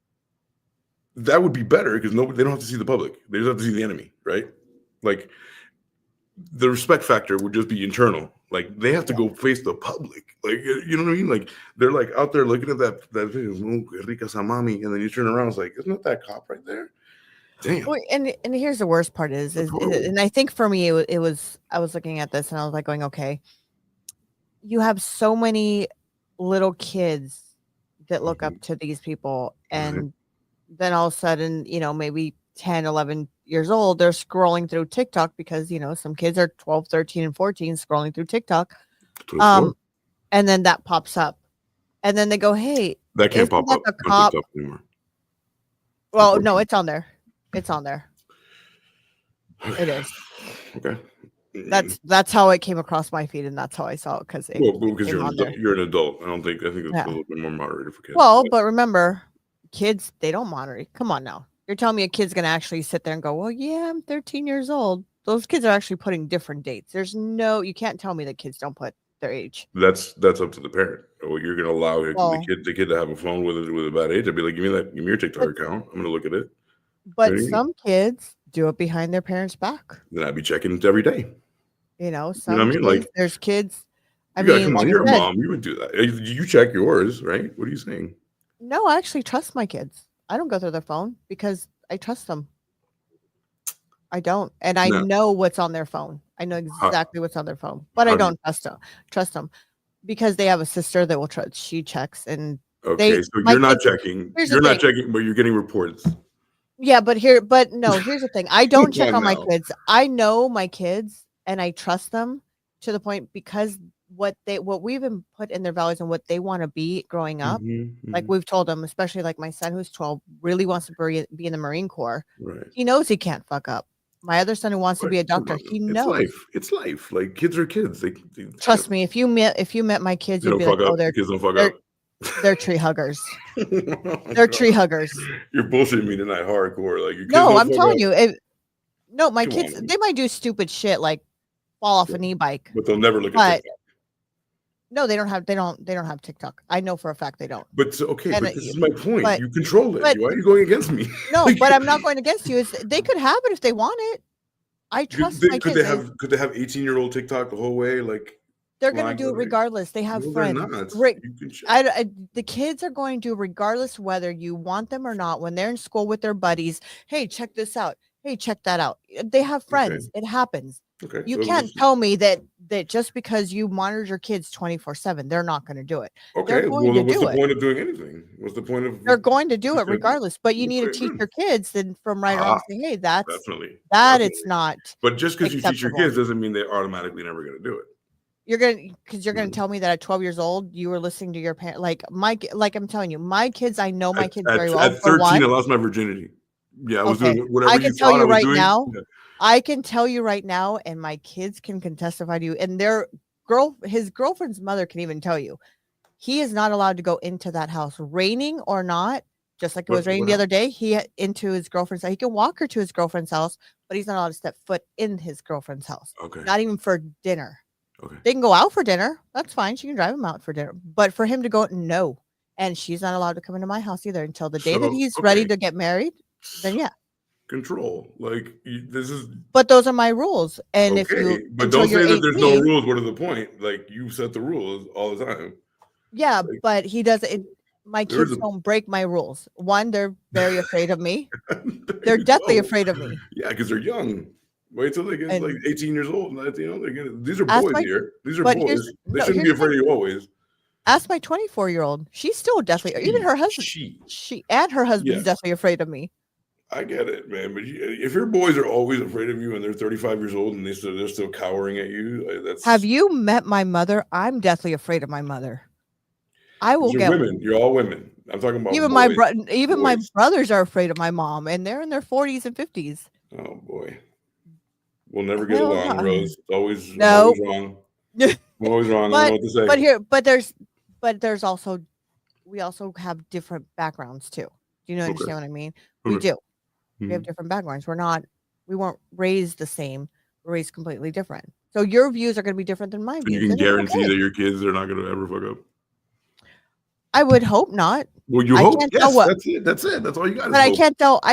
that would be better because they don't have to see the public. They just have to see the enemy, right? Like, the respect factor would just be internal. Like, they have to go face the public. Like, you know what I mean? Like, they're like out there looking at that thing, oh, rica samami, and then you turn around, it's like, isn't that cop right there? Damn. Well, and here's the worst part is and I think for me it was I was looking at this and I was like going, okay, you have so many little kids that look up to these people, and then all of a sudden, maybe 10, 11 years old, they're scrolling through TikTok because, some kids are 12, 13, and 14 scrolling through TikTok. And then that pops up. And then they go, hey, that can't pop up a cop anymore. Well, no, it's on there. It's on there. It is. Okay. That's how it came across my feed, and that's how I saw it because you're an adult. I think it's a little bit more moderated for kids. Well, but remember, kids, they don't moderate. Come on now. You're telling me a kid's gonna actually sit there and go, well, yeah, I'm 13 years old. Those kids are actually putting different dates. You can't tell me that kids don't put their age. That's up to the parent. Or you're gonna allow the kid to have a phone with a bad age. I'd be like, give me your TikTok account. I'm gonna look at it. But some kids do it behind their parents' back. Then I'd be checking it every day. Some you know what I mean? Kids, like, there's kids. Come on, you're a mom. You would do that. You check yours, right? What are you saying? No, I actually trust my kids. I don't go through their phone because I trust them. I don't, and I know what's on their phone. I know exactly what's on their phone, but I don't trust them because they have a sister that will trust. She checks, and so you're not checking. You're not checking, but you're getting reports. Yeah, but here's the thing. I don't check on my kids. I know my kids and I trust them to the point because what we've put in their values and what they want to be growing up. Like we've told them, especially like my son who's 12 really wants to be in the Marine Corps. Right. He knows he can't fuck up. My other son who wants to be a doctor, he knows. It's life. Like, kids are kids. They trust me. If you met my kids, you'd be like, oh, kids don't fuck up. They're tree huggers. Oh my They're God. tree huggers. You're bullshitting me tonight, hardcore. Like your kids No, don't I'm fuck telling up, you. No, my Come kids, on. they might do stupid shit like fall off an e-bike. but they'll never look at But TikTok. no, they don't have TikTok. I know for a fact they don't. But okay, And but this is my point. but- You control it. but- Why are you going against me? No, Like, but I'm not going against you. They could have it if they want it. I trust my could kids. they have 18-year-old TikTok the whole way? Like They're going to lying do it away? regardless. They have No, they're friends. not. Rick, You can sh- the kids are going to, regardless whether you want them or not, when they're in school with their buddies, hey, check this out. Hey, check that out. They have friends. It happens. Okay, You so can't tell me that just because you monitor your kids 24/7, they're not going to do it. Okay, going well, to what's do the it. point of doing anything? What's the point of? They're going to do Just it gonna- regardless, but you need to Okay, teach good. your kids then from right or wrong. Say, hey, that's Definitely. that. definitely. It's not. But just because you teach your acceptable. kids doesn't mean they're automatically never going to do it. You're gonna Mhm. tell me that at 12 years old you were listening to your parent. Like I'm telling you, my kids. I know my kids very well. At For 13, one, I lost my virginity. Yeah, I was Okay, doing whatever I can you tell thought you I was right doing. now. Yeah. I can tell you right now, and my kids can testify to you. And his girlfriend's mother can even tell you, he is not allowed to go into that house, raining or not. Just like it was raining the other day, into his girlfriend's house. He can walk her to his girlfriend's house, but he's not allowed to step foot in his girlfriend's house. Okay. Not even for dinner. Okay. They can go out for dinner. That's fine. She can drive him out for dinner. But for him to go, no. And she's not allowed to come into my house either until the day that So, he's ready okay. to get married. Then yeah. Control. Like this is But those are my rules. And if okay. you But until don't say you're that there's no 18 rules. What are the point? Like you set the rules all the time. Yeah, Like- but he doesn't. My There's kids a- don't break my rules. One, they're very afraid of me. There They're you deathly go. afraid of me. Yeah, because they're young. Wait till they get And- like 18 years old. And they're gonna. These are Ask boys my- here. These are but boys. here's- They no, shouldn't be here's the afraid of you always. Ask my 24-year-old. She's still deathly. Even her husband. She. And her husband's Yes. deathly afraid of me. I get it, man. But if your boys are always afraid of you and they're 35 years old and they're still cowering at you, like, that's Have you met my mother? I'm deathly afraid of my mother. I will You're get women. You're all women. I'm talking about even boys. my Boys. brothers are afraid of my mom, and they're in their 40s and 50s. Oh boy, we'll never get Hell along, no. Rose. It's always I'm No. always wrong. I'm always wrong. I don't know what to say. But there's also we also have different backgrounds too. Do you understand what I mean? We Okay. do. We have different backgrounds. We weren't raised the same. We're raised completely different. So your views are going to be different than my And views. you can and it's guarantee okay. that your kids are not going to ever fuck up. I would hope not. Well, you I hope. can't tell Yes, what- that's it. That's it. That's all you got. But I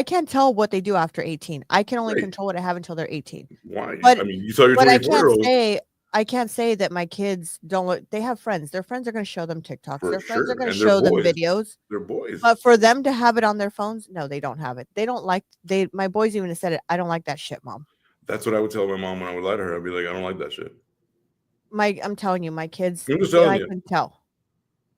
can't tell what they do after 18. I can only Right. control what I have until they're 18. Why? But- I mean, you saw your But 24-year-old. I can't say that my kids don't look, they have friends. Their friends are going to show them TikToks. For Their friends sure, are going to and they're show them boys. videos. They're boys. But for them to have it on their phones, no, they don't have it. They don't like my boys even said it. I don't like that shit, mom. That's what I would tell my mom when I would lie to her. I'd be like, I don't like that shit. I'm telling you, my kids, I'm just telling I you. can tell.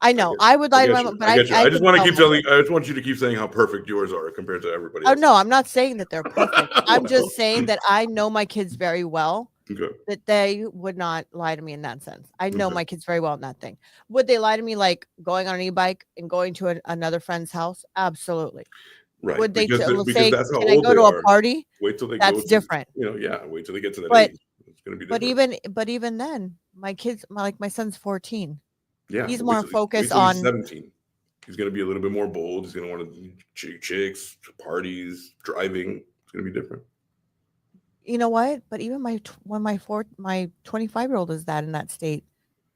I know. get- I would lie to my get mom, you. but I get you. I just can want to tell keep my telling. kids. I just want you to keep saying how perfect yours are compared to everybody Oh else. no, I'm not saying that they're perfect. I'm Well. just saying that I know my kids very well. Okay. That they would not lie to me in that sense. I know Okay. my kids very well in that thing. Would they lie to me like going on an e-bike and going to another friend's house? Absolutely. Right. Would they because say, that's how can I old go they to are. a party? Wait till they That's go to, different. wait till they get to that But- age. It's gonna be But different. even then, my kids, my son's 14. Yeah, he's wait more till focused wait till he's on- 17. He's gonna be a little bit more bold. He's gonna want to chicks, parties, driving. It's gonna be different. You know what? But even my 25-year-old is that in that state,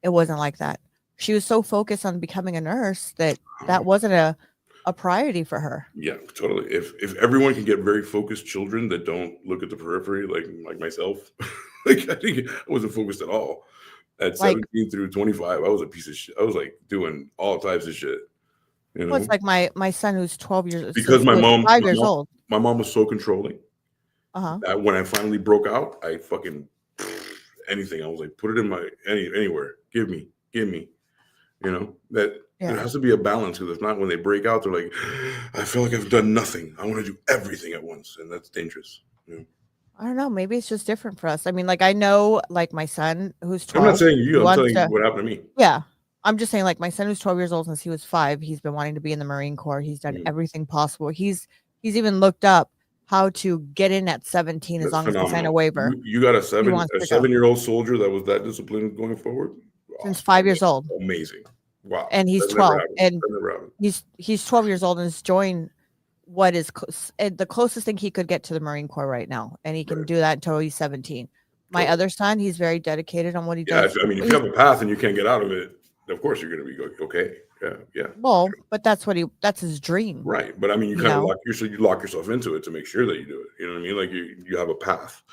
it wasn't like that. She was so focused on becoming a nurse that wasn't a priority for her. Yeah, totally. If everyone can get very focused children that don't look at the periphery, like myself, like I think I wasn't focused at all. At Like- 17 through 25, I was a piece of shit. I was like doing all types of shit. You know, Well, it's like my son who's 12 years Because my mom- 5 my years mom- old. my mom was so controlling Uh-huh. that when I finally broke out, I fucking anything. I was like, put it in my anywhere. Give me. You know that Yeah. there has to be a balance because if not, when they break out, they're like, I feel like I've done nothing. I want to do everything at once, and that's dangerous. I don't know. Maybe it's just different for us. I mean, like I know, like my son who's 12. I'm not saying you. I'm wants telling you to- what happened to me. Yeah. I'm just saying, like my son who's 12 years old since he was 5. He's been wanting to be in the Marine Corps. He's done Mhm. everything possible. He's even looked up how to get in at 17 as That's long as they sign a phenomenal. waiver You got a wants to go. 7-year-old soldier that was that disciplined going forward. since Awesome. 5 years old. Amazing. Wow. And he's That never 12, happened. and That never happened. he's 12 years old and is joining what is the closest thing he could get to the Marine Corps right now, and he can Right. do that until he's 17. My Totally. other son, he's very dedicated on what he Yeah, does. I mean, if you have a path and you can't get out of it, of course you're going to be okay. Yeah. Well, but that's his dream. Right. But I mean, you kind of lock yourself into it to make sure that you do it. You know what I mean? Like you have a path,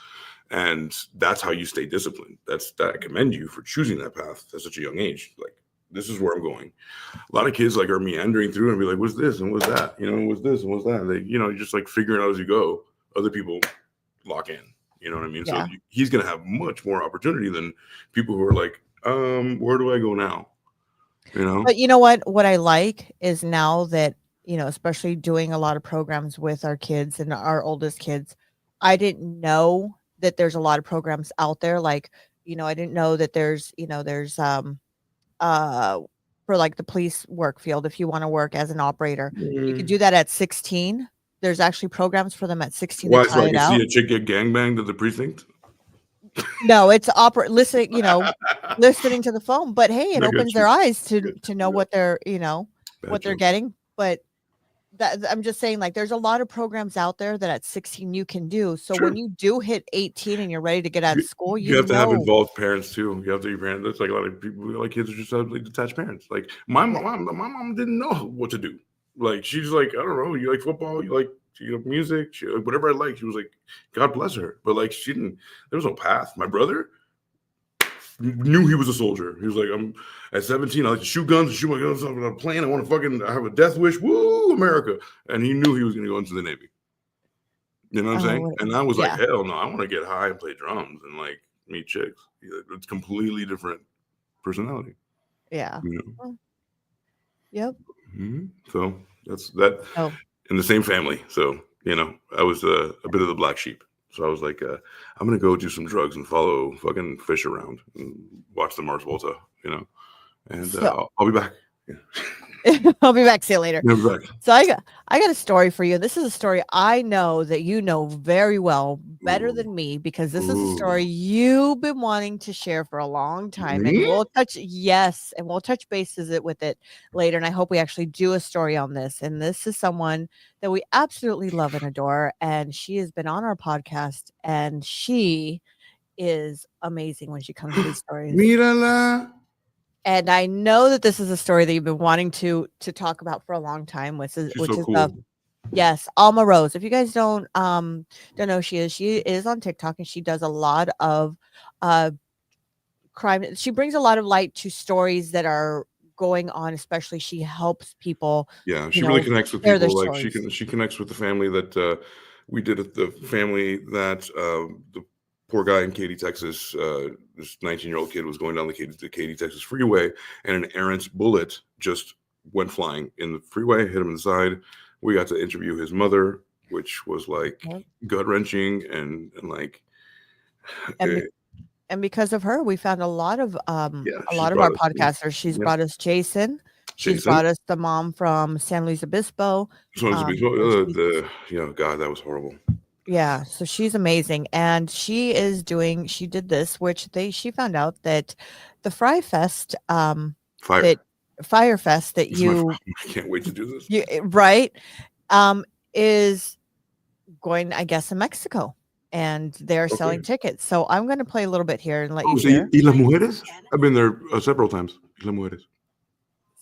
and that's how you stay disciplined. I commend you for choosing that path at such a young age. Like, this is where I'm going. A lot of kids like are meandering through and be like, what's this and what's that? You know, what's this and what's that? And they, you're just like figuring out as you go. Other people lock in. You know what I mean? Yeah. So he's going to have much more opportunity than people who are like, where do I go now? You know? But you know what I like is now that, especially doing a lot of programs with our kids and our oldest kids, I didn't know that there's a lot of programs out there. Like, I didn't know that there's for like the police work field, if you want to work as an operator, you can do that at 16. There's actually programs for them at 16 Why? to So try I it can out. see a chick get gangbanged at the precinct? No, it's listening, listening to the phone. But hey, it I got opens you. their eyes to know Yeah. what they're, what they're Gotcha. getting. But I'm just saying, like, there's a lot of programs out there that at 16 you can do. So when you do hit 18 and you're ready to get out of school, You have to have involved parents too. You have to be parents. That's like a lot of people, like kids are just have like detached parents. Like my mom didn't know what to do. Like she's like, I don't know, you like football, you like music, whatever I like. She was like, God bless her. But like she didn't, there was no path. My brother knew he was a soldier. He was like, I'm at 17, I like to shoot guns, shoot my guns on a plane. I have a death wish. Woo, America. And he knew he was gonna go into the Navy. You know what I'm saying? And I was like, hell no, I want to get high and play drums and like meet chicks. It's completely different personality. Yeah. Yep. Mm-hmm. So that's that in the same family. So, I was a bit of the black sheep. So I was like, I'm going to go do some drugs and follow fucking fish around and watch the Mars Volta, and I'll be back. Yeah. I'll be back. See you later. Yeah, I'll be back. So I got a story for you. This is a story I know that you know very well, better than me, because this is a story you've been wanting to share for a long time. And we'll touch bases with it later. And I hope we actually do a story on this. And this is someone that we absolutely love and adore. And she has been on our podcast, and she is amazing when she comes to these stories. Mírala. And I know that this is a story that you've been wanting to talk about for a long time, which is cool. Yes, Alma Rose. If you guys don't know who she is on TikTok, and she does a lot of crime. She brings a lot of light to stories that are going on, especially she helps people. Yeah, she really connects with people. Like stories. she connects with the family that we did at the family that the poor guy in Katy, Texas, this 19-year-old kid was going down the Katy, Texas freeway, and an errant bullet just went flying in the freeway, hit him in the side. We got to interview his mother, which was like gut-wrenching and like. And because of her, we found a lot of our podcasters. She's brought us Jason. She's brought us the mom from San Luis Obispo. God, that was horrible. Yeah, so she's amazing, and she did this, which she found out that the Fire Fest, Fire Fest that I can't wait to do this. Is going, I guess, in Mexico, and they're selling tickets. So I'm going to play a little bit here and let you hear. ¿Y las mujeres? I've been there several times. ¿Y las mujeres?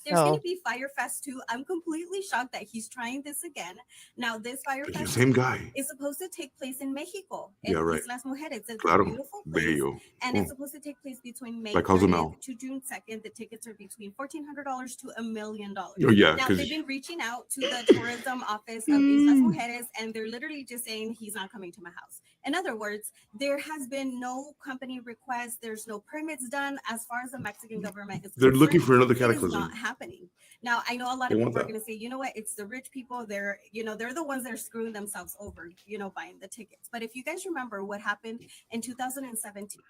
There's going to be Fire Fest 2. I'm completely shocked that he's trying this again. Now, this Fire Fest same guy is supposed to take place in Mexico. Yeah, right. Las Mujeres. It's a beautiful place. Bello. And it's supposed to take place between May like 30th to June 2nd. The tickets are between $1,400 to $1 million. Oh, yeah. Now, they've been reaching out to the tourism office of these Las Mujeres, and they're literally just saying he's not coming to my house. In other words, there has been no company request. There's no permits done as far as the Mexican government is concerned. They're looking for another cataclysm. It's not happening. Now, I know a lot of people are going to say, you know what? It's the rich people. They're the ones that are screwing themselves over, buying the tickets. But if you guys remember what happened in 2017,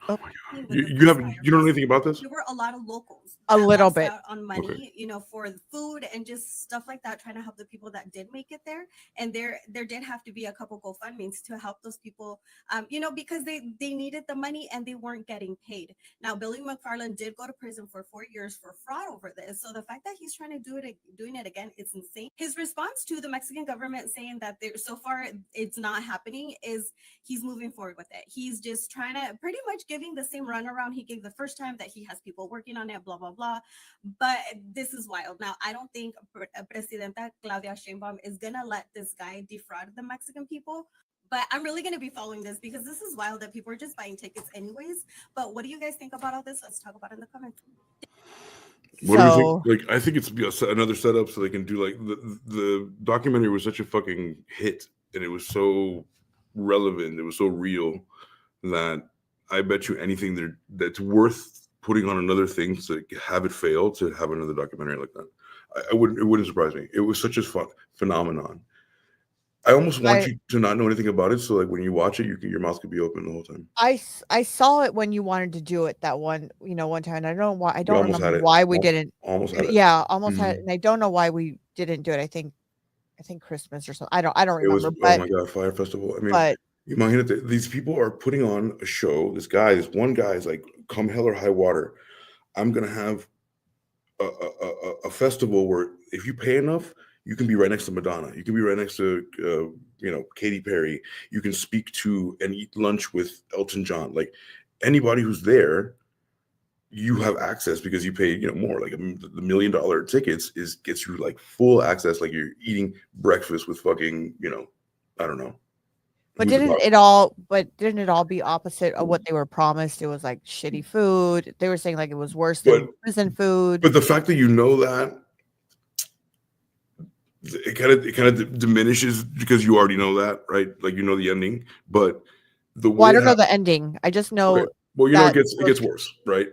Oh my God. with the You have Fire you don't know Festival. anything about this? There were a lot of locals A that little lost bit. out on money, Okay. you know, for the food and just stuff like that, trying to help the people that did make it there. And there did have to be a couple GoFundMes to help those people, you know, because they needed the money and they weren't getting paid. Now, Billy McFarland did go to prison for 4 years for fraud over this. So the fact that he's trying to doing it again is insane. His response to the Mexican government saying that so far it's not happening is he's moving forward with it. He's just trying to pretty much giving the same runaround he gave the first time, that he has people working on it, blah, blah, blah. But this is wild. Now, I don't think Presidenta Claudia Sheinbaum is going to let this guy defraud the Mexican people. But I'm really going to be following this because this is wild that people are just buying tickets anyways. But what do you guys think about all this? Let's talk about it in the comments. What do you So think? Like, I think it's another setup so they can do like the documentary was such a fucking hit and it was so relevant, it was so real that I bet you anything that's worth putting on another thing to have it fail, to have another documentary like that. It wouldn't surprise me. It was such a fun phenomenon. I almost want you to not know anything about it, so like when you watch it, your mouth could be open the whole time. I saw it when you wanted to do it that one time. And I don't know why. I don't almost had remember it. why we didn't. Almost had it. Yeah, almost had it, and I don't know why we didn't do it. I think Christmas or something. I don't It was remember. oh my God, Fire Festival. I mean, but imagine that these people are putting on a show. This one guy is like, come hell or high water, I'm gonna have a festival where if you pay enough, you can be right next to Madonna. You can be right next to Katy Perry. You can speak to and eat lunch with Elton John. Like anybody who's there, you have access because you pay more. Like the $1 million tickets gets you like full access, like you're eating breakfast with fucking I don't know. But didn't it all be opposite of what they were promised? It was like shitty food. They were saying like it was worse than prison food. But the fact that that, it kind of diminishes because you already know that, right? Like the ending. But I don't know the ending. I just know. Okay. Well, it gets worse, right?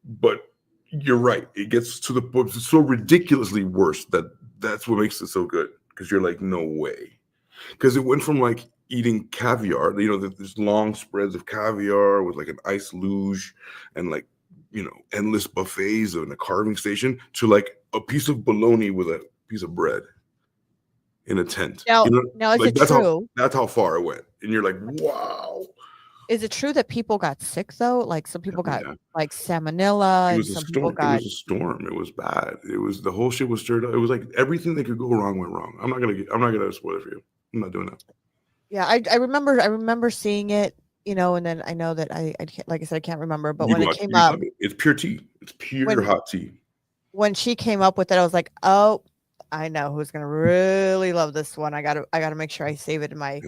But you're right. It gets to the point so ridiculously worse that's what makes it so good, because you're like, no way. Because it went from like eating caviar, there's long spreads of caviar with like an ice luge and like, endless buffets in a carving station, to like a piece of bologna with a piece of bread in a tent. Now, is like, it true? That's how far it went. And you're like, wow. Is it true that people got sick though? Like some people got like salmonella. It was a storm. It was a storm. It was bad. It was, the whole shit was stirred up. It was like everything that could go wrong went wrong. I'm not gonna spoil it for you. I'm not doing that. Yeah, I remember seeing it, and then I know that I can't, like I said, I can't remember. But when it came up, it's pure tea. It's pure hot tea. When she came up with it, I was like, oh, I know who's gonna really love this one. I gotta make sure I save it in my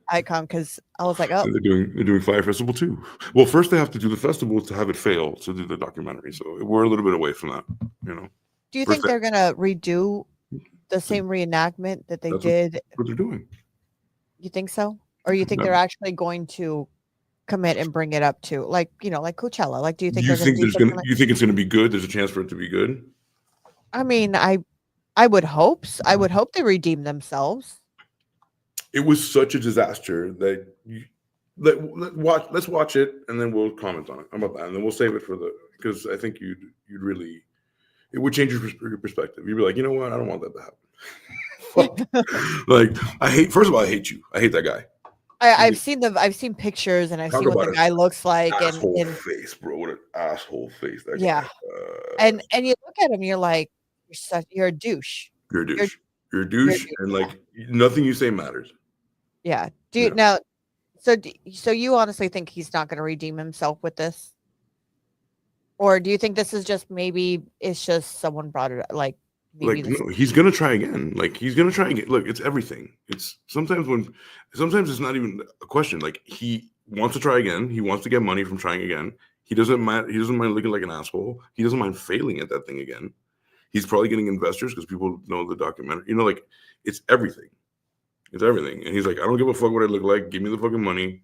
icon, because I was like, oh, and they're doing Fire Festival too. Well, first they have to do the festival to have it fail to do the documentary. So we're a little bit away from that, Do you think they're gonna redo the same reenactment that they did? What they're doing? You think so, or you think they're actually going to commit and bring it up to like Coachella? Like, do you think you think it's gonna be good? There's a chance for it to be good. I mean, I would hope. I would hope they redeem themselves. It was such a disaster that let's watch it and then we'll comment on it. How about that? And then we'll save it because I think you'd really, it would change your perspective. You'd be like, you know what? I don't want that to happen. Like, first of all, I hate you. I hate that guy. I've seen pictures and I've seen what the guy looks like, asshole face, bro. What an asshole face that guy. And you look at him, you're like, you're a douche. You're a douche, and like nothing you say matters. Yeah. Do you now? So you honestly think he's not going to redeem himself with this, or do you think this is just maybe it's just someone brought it like? Like no, he's gonna try again. Like he's gonna try again. Look, it's everything. It's sometimes it's not even a question. Like he wants to try again. He wants to get money from trying again. He doesn't mind looking like an asshole. He doesn't mind failing at that thing again. He's probably getting investors because people know the documentary. Like it's everything. It's everything. And he's like, I don't give a fuck what I look like. Give me the fucking money.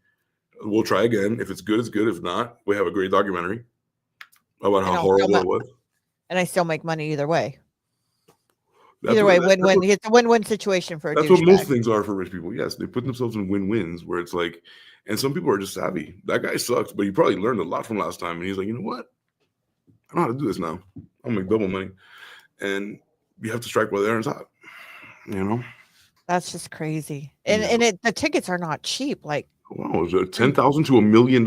We'll try again. If it's good, it's good. If not, we have a great documentary about how horrible it was. And I still make money either way. Either way, win-win. It's a win-win situation for a douchebag. That's what most things are for rich people. Yes, they put themselves in win-wins where it's like And some people are just savvy. That guy sucks, but he probably learned a lot from last time. And he's like, you know what? I know how to do this now. I'll make double money. And you have to strike while the iron's hot. You know? That's just crazy. And the tickets are not cheap. Like, wow, is it $10,000 to $1 million?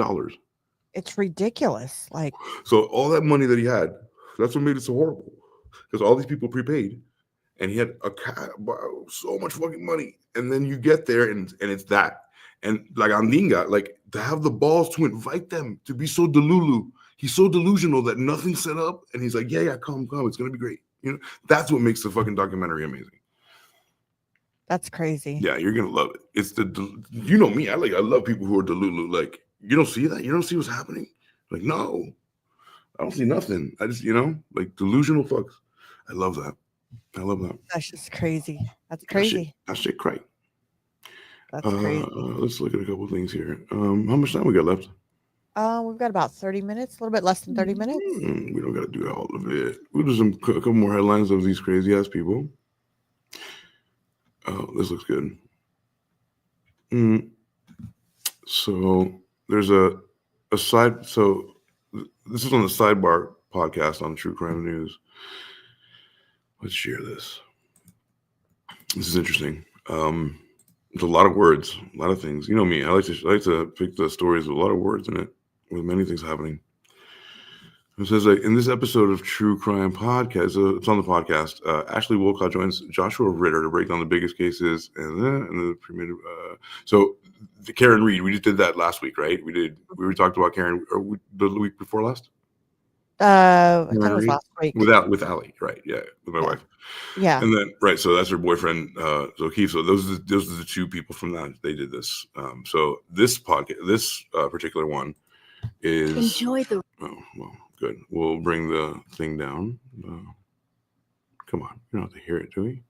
It's ridiculous. Like, so all that money that he had, that's what made it so horrible. Because all these people prepaid, and he had so much fucking money. And then you get there, and it's that. And like Andinga, like to have the balls to invite them to be so delulu. He's so delusional that nothing's set up, and he's like, yeah, come, it's gonna be great. You know, that's what makes the fucking documentary amazing. that's crazy. Yeah, you're gonna love it. It's you know me. I love people who are delulu. Like, you don't see that. You don't see what's happening. Like, no, I don't see nothing. I just, like delusional fucks. I love that. I love that. That's just crazy. That's crazy. That shit cray. That's crazy. Let's look at a couple of things here. How much time we got left? We've got about 30 minutes, a little bit less than 30 minutes. We don't got to do all of it. We'll do a couple more headlines of these crazy ass people. Oh, this looks good. So there's a side. So this is on the Sidebar podcast on True Crime News. Let's share this. This is interesting. There's a lot of words, a lot of things. You know me. I like to pick the stories with a lot of words in it, with many things happening. It says, like, in this episode of True Crime Podcast, it's on the podcast, Ashley Wolcott joins Joshua Ritter to break down the biggest cases. So Karen Reed, we just did that last week, right? We talked about Karen the week before last. I thought it was last week. With Allie, right? Yeah, with my wife. Yeah. And then so that's her boyfriend, O'Keefe. So those are the two people from that. They did this. So this podcast, this particular one is enjoy the. Oh well, good. We'll bring the thing down. Come on, you don't have to hear it, do we?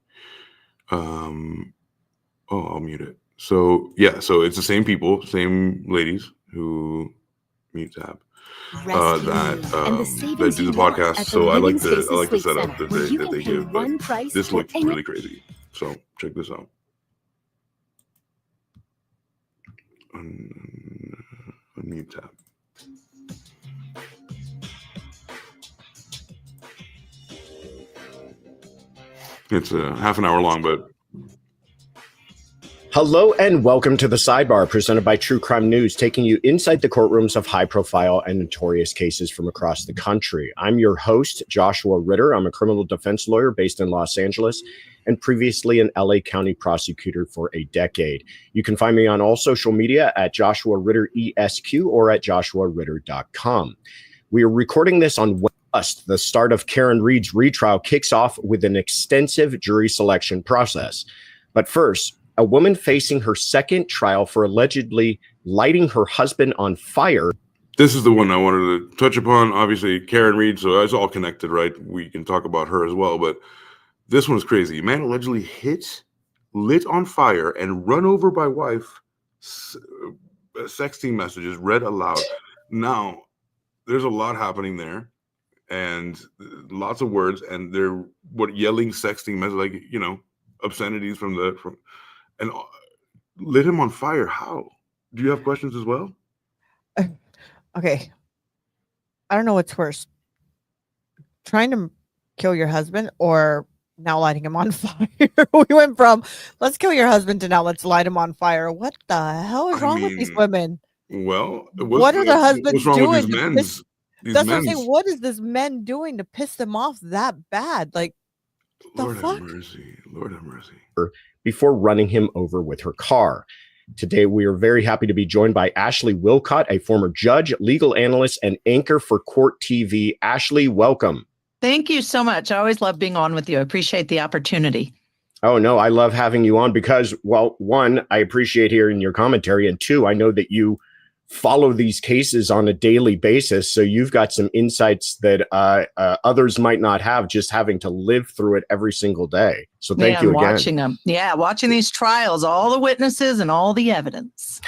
I'll mute it. So yeah, so it's the same people, same ladies who mute tab. That do the podcast. So I like the setup that they give. But this looks really crazy. So check this out. Unmute tab. It's a half an hour long, but. Hello and welcome to the Sidebar, presented by True Crime News, taking you inside the courtrooms of high-profile and notorious cases from across the country. I'm your host, Joshua Ritter. I'm a criminal defense lawyer based in Los Angeles and previously an LA County prosecutor for a decade. You can find me on all social media at Joshua Ritter ESQ or at joshuaritter.com. We are recording this on Wednesday. The start of Karen Reed's retrial kicks off with an extensive jury selection process. But first, a woman facing her second trial for allegedly lighting her husband on fire. This is the one I wanted to touch upon. Obviously, Karen Reed, so it's all connected, right? We can talk about her as well, but this one is crazy. Man allegedly lit on fire, and run over by wife, sexting messages read aloud. Now, there's a lot happening there, and lots of words, and they're yelling, sexting messages, like, obscenities and lit him on fire. How? Do you have questions as well? Okay. I don't know what's worse. Trying to kill your husband or now lighting him on fire. We went from let's kill your husband to now let's light him on fire. What the hell is wrong with these women? Well, what are their husbands doing? That's what I'm saying. What is this men doing to piss them off that bad? Like, Lord have mercy. Lord have mercy. Before running him over with her car. Today, we are very happy to be joined by Ashley Wolcott, a former judge, legal analyst, and anchor for Court TV. Ashley, welcome. Thank you so much. I always love being on with you. I appreciate the opportunity. Oh, no, I love having you on because, well, one, I appreciate hearing your commentary, and two, I know that you follow these cases on a daily basis. So you've got some insights that others might not have, just having to live through it every single day. So thank you again. Watching them. Yeah, watching these trials, all the witnesses and all the evidence.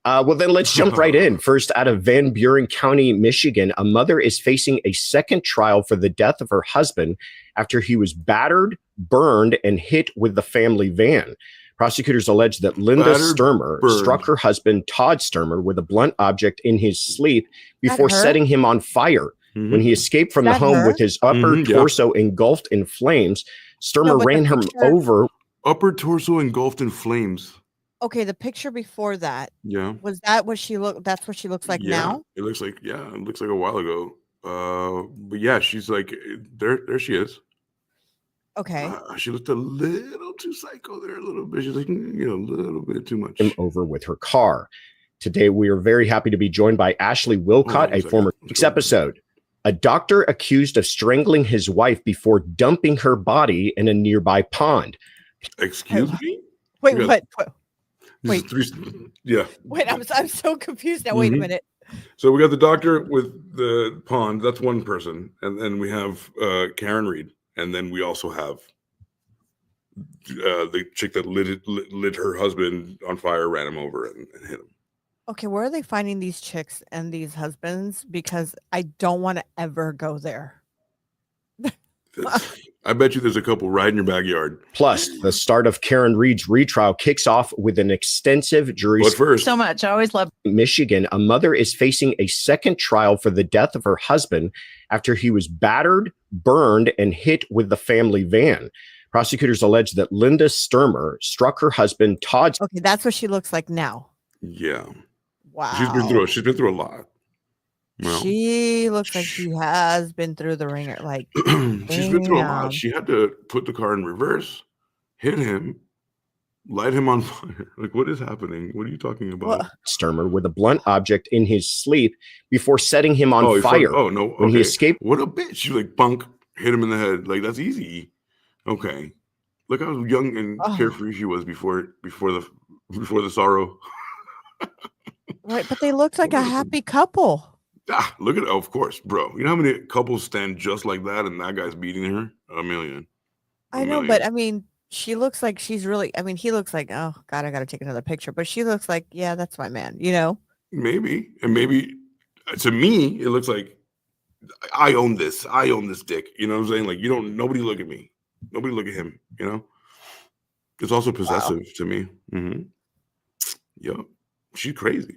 Well, then let's jump right in. First, out of Van Buren County, Michigan, a mother is facing a second trial for the death of her husband after he was battered, burned, and hit with the family van. Prosecutors allege that Linda Battered, Sturmer burned. struck her husband, Todd Sturmer, with a blunt object in his sleep before her? setting him on fire. When he escaped from the That home her? with his upper Yeah. torso engulfed in flames, Sturmer but the ran him picture- over. Upper torso engulfed in flames. Okay, the picture before that, Yeah. was that what she looked? That's what she looks like Yeah. now. It looks like a while ago. But yeah, she's like there she is. Okay. She looked a little too psycho there, a little bit. She's like, a little bit too much. Him over with her car. Today, we are very happy to be joined by Ashley Wilcott, a former week's episode. A doctor accused of strangling his wife before dumping her body in a nearby pond. Excuse me? Wait, You what? got- Wait. Yeah. Wait, I'm so confused now. Wait a Mhm. minute. So we got the doctor with the pond. That's one person, and then we have Karen Reed, and then we also have the chick that lit her husband on fire, ran him over, and hit him. Okay, where are they finding these chicks and these husbands? Because I don't want to ever go there. I bet you there's a couple right in your backyard. Plus, the start of Karen Reed's retrial kicks off with an extensive jury. But first, So much. I always love. Michigan, a mother is facing a second trial for the death of her husband after he was battered, burned, and hit with the family van. Prosecutors allege that Linda Sturmer struck her husband, Todd. Okay, that's what she looks like now. yeah, Wow. she's been through a lot. Well, She looks like she has been through the ringer. Like, she's been through a lot. damn. She had to put the car in reverse, hit him, light him on fire. Like, what is happening? What are you talking about? Well, Sturmer with a blunt object in his sleep before setting him on he fire. fucked- oh no! When he Okay. escaped, What a bitch! She like bunk, hit him in the head. Like that's easy. Okay, look how young and Oh. carefree she was before the sorrow. right, but they looked like a happy couple. Look at of course, bro. You know how many couples stand just like that, and that guy's beating her? A million. I know, but I mean, she looks like she's really. I mean, he looks like, oh God, I got to take another picture. But she looks like, yeah, that's my man. You know. Maybe, and maybe to me, it looks like I own this. I own this dick. You know what I'm saying? Like nobody look at me. Nobody look at him. You know. It's also possessive to me. Mm-hmm. Yep, she's crazy.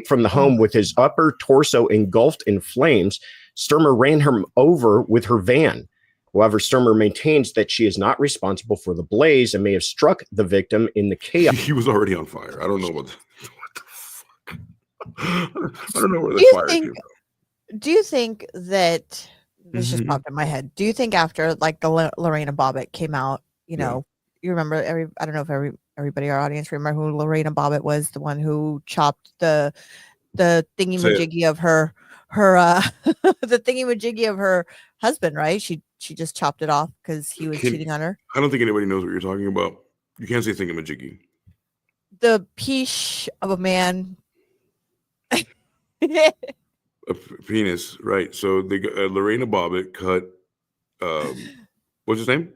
from the home with his upper torso engulfed in flames, Sturmer ran him over with her van. However, Sturmer maintains that she is not responsible for the blaze and may have struck the victim in the chaos. He was already on fire. I don't know what the fuck. I don't know where Do the you fire think- came from. Do you think that this just Mhm. popped in my head? Do you think after like the Lorena Bobbitt came out, you Yeah. know, you remember I don't know if everybody, our audience, remember who Lorena Bobbitt was, the one who chopped the thingy majiggy of her the thingy majiggy of her husband, right? She just chopped it off because he was cheating on her. I don't think anybody knows what you're talking about. You can't say thingamajiggy. The piece of a man. A penis, right? So they Lorena Bobbitt cut. What's his name?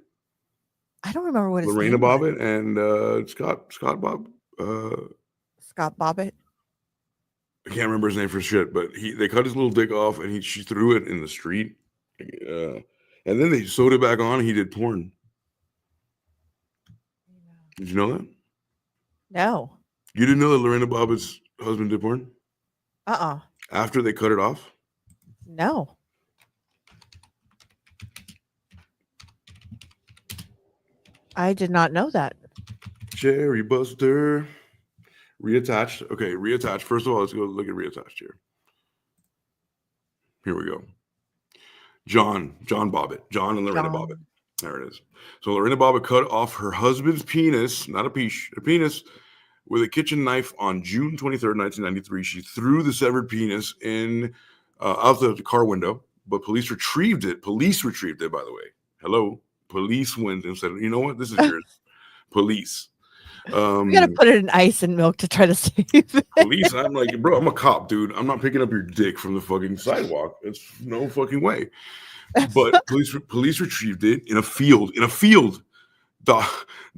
I don't remember what his Lorena name was. Bobbitt and Scott Bob. Scott Bobbitt. I can't remember his name for shit, but they cut his little dick off and she threw it in the street. And then they sewed it back on and he did porn. Did you know that? No. You didn't know that Lorena Bobbitt's husband did porn? After they cut it off? No. I did not know that. Cherry Buster. Reattached. Okay, reattached. First of all, let's go look at reattached here. Here we go. John Bobbitt. John and Lorena Bobbitt. There it is. So Lorena Bobbitt cut off her husband's penis, not a penis, with a kitchen knife on June 23rd, 1993. She threw the severed penis in out the car window, but police retrieved it. Police retrieved it, by the way. Hello. Police went and said, you know what? This is yours. Police. We gotta put it in ice and milk to try to save it. Police, I'm like, bro, I'm a cop, dude. I'm not picking up your dick from the fucking sidewalk. It's no fucking way. But police retrieved it in a field.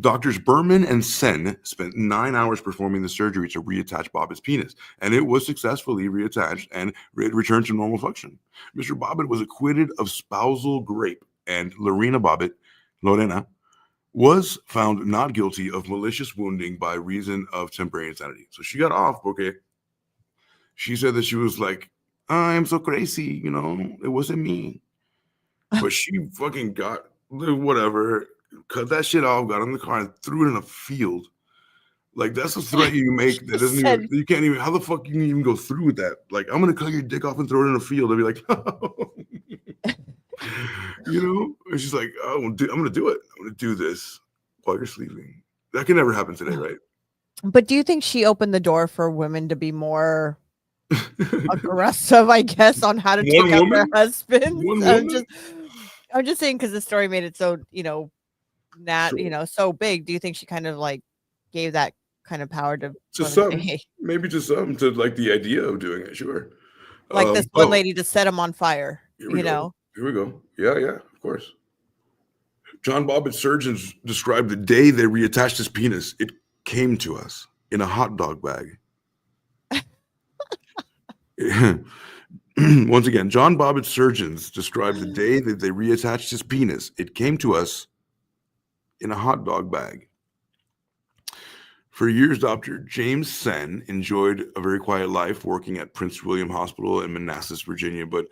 Doctors Berman and Sen spent 9 hours performing the surgery to reattach Bobbitt's penis, and it was successfully reattached and returned to normal function. Mr. Bobbitt was acquitted of spousal rape, and Lorena was found not guilty of malicious wounding by reason of temporary insanity. So she got off, okay? She said that she was like, I'm so crazy, it wasn't me. But she fucking got whatever, cut that shit off, got in the car and threw it in a field. Like, that's a threat you make that doesn't even, you can't even, how the fuck you can even go through with that? Like, I'm going to cut your dick off and throw it in a field. I'd be like, And she's like, oh, I'm going to do it. I'm going to do this while you're sleeping. That can never happen today, right? But do you think she opened the door for women to be more aggressive, I guess, on how to take out their husbands? I'm just saying because the story made it so, so big. Do you think she kind of like gave that kind of power to some, maybe to some, to like the idea of doing it? Sure. Like this one lady to set him on fire, Here we go. Yeah, of course. John Bobbitt surgeons described the day they reattached his penis. It came to us in a hot dog bag. Once again, John Bobbitt surgeons described the day that they reattached his penis. It came to us in a hot dog bag. For years, Dr. James Senn enjoyed a very quiet life working at Prince William Hospital in Manassas, Virginia. But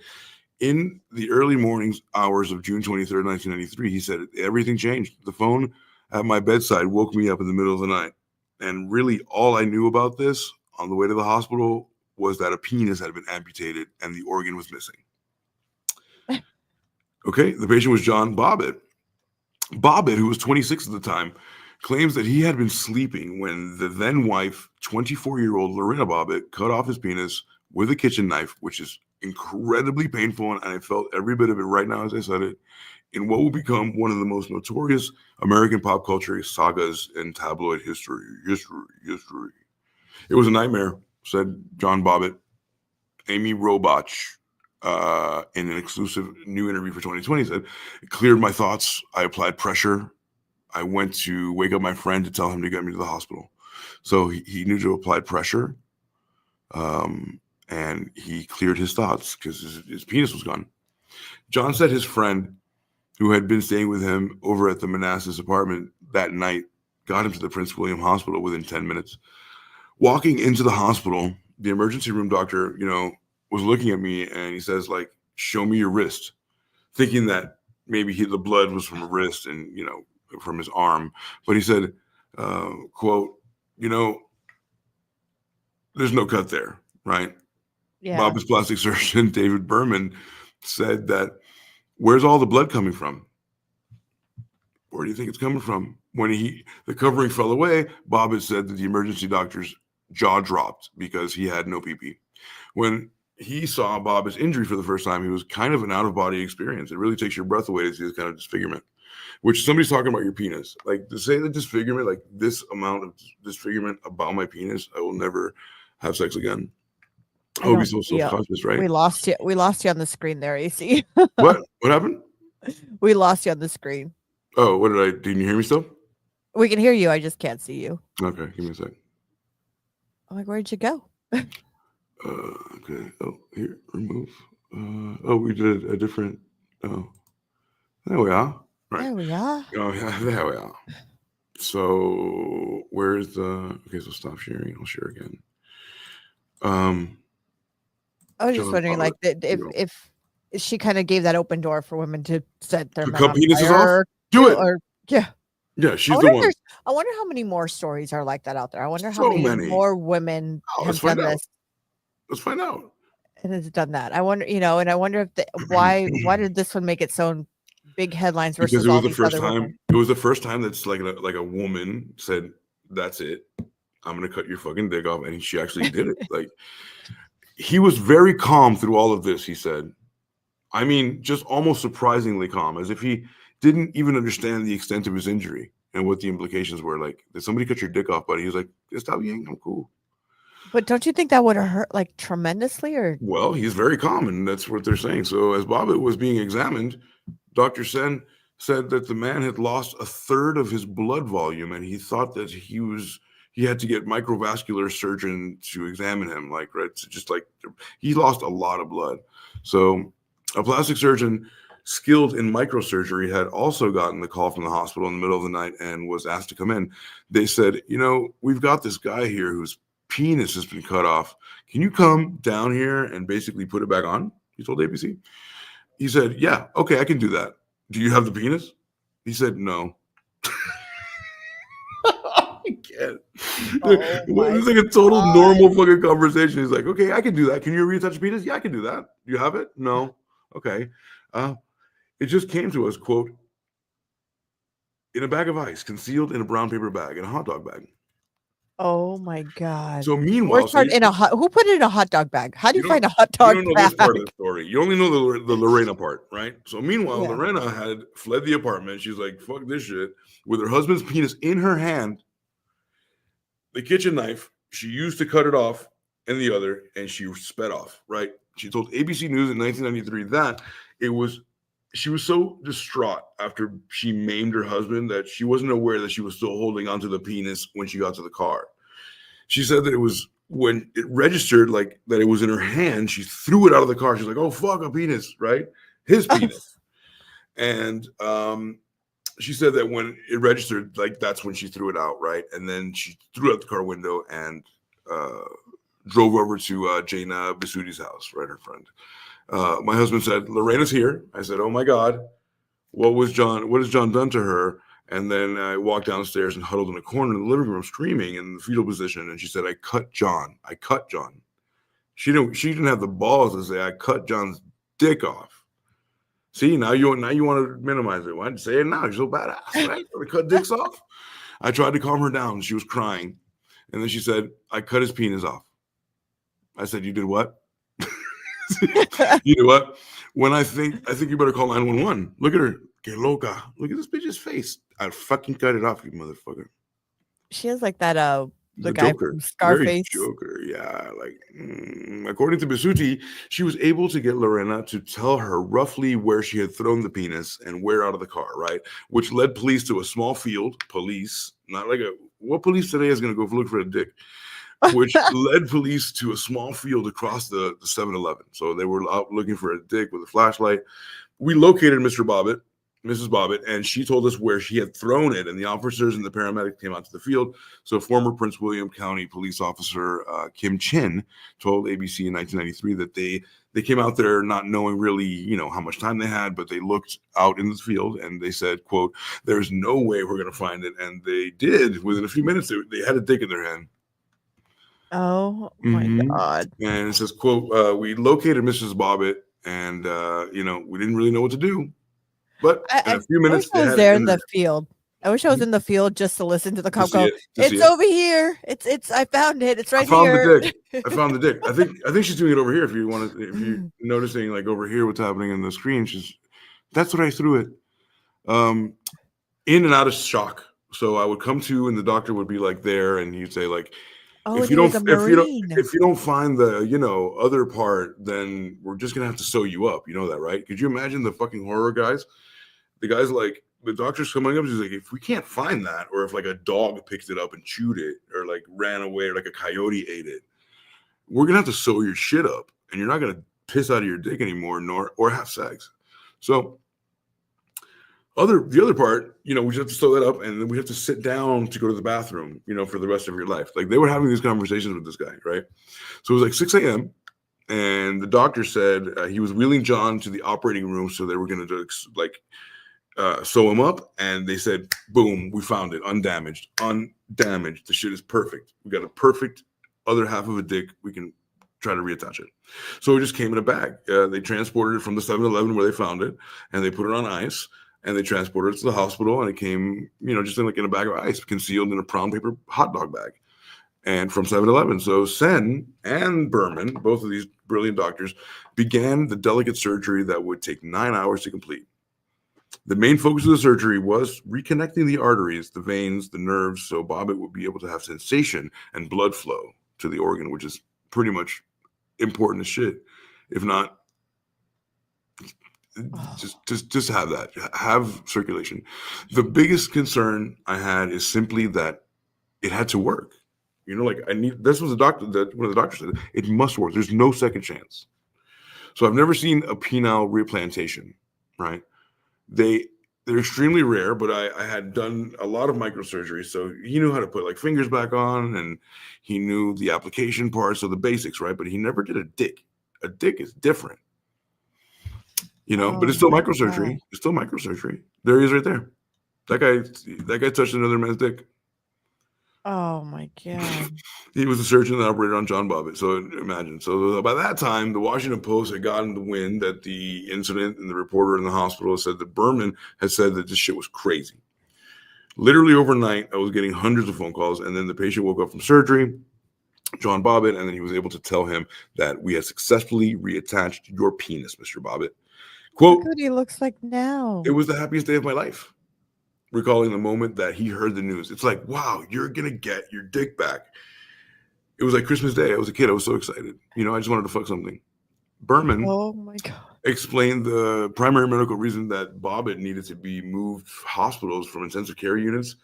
in the early mornings hours of June 23rd, 1993, he said everything changed. The phone at my bedside woke me up in the middle of the night. And really all I knew about this on the way to the hospital was that a penis had been amputated and the organ was missing. Okay, the patient was John Bobbitt. Bobbitt, who was 26 at the time, claims that he had been sleeping when the then wife, 24-year-old Lorena Bobbitt, cut off his penis with a kitchen knife, which is incredibly painful, and I felt every bit of it right now as I said it, in what will become one of the most notorious American pop culture sagas in tabloid history. It was a nightmare, said John Bobbitt. Amy Robach, in an exclusive new interview for 2020, said, it cleared my thoughts. I applied pressure. I went to wake up my friend to tell him to get me to the hospital. So he knew to apply pressure, and he cleared his thoughts because his penis was gone. John said his friend, who had been staying with him over at the Manassas apartment that night, got him to the Prince William Hospital within 10 minutes. Walking into the hospital, the emergency room doctor, was looking at me and he says, like, show me your wrist, thinking that maybe the blood was from a wrist and, from his arm. But he said, quote, there's no cut there, right? Yeah. Bobbitt's plastic surgeon, David Berman, said that, where's all the blood coming from? Where do you think it's coming from? When the covering fell away, Bobbitt said that the emergency doctor's jaw dropped because he had no PP. When he saw Bobbitt's injury for the first time, it was kind of an out-of-body experience. It really takes your breath away to see this kind of disfigurement, which somebody's talking about your penis. Like, to say the disfigurement, like this amount of disfigurement about my penis, I will never have sex again. I would be so self-conscious, right? We lost you. We lost you on the screen there, AC. What happened? We lost you on the screen. Oh, didn't you hear me still? We can hear you. I just can't see you. Okay, give me a sec. I'm like, where'd you go? Okay. Oh, here, remove. We did a different. Oh, there we are. Right. There we are. Oh, yeah, there we are. So where's the? Okay, so stop sharing. I'll share again. I was just wondering, like, if she kind of gave that open door for women to set their men cut on penises fire, off. Do it. Yeah, she's the one. I wonder how many more stories are like that out there. I wonder how So many more women have done this. Let's find out. And has done that. I wonder, and I wonder if why did this one make it so big headlines versus because it was all the these first other time. women? It was the first time that's like a woman said, "That's it. I'm gonna cut your fucking dick off," and she actually did it. Like, he was very calm through all of this. He said, I mean, just almost surprisingly calm, as if he didn't even understand the extent of his injury and what the implications were. Like, did somebody cut your dick off, buddy? He was like, "Está bien, I'm cool." But don't you think that would have hurt like tremendously? Or well, he's very calm, and that's what they're saying. So as Bobbitt was being examined, Dr. Sen said that the man had lost a third of his blood volume, and he thought that he had to get microvascular surgeon to examine him, like, right? So just like he lost a lot of blood. So a plastic surgeon skilled in microsurgery, had also gotten the call from the hospital in the middle of the night and was asked to come in. They said, we've got this guy here whose penis has been cut off. Can you come down here and basically put it back on? He told ABC. He said, yeah, okay, I can do that. Do you have the penis? He said, no. I can't. It's like a total normal fucking conversation. He's like, okay, I can do that. Can you reattach a penis? Yeah, I can do that. Do you have it? No. Okay. It just came to us, quote, in a bag of ice, concealed in a brown paper bag, in a hot dog bag. Oh my God. So meanwhile, who put it in a hot dog bag? How do you find a hot dog You don't know bag? this part of the story. You only know the Lorena part, right? So meanwhile, Lorena had fled the apartment. She's like, fuck this shit. With her husband's penis in her hand, the kitchen knife she used to cut it off, and the other, and she sped off, right? She told ABC News in 1993 that she was so distraught after she maimed her husband that she wasn't aware that she was still holding onto the penis when she got to the car. She said that it was when it registered like that it was in her hand, she threw it out of the car. She's like, oh, fuck, a penis, right? His penis. And she said that when it registered, like that's when she threw it out, right? And then she threw it out the car window and drove over to Jaina Bisuti's house, right, her friend. My husband said, Lorena's here. I said, oh my God, what has John done to her? And then I walked downstairs and huddled in a corner in the living room screaming in the fetal position. And she said, I cut John. She didn't have the balls to say I cut John's dick off. See, now you want to minimize it. Why didn't you say it now? You're so badass, right? I cut dicks off. I tried to calm her down. She was crying. And then she said, I cut his penis off. I said, you did what? You know what? When I think you better call 911. Look at her. Que loca. Look at this bitch's face. I fucking cut it off, you motherfucker. She has like that the guy Joker. from Scarface. Very Joker, yeah. According to Bisutti, she was able to get Lorena to tell her roughly where she had thrown the penis and where out of the car, right? Which led police to a small field. Police, not like what police today is going to go look for a dick? Which led police to a small field across the 7-Eleven. So they were out looking for a dick with a flashlight. We located Mrs. Bobbitt, and she told us where she had thrown it, and the officers and the paramedics came out to the field. So former Prince William County police officer Kim Chin told ABC in 1993 that they came out there not knowing really, how much time they had, but they looked out in the field and they said, quote, there's no way we're going to find it. And they did. Within a few minutes, they had a dick in their hand. Oh my God. And it says, quote, we located Mrs. Bobbitt and, we didn't really know what to do. But in a few minutes, I was there in the field. I wish I was in the field just to listen to the cop go, it's over here. It's I found it. It's right here. I found the dick. I think she's doing it over here. If you're noticing like over here what's happening in the screen, that's what I threw it. In and out of shock. So I would come to and the doctor would be like there and he'd say like, if you don't find the other part, then we're just gonna have to sew you up. You know that, right? Could you imagine the fucking horror guys? The guys like the doctor's coming up. He's like, if we can't find that, or if like a dog picked it up and chewed it, or like ran away, or like a coyote ate it, we're gonna have to sew your shit up, and you're not gonna piss out of your dick anymore, or have sex. So the other part, we just have to sew that up, and then we have to sit down to go to the bathroom, for the rest of your life. Like they were having these conversations with this guy, right? So it was like 6 a.m. and the doctor said he was wheeling John to the operating room, so they were going to sew him up, and they said, boom, we found it, undamaged. The shit is perfect. We got a perfect other half of a dick. We can try to reattach it. So it just came in a bag. They transported it from the 7-Eleven where they found it, and they put it on ice. And they transported it to the hospital, and it came, just in a bag of ice, concealed in a brown paper hot dog bag, and from 7-Eleven. So Sen and Berman, both of these brilliant doctors, began the delicate surgery that would take 9 hours to complete. The main focus of the surgery was reconnecting the arteries, the veins, the nerves, so Bobbitt would be able to have sensation and blood flow to the organ, which is pretty much important as shit. If not, just have that, have circulation. The biggest concern I had is simply that it had to work. This was one of the doctors said, it must work. There's no second chance. So I've never seen a penile replantation. right? They're extremely rare, but I had done a lot of microsurgery, so he knew how to put like fingers back on, and he knew the application parts, so the basics, right? But he never did a dick. A dick is different, but it's still microsurgery. It's still microsurgery. There he is right there. That guy touched another man's dick. Oh my God. He was the surgeon that operated on John Bobbitt. So imagine. So by that time, the Washington Post had gotten the wind that the incident, and the reporter in the hospital said that Berman had said that this shit was crazy. Literally overnight, I was getting hundreds of phone calls, and then the patient woke up from surgery, John Bobbitt, and then he was able to tell him that we had successfully reattached your penis, Mr. Bobbitt. Quote, look what he looks like now. It was the happiest day of my life. Recalling the moment that he heard the news. It's like, wow, you're going to get your dick back. It was like Christmas Day. I was a kid. I was so excited. I just wanted to fuck something. Berman explained the primary medical reason that Bobbitt needed to be moved hospitals from intensive care units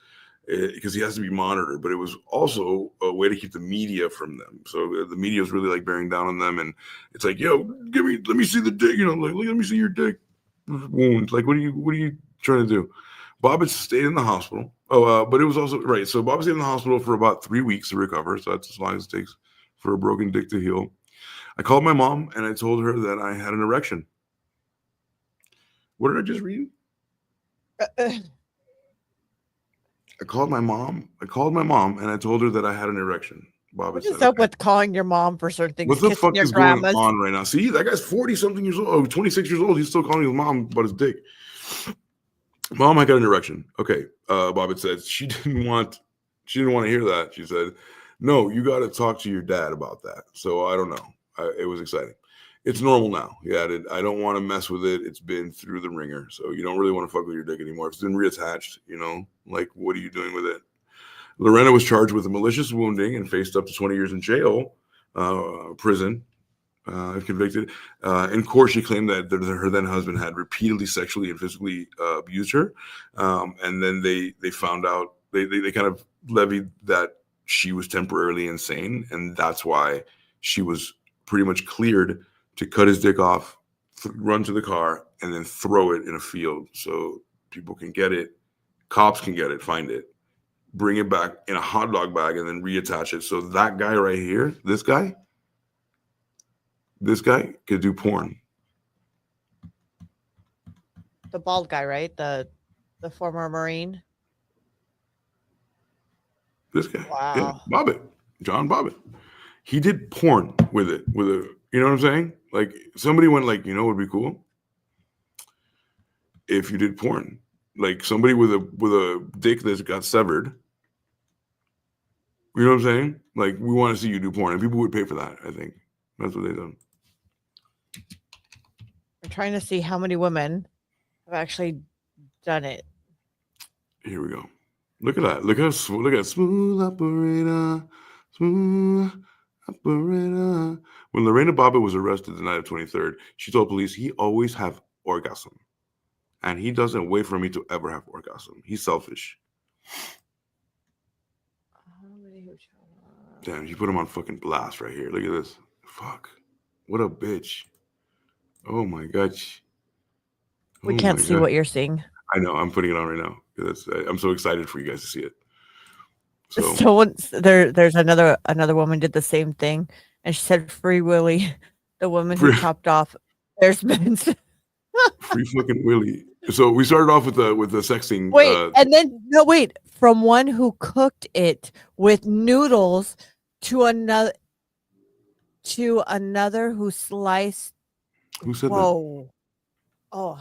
because he has to be monitored. But it was also a way to keep the media from them. So the media was really like bearing down on them. And it's like, yo, let me see the dick. Like, let me see your dick wound. Like, what are you trying to do? Bobbitt stayed in the hospital. But it was also right. So Bobbitt stayed in the hospital for about 3 weeks to recover. So that's as long as it takes for a broken dick to heal. I called my mom and I told her that I had an erection. What did I just read? I called my mom and I told her that I had an erection. Bobbitt What is said, up with calling your mom for certain things? What the fuck is going grandmas? on right now? See, that guy's 40-something years old, 26 years old. He's still calling his mom about his dick. Mom, I got an erection. Okay. Bobbitt said she didn't want to hear that. She said, no, you got to talk to your dad about that. So I don't know. It was exciting. It's normal now. He added, I don't want to mess with it. It's been through the ringer. So you don't really want to fuck with your dick anymore. If it's been reattached, like, what are you doing with it? Lorena was charged with a malicious wounding and faced up to 20 years in jail, prison. Convicted. In court, she claimed that her then husband had repeatedly sexually and physically abused her. And then they found out, they kind of levied that she was temporarily insane. And that's why she was pretty much cleared to cut his dick off, run to the car, and then throw it in a field so people can get it. Cops can get it, find it, bring it back in a hot dog bag, and then reattach it. So that guy right here, this guy could do porn. The bald guy, right? The former Marine. This guy. Wow. Yeah, Bobbitt. John Bobbitt. He did porn with it. You know what I'm saying? Like, somebody went like, what would be cool? If you did porn. Like, somebody with a dick that got severed. You know what I'm saying? Like, we want to see you do porn. And people would pay for that, I think. That's what they've done. I'm trying to see how many women have actually done it. Here we go. Look at that. Look at smooth operator. Smooth operator. When Lorena Bobbitt was arrested the night of 23rd, she told police he always have orgasm. And he doesn't wait for me to ever have orgasm. He's selfish. Damn, you put him on fucking blast right here. Look at this. Fuck. What a bitch. Oh my gosh. We can't see what you're seeing. I know. I'm putting it on right now. I'm so excited for you guys to see it. So there's another woman did the same thing, and she said, "Free Willy," the woman who chopped off their Ben's. Free fucking Willy. So we started off with the sexting. Wait, from one who cooked it with noodles to another who sliced. Who said Whoa. That? Oh,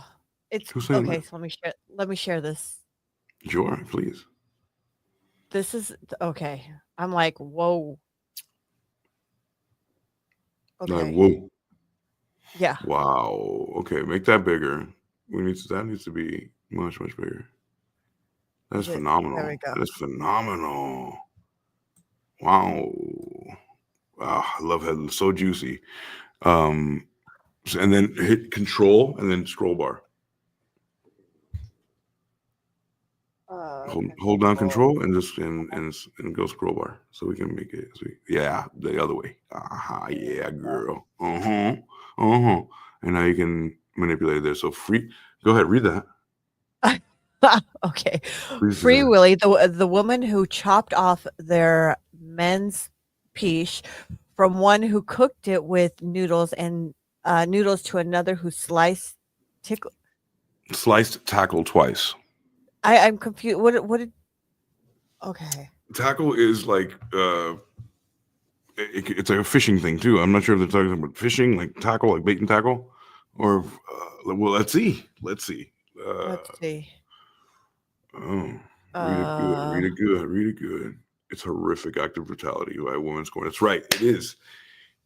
it's okay. That? So let me share this. Sure, please. This is okay. I'm like, whoa. Okay. Like, whoa. Yeah. Wow. Okay, make that bigger. That needs to be much, much bigger. That's phenomenal. There we go. That's phenomenal. Wow. Wow, I love it. So juicy. And then hit control and then scroll bar. Hold down control and just and go scroll bar so we can make it. The other way. Yeah, girl. And now you can manipulated there. So go ahead, read that. Okay. Please Free do. Willy, the woman who chopped off their men's piece from one who cooked it with noodles and noodles to another who sliced tackle twice. I'm confused. What did okay. Tackle is like it's like a fishing thing too. I'm not sure if they're talking about fishing, like tackle, like bait and tackle, or well, let's see. Let's see. Oh, read it good. It's horrific act of brutality by a woman scorned. That's right. It is.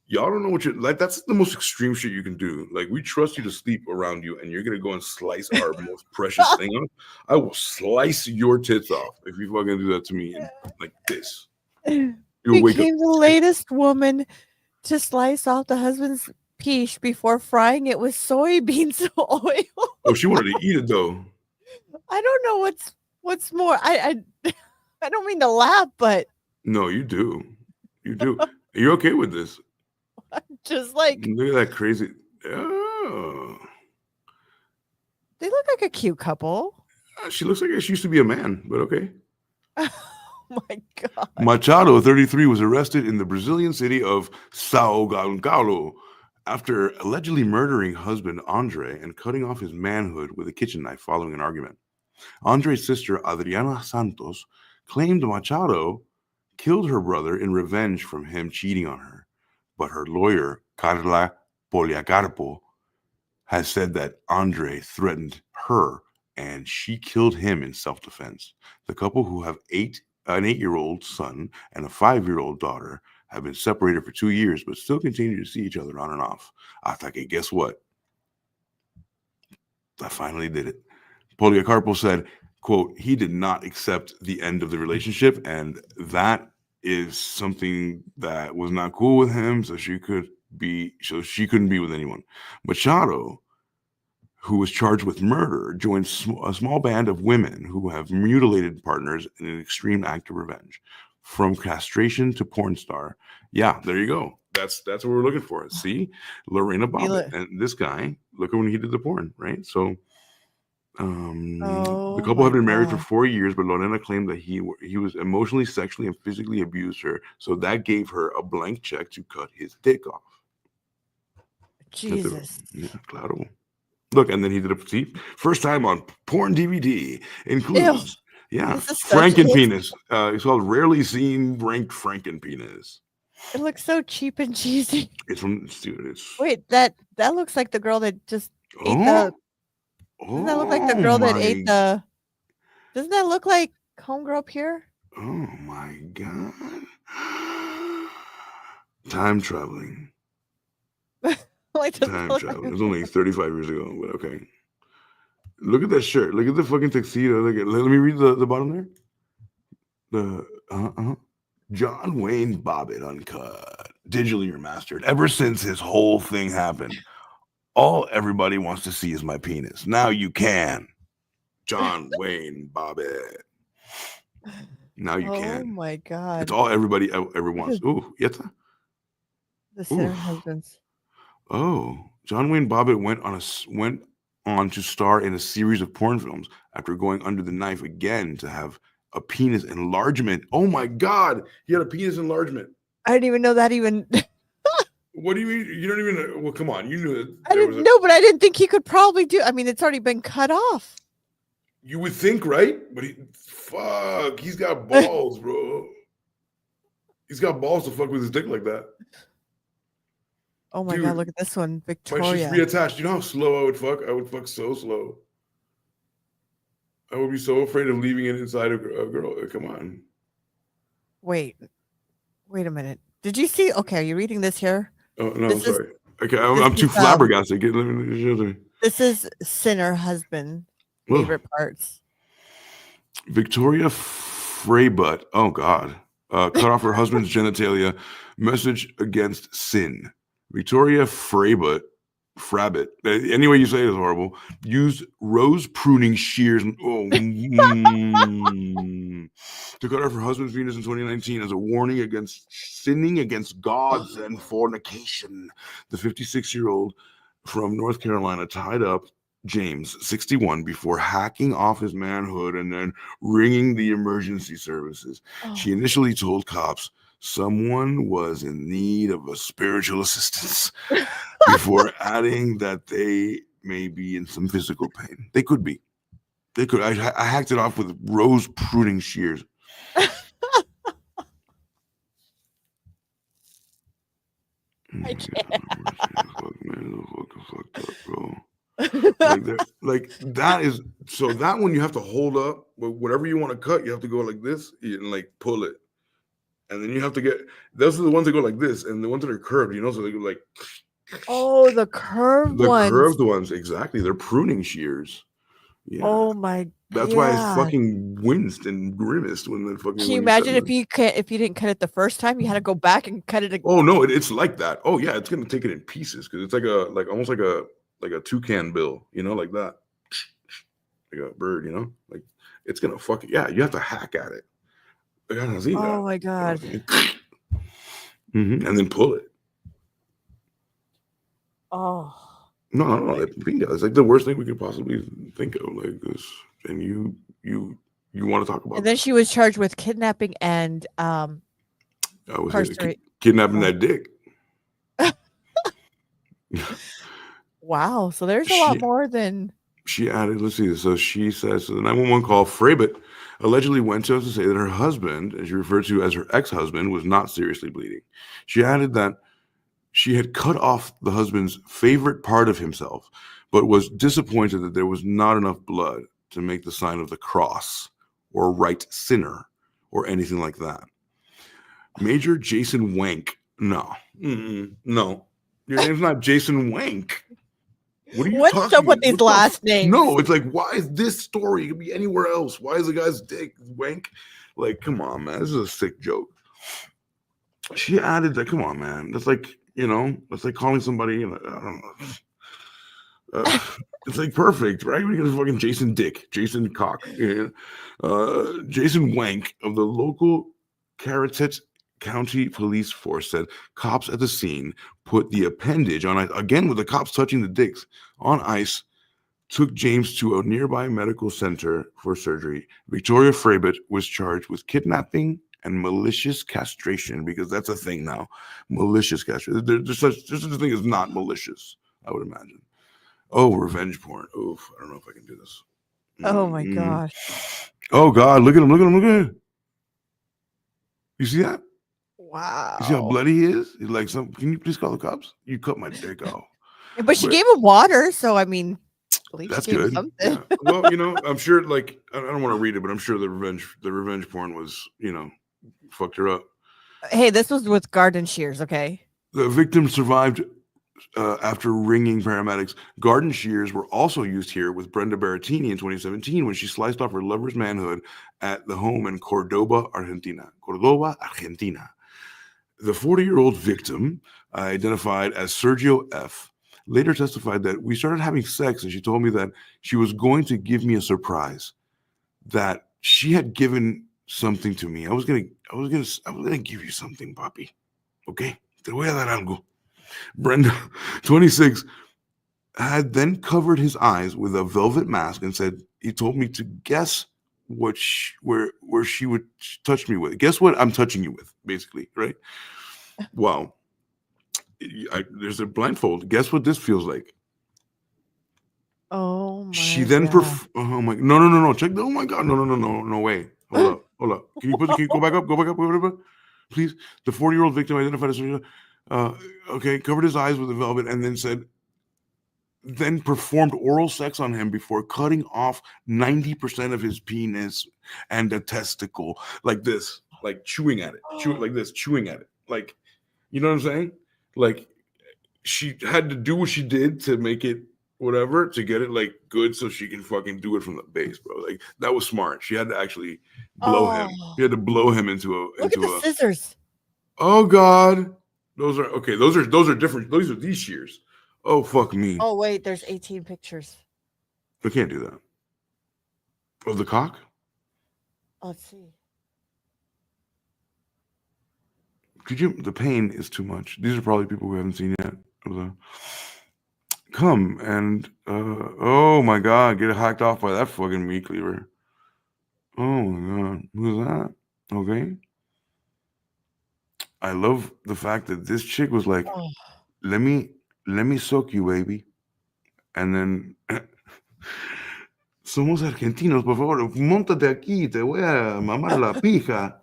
Y'all don't know what you're like. That's the most extreme shit you can do. Like, we trust you to sleep around you, and you're gonna go and slice our most precious thing off. I will slice your tits off if you fucking do that to me like this. You'll wake up. Became the latest woman to slice off the husband's piece before frying it with soybeans oil. Oh, she wanted to eat it though. I don't know what's more. I don't mean to laugh, but no, you do. You do. Are you okay with this? Just like look at that crazy. Oh. They look like a cute couple. She looks like she used to be a man, but okay. Oh my God. Machado, 33, was arrested in the Brazilian city of Sao Paulo after allegedly murdering husband Andre and cutting off his manhood with a kitchen knife following an argument. Andre's sister, Adriana Santos, claimed Machado killed her brother in revenge from him cheating on her. But her lawyer, Carla Poliacarpo, has said that Andre threatened her and she killed him in self-defense. The couple, who have an 8-year-old son and a 5-year-old daughter, have been separated for 2 years, but still continue to see each other on and off. Hasta que, guess what? I finally did it. Poliacarpo said, quote, he did not accept the end of the relationship, and that is something that was not cool with him, so she couldn't be with anyone. Machado, who was charged with murder, joined a small band of women who have mutilated partners in an extreme act of revenge. From castration to porn star. Yeah, there you go. That's what we're looking for. See? Lorena Bobbitt. And this guy, look at when he did the porn, right? So the couple had been married for 4 years, but Lorena claimed that he was emotionally, sexually, and physically abused her. So that gave her a blank check to cut his dick off. Jesus. Yeah, claro. Look, and then he did first time on porn DVD includes, Frankenpenis. It's called Rarely Seen Ranked Frankenpenis. It looks so cheap and cheesy. Wait, that looks like the girl that just ate the. Doesn't that look like the girl that ate the? Doesn't that look like homegirl Pure? Oh my God! Time traveling. Time traveling. It was only 35 years ago, but okay. Look at that shirt. Look at the fucking tuxedo. Let me read the bottom there. John Wayne Bobbitt uncut, digitally remastered. Ever since his whole thing happened, all everybody wants to see is my penis. Now you can. John Wayne Bobbitt. Now you can. Oh my God. It's all everybody ever wants. Ooh, yeta. The sinner husbands. Oh, John Wayne Bobbitt went on to star in a series of porn films after going under the knife again to have a penis enlargement. Oh my God, he had a penis enlargement. I didn't even know that even. What do you mean? You don't even know? Well, come on, you knew it. I didn't know, but I didn't think he could probably do. I mean, it's already been cut off. You would think, right? But he's got balls, bro. He's got balls to fuck with his dick like that. Oh my God, look at this one, Victoria. My shit's reattached. You know how slow I would fuck? I would fuck so slow. I would be so afraid of leaving it inside a girl. Come on. Wait a minute. Did you see? Okay, are you reading this here? Oh, no, I'm sorry. Okay, I'm too flabbergasted. This is sinner husband. Favorite parts. Victoria Freybutt. Oh, God. Cut off her husband's genitalia. Message against sin. Victoria Freybutt, any way you say it is horrible, used rose pruning shears to cut off her husband's penis in 2019 as a warning against sinning against gods and fornication. The 56-year-old from North Carolina tied up James, 61, before hacking off his manhood and then ringing the emergency services. She initially told cops someone was in need of a spiritual assistance before adding that they may be in some physical pain. They could be. They could. I hacked it off with rose pruning shears. I can't. Like that is so that one you have to hold up, but whatever you want to cut, you have to go like this and like pull it, and then you have to get those are the ones that go like this, and the ones that are curved, so they go like the curved ones. Curved ones, exactly. They're pruning shears. Yeah. Oh my! That's why I fucking winced and grimaced when the fucking. Can you imagine if you didn't cut it the first time, you had to go back and cut it again? Oh no, it's like that. Oh yeah, it's gonna take it in pieces because it's almost like a toucan bill, like that, like a bird, like it's gonna fuck it. Yeah, you have to hack at it. Oh my god! And then pull it. Oh. No, it's like the worst thing we could possibly think of, like this. And you want to talk about? And then she was charged with kidnapping and kidnapping that dick. Wow, so there's a lot more than she added. Let's see. So she says the 911 call. Frabbit allegedly went to say that her husband, as she referred to as her ex-husband, was not seriously bleeding. She added that she had cut off the husband's favorite part of himself, but was disappointed that there was not enough blood to make the sign of the cross or right sinner or anything like that. Major Jason Wank. No. No. Your name's not Jason Wank. What are you talking about? What's up with these last names? No, it's like, why is this story? It could be anywhere else. Why is the guy's dick Wank? Like, come on, man. This is a sick joke. She added that, come on, man. That's like, it's like calling somebody, I don't know. It's like perfect, right? We got a fucking Jason Dick, Jason Cock, Jason Wank of the local Caratet County Police Force said cops at the scene put the appendage on ice, again with the cops touching the dicks, on ice, took James to a nearby medical center for surgery. Victoria Frabbit was charged with kidnapping and malicious castration, because that's a thing now. Malicious castration. There's such a thing as not malicious, I would imagine. Oh, revenge porn. Oof, I don't know if I can do this. Oh my gosh. Oh God, look at him, look at him, look at him. You see that? Wow. You see how bloody he is? He's like, can you please call the cops? You cut my dick off. But she gave him water, so I mean, at least that's she gave him good. something. Yeah. Well, I'm sure, like, I don't want to read it, but I'm sure the revenge porn was, fucked her up. Hey, this was with garden shears, okay? The victim survived after ringing paramedics. Garden shears were also used here with Brenda Berrettini in 2017 when she sliced off her lover's manhood at the home in Cordoba, Argentina. The 40-year-old victim, identified as Sergio F., later testified that we started having sex and she told me that she was going to give me a surprise, that she had given something to me. I was gonna give you something, papi. Okay? Te voy a dar algo. Brenda, 26, had then covered his eyes with a velvet mask and said, he told me to guess where she would touch me with. Guess what I'm touching you with, basically, right? Well, there's a blindfold. Guess what this feels like? Oh my She then no. Check. Oh my God. No way. Hold up. Can you go back up? Go back up. Please. The 40-year-old victim identified as okay, covered his eyes with a velvet and then performed oral sex on him before cutting off 90% of his penis and a testicle, like this, like chewing at it, chewing at it. Like, you know what I'm saying? Like, she had to do what she did to make it whatever, to get it like good so she can fucking do it from the base, bro. Like, that was smart. She had to actually blow him. She had to blow him into a Look at the scissors. Oh God. Those are different. Those are these shears. Oh fuck me. Oh wait, there's 18 pictures. We can't do that. Of the cock? Let's see. The pain is too much. These are probably people who haven't seen yet. come and oh my god, get hacked off by that fucking meat cleaver. Oh my god, who's that? Okay. I love the fact that this chick was like, Oh. let me soak you, baby. And then somos argentinos, por favor, montate aquí, te voy a mamar la pija.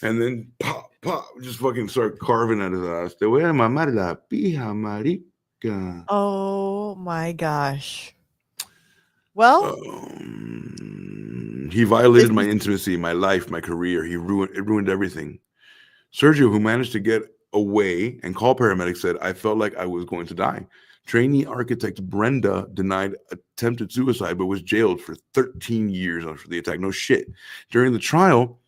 And then pop, just fucking start carving at his ass. Te voy a mamar la pija, marica. Oh my gosh. Well, he violated my intimacy, my life, my career. It ruined everything. Sergio, who managed to get away and call paramedics, said, I felt like I was going to die. Trainee architect Brenda denied attempted suicide, but was jailed for 13 years after the attack. No shit. During the trial,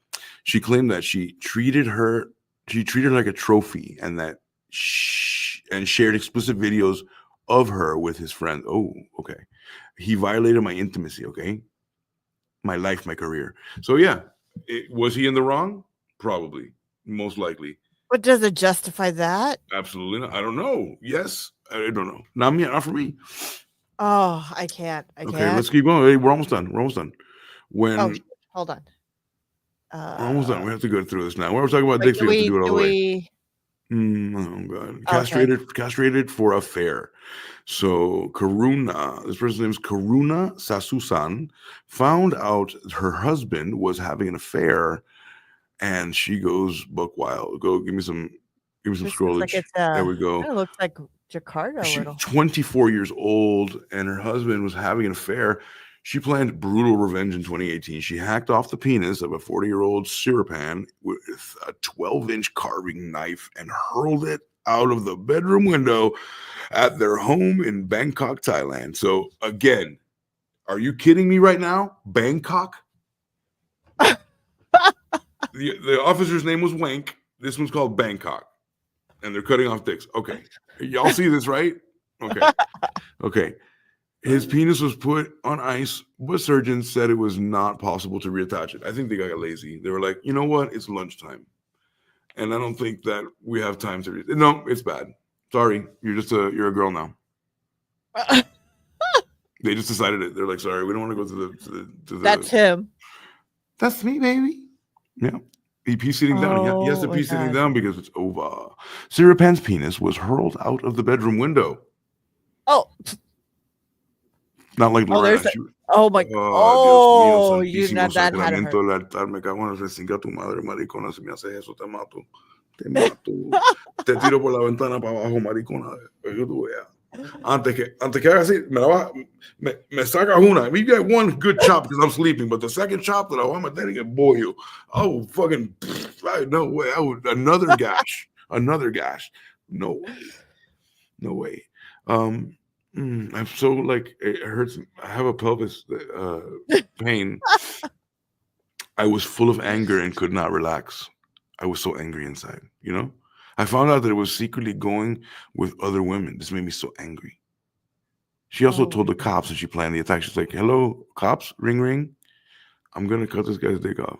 she claimed that she treated her like a trophy, and that and shared explicit videos of her with his friend. Oh, okay. He violated my intimacy, okay? My life, my career. So yeah, was he in the wrong? Probably. Most likely. But does it justify that? Absolutely not. I don't know. Yes. I don't know. Not for me. Oh, I can't. Okay, let's keep going. Hey, we're almost done. When hold on. We're almost done. We have to go through this now. We're talking about dick. We have to do it all the way. Oh god. Castrated for affair. So Karuna, this person's name is Karuna Sasusan, found out her husband was having an affair, and she goes buck wild. Go give me some scrollage. There we go. It looks like Jakarta a little. 24 years old, and her husband was having an affair. She planned brutal revenge in 2018. She hacked off the penis of a 40-year-old Siripan with a 12-inch carving knife and hurled it out of the bedroom window at their home in Bangkok, Thailand. So again, are you kidding me right now? Bangkok? The officer's name was Wank. This one's called Bangkok. And they're cutting off dicks. Okay. Y'all see this, right? Okay. Okay. His penis was put on ice, but surgeons said it was not possible to reattach it. I think they got lazy. They were like, you know what? It's lunchtime. And I don't think that we have time to no, it's bad. Sorry. You're a girl now. They just decided it. They're like, sorry, we don't want to go to the That's him. That's me, baby. Yeah. He's sitting down. He has to be sitting down because it's over. Siripan's penis was hurled out of the bedroom window. Oh. Not like Lorena. Oh my god. Oh, you not that had her. Me cago en el recinga tu madre, maricona. Si me haces eso, te mato. Te mato. Te tiro por la ventana para abajo, maricona. Que tú veas. Antes que haga así, me sacas una. We get one good chop because I'm sleeping, but the second chop that I want my daddy get bollo. Oh, fucking, no way. Another gash. No way. I'm so like, it hurts. I have a pelvis pain. I was full of anger and could not relax. I was so angry inside, you know? I found out that it was secretly going with other women. This made me so angry. She also told the cops that she planned the attack. She's like, hello, cops, ring, ring. I'm going to cut this guy's dick off.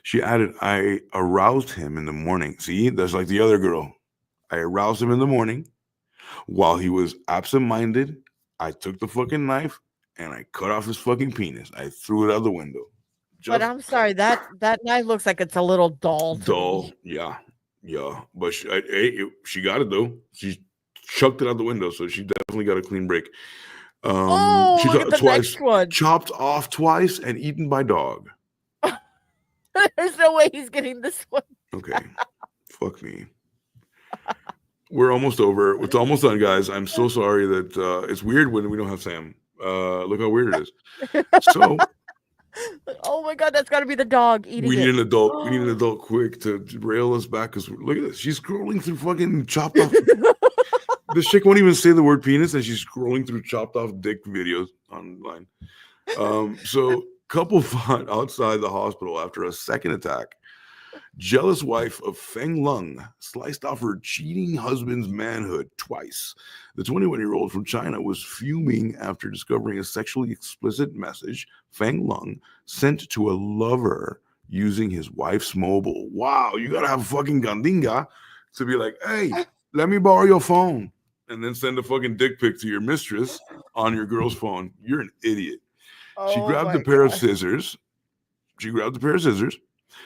She added, I aroused him in the morning. See, that's like the other girl. I aroused him in the morning while he was absent-minded. I took the fucking knife and I cut off his fucking penis. I threw it out the window. But I'm sorry, that knife looks like it's a little dull. Dull, yeah. Yeah, but she got it though. She chucked it out the window, so she definitely got a clean break. She look at the next one. Chopped off twice and eaten by dog. There's no way he's getting this one. Okay, fuck me. We're almost over. It's almost done, guys. I'm so sorry that it's weird when we don't have Sam. Look how weird it is. So. Oh my god, that's got to be the dog eating. We need an adult. We need an adult quick to rail us back because look at this. She's scrolling through fucking chopped off. This chick won't even say the word penis, and she's scrolling through chopped off dick videos online. So couple fought outside the hospital after a second attack. Jealous wife of Feng Lung sliced off her cheating husband's manhood twice. The 21-year-old from China was fuming after discovering a sexually explicit message Feng Lung sent to a lover using his wife's mobile. Wow, you gotta have fucking gandinga to be like, hey, let me borrow your phone and then send a fucking dick pic to your mistress on your girl's phone. You're an idiot. She grabbed a pair of scissors.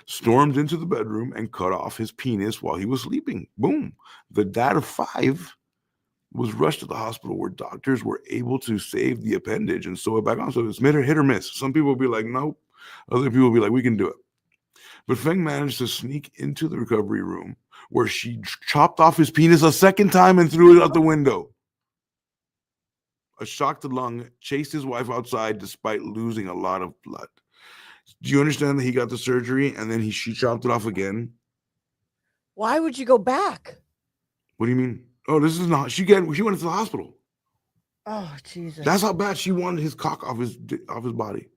Stormed into the bedroom and cut off his penis while he was sleeping. Boom. The dad of 5 was rushed to the hospital where doctors were able to save the appendage and sew it back on. So it's hit or miss. Some people will be like, nope. Other people will be like, we can do it. But Feng managed to sneak into the recovery room where she chopped off his penis a second time and threw it out the window. A shocked Lung chased his wife outside despite losing a lot of blood. Do you understand that he got the surgery and then she chopped it off again? Why would you go back? What do you mean? Oh, this is not. She went to the hospital. Oh, Jesus. That's how bad she wanted his cock off his body.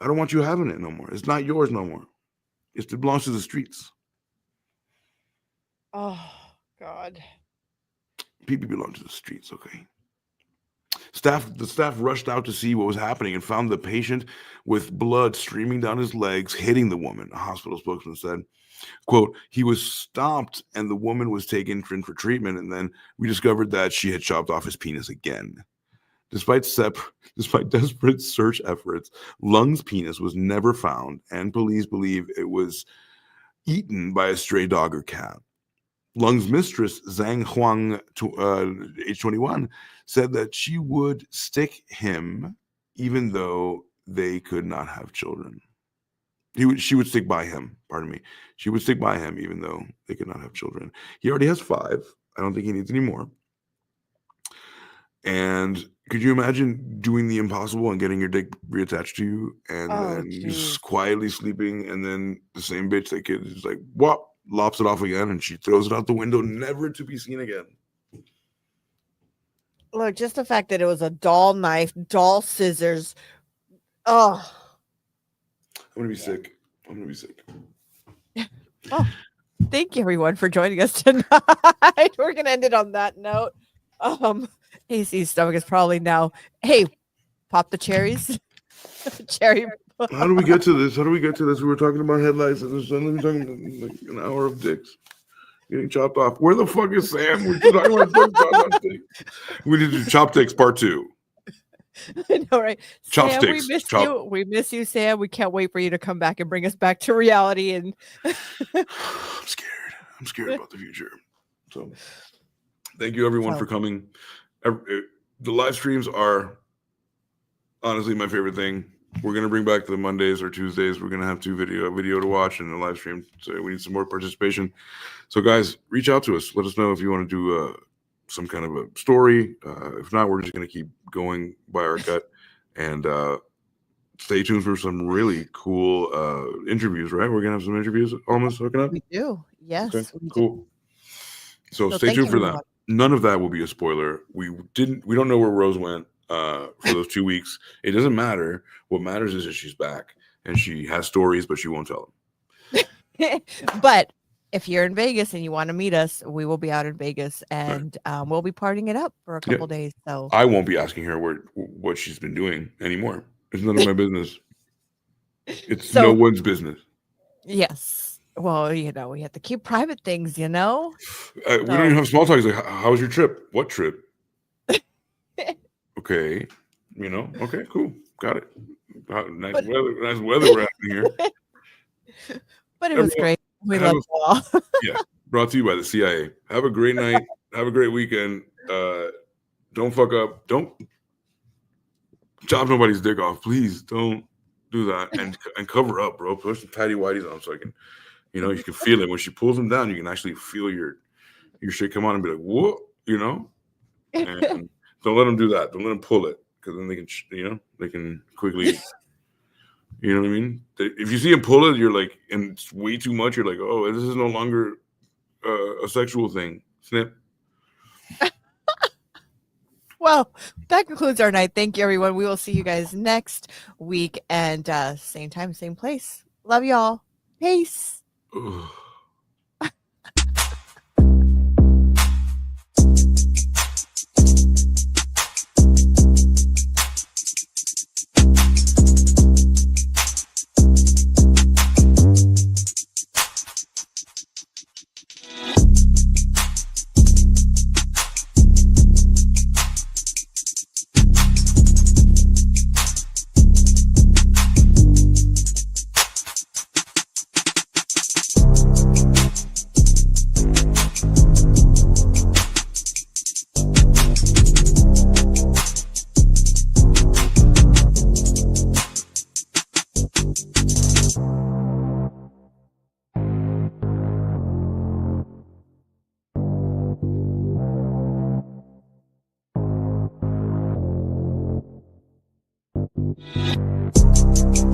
I don't want you having it no more. It's not yours no more. It belongs to the streets. Oh, God. People belong to the streets, okay? The staff rushed out to see what was happening and found the patient with blood streaming down his legs, hitting the woman. A hospital spokesman said, quote, he was stopped and the woman was taken in for treatment, and then we discovered that she had chopped off his penis again. Despite desperate search efforts, Lung's penis was never found, and police believe it was eaten by a stray dog or cat. Lung's mistress, Zhang Huang, age 21, said that she would stick him even though they could not have children. She would stick by him, pardon me. She would stick by him even though they could not have children. He already has 5. I don't think he needs any more. And could you imagine doing the impossible and getting your dick reattached to you and then just quietly sleeping, and then the same bitch that kid is like, whop, lops it off again, and she throws it out the window, never to be seen again. Look, just the fact that it was a dull knife, dull scissors. Oh. I'm going to be sick. Oh, thank you everyone for joining us tonight. We're going to end it on that note. AC's stomach is probably now, hey, pop the cherries. Cherry. How do we get to this? We were talking about headlights, and suddenly we're talking like an hour of dicks getting chopped off. Where the fuck is Sam? We're talking about dicks. We need to do chopsticks part 2. I know, right? Chopsticks. Sam, we miss you. We miss you, Sam. We can't wait for you to come back and bring us back to reality. And I'm scared about the future. So, thank you everyone for coming. The live streams are honestly my favorite thing. We're gonna bring back the Mondays or Tuesdays. We're gonna have 2 video to watch and a live stream. So we need some more participation. So guys, reach out to us. Let us know if you want to do some kind of a story. If not, we're just gonna keep going by our gut, and stay tuned for some really cool interviews. Right, we're gonna have some interviews almost hooking up. we do, yes. Okay, we cool. do. So So stay thank tuned for you, that. everyone. None of that will be a spoiler. We don't know where Rose went for those 2 weeks. It doesn't matter. What matters is that she's back and she has stories, but she won't tell them. But if you're in Vegas and you want to meet us, we will be out in Vegas, and we'll be partying it up for a couple days. So I won't be asking her what she's been doing anymore. It's none of my business. It's no one's business. yes. Well, we have to keep private things, We don't even have small talks. Like, how was your trip? What trip? Okay. Okay, cool. Got it. Nice weather we're having here. But it was great. We love you all. Yeah. Brought to you by the CIA. Have a great night. Have a great weekend. Don't fuck up. Don't chop nobody's dick off. Please don't do that. And cover up, bro. Put some tidy whities on so I can, you can feel it. When she pulls them down, you can actually feel your shit come on and be like, whoa, And don't let them do that. Don't let them pull it, because then they can, they can quickly, you know what I mean? If you see them pull it, you're like, and it's way too much, you're like, oh, this is no longer a sexual thing. Snip. Well, that concludes our night. Thank you, everyone. We will see you guys next week, and same time, same place. Love y'all. Peace. you.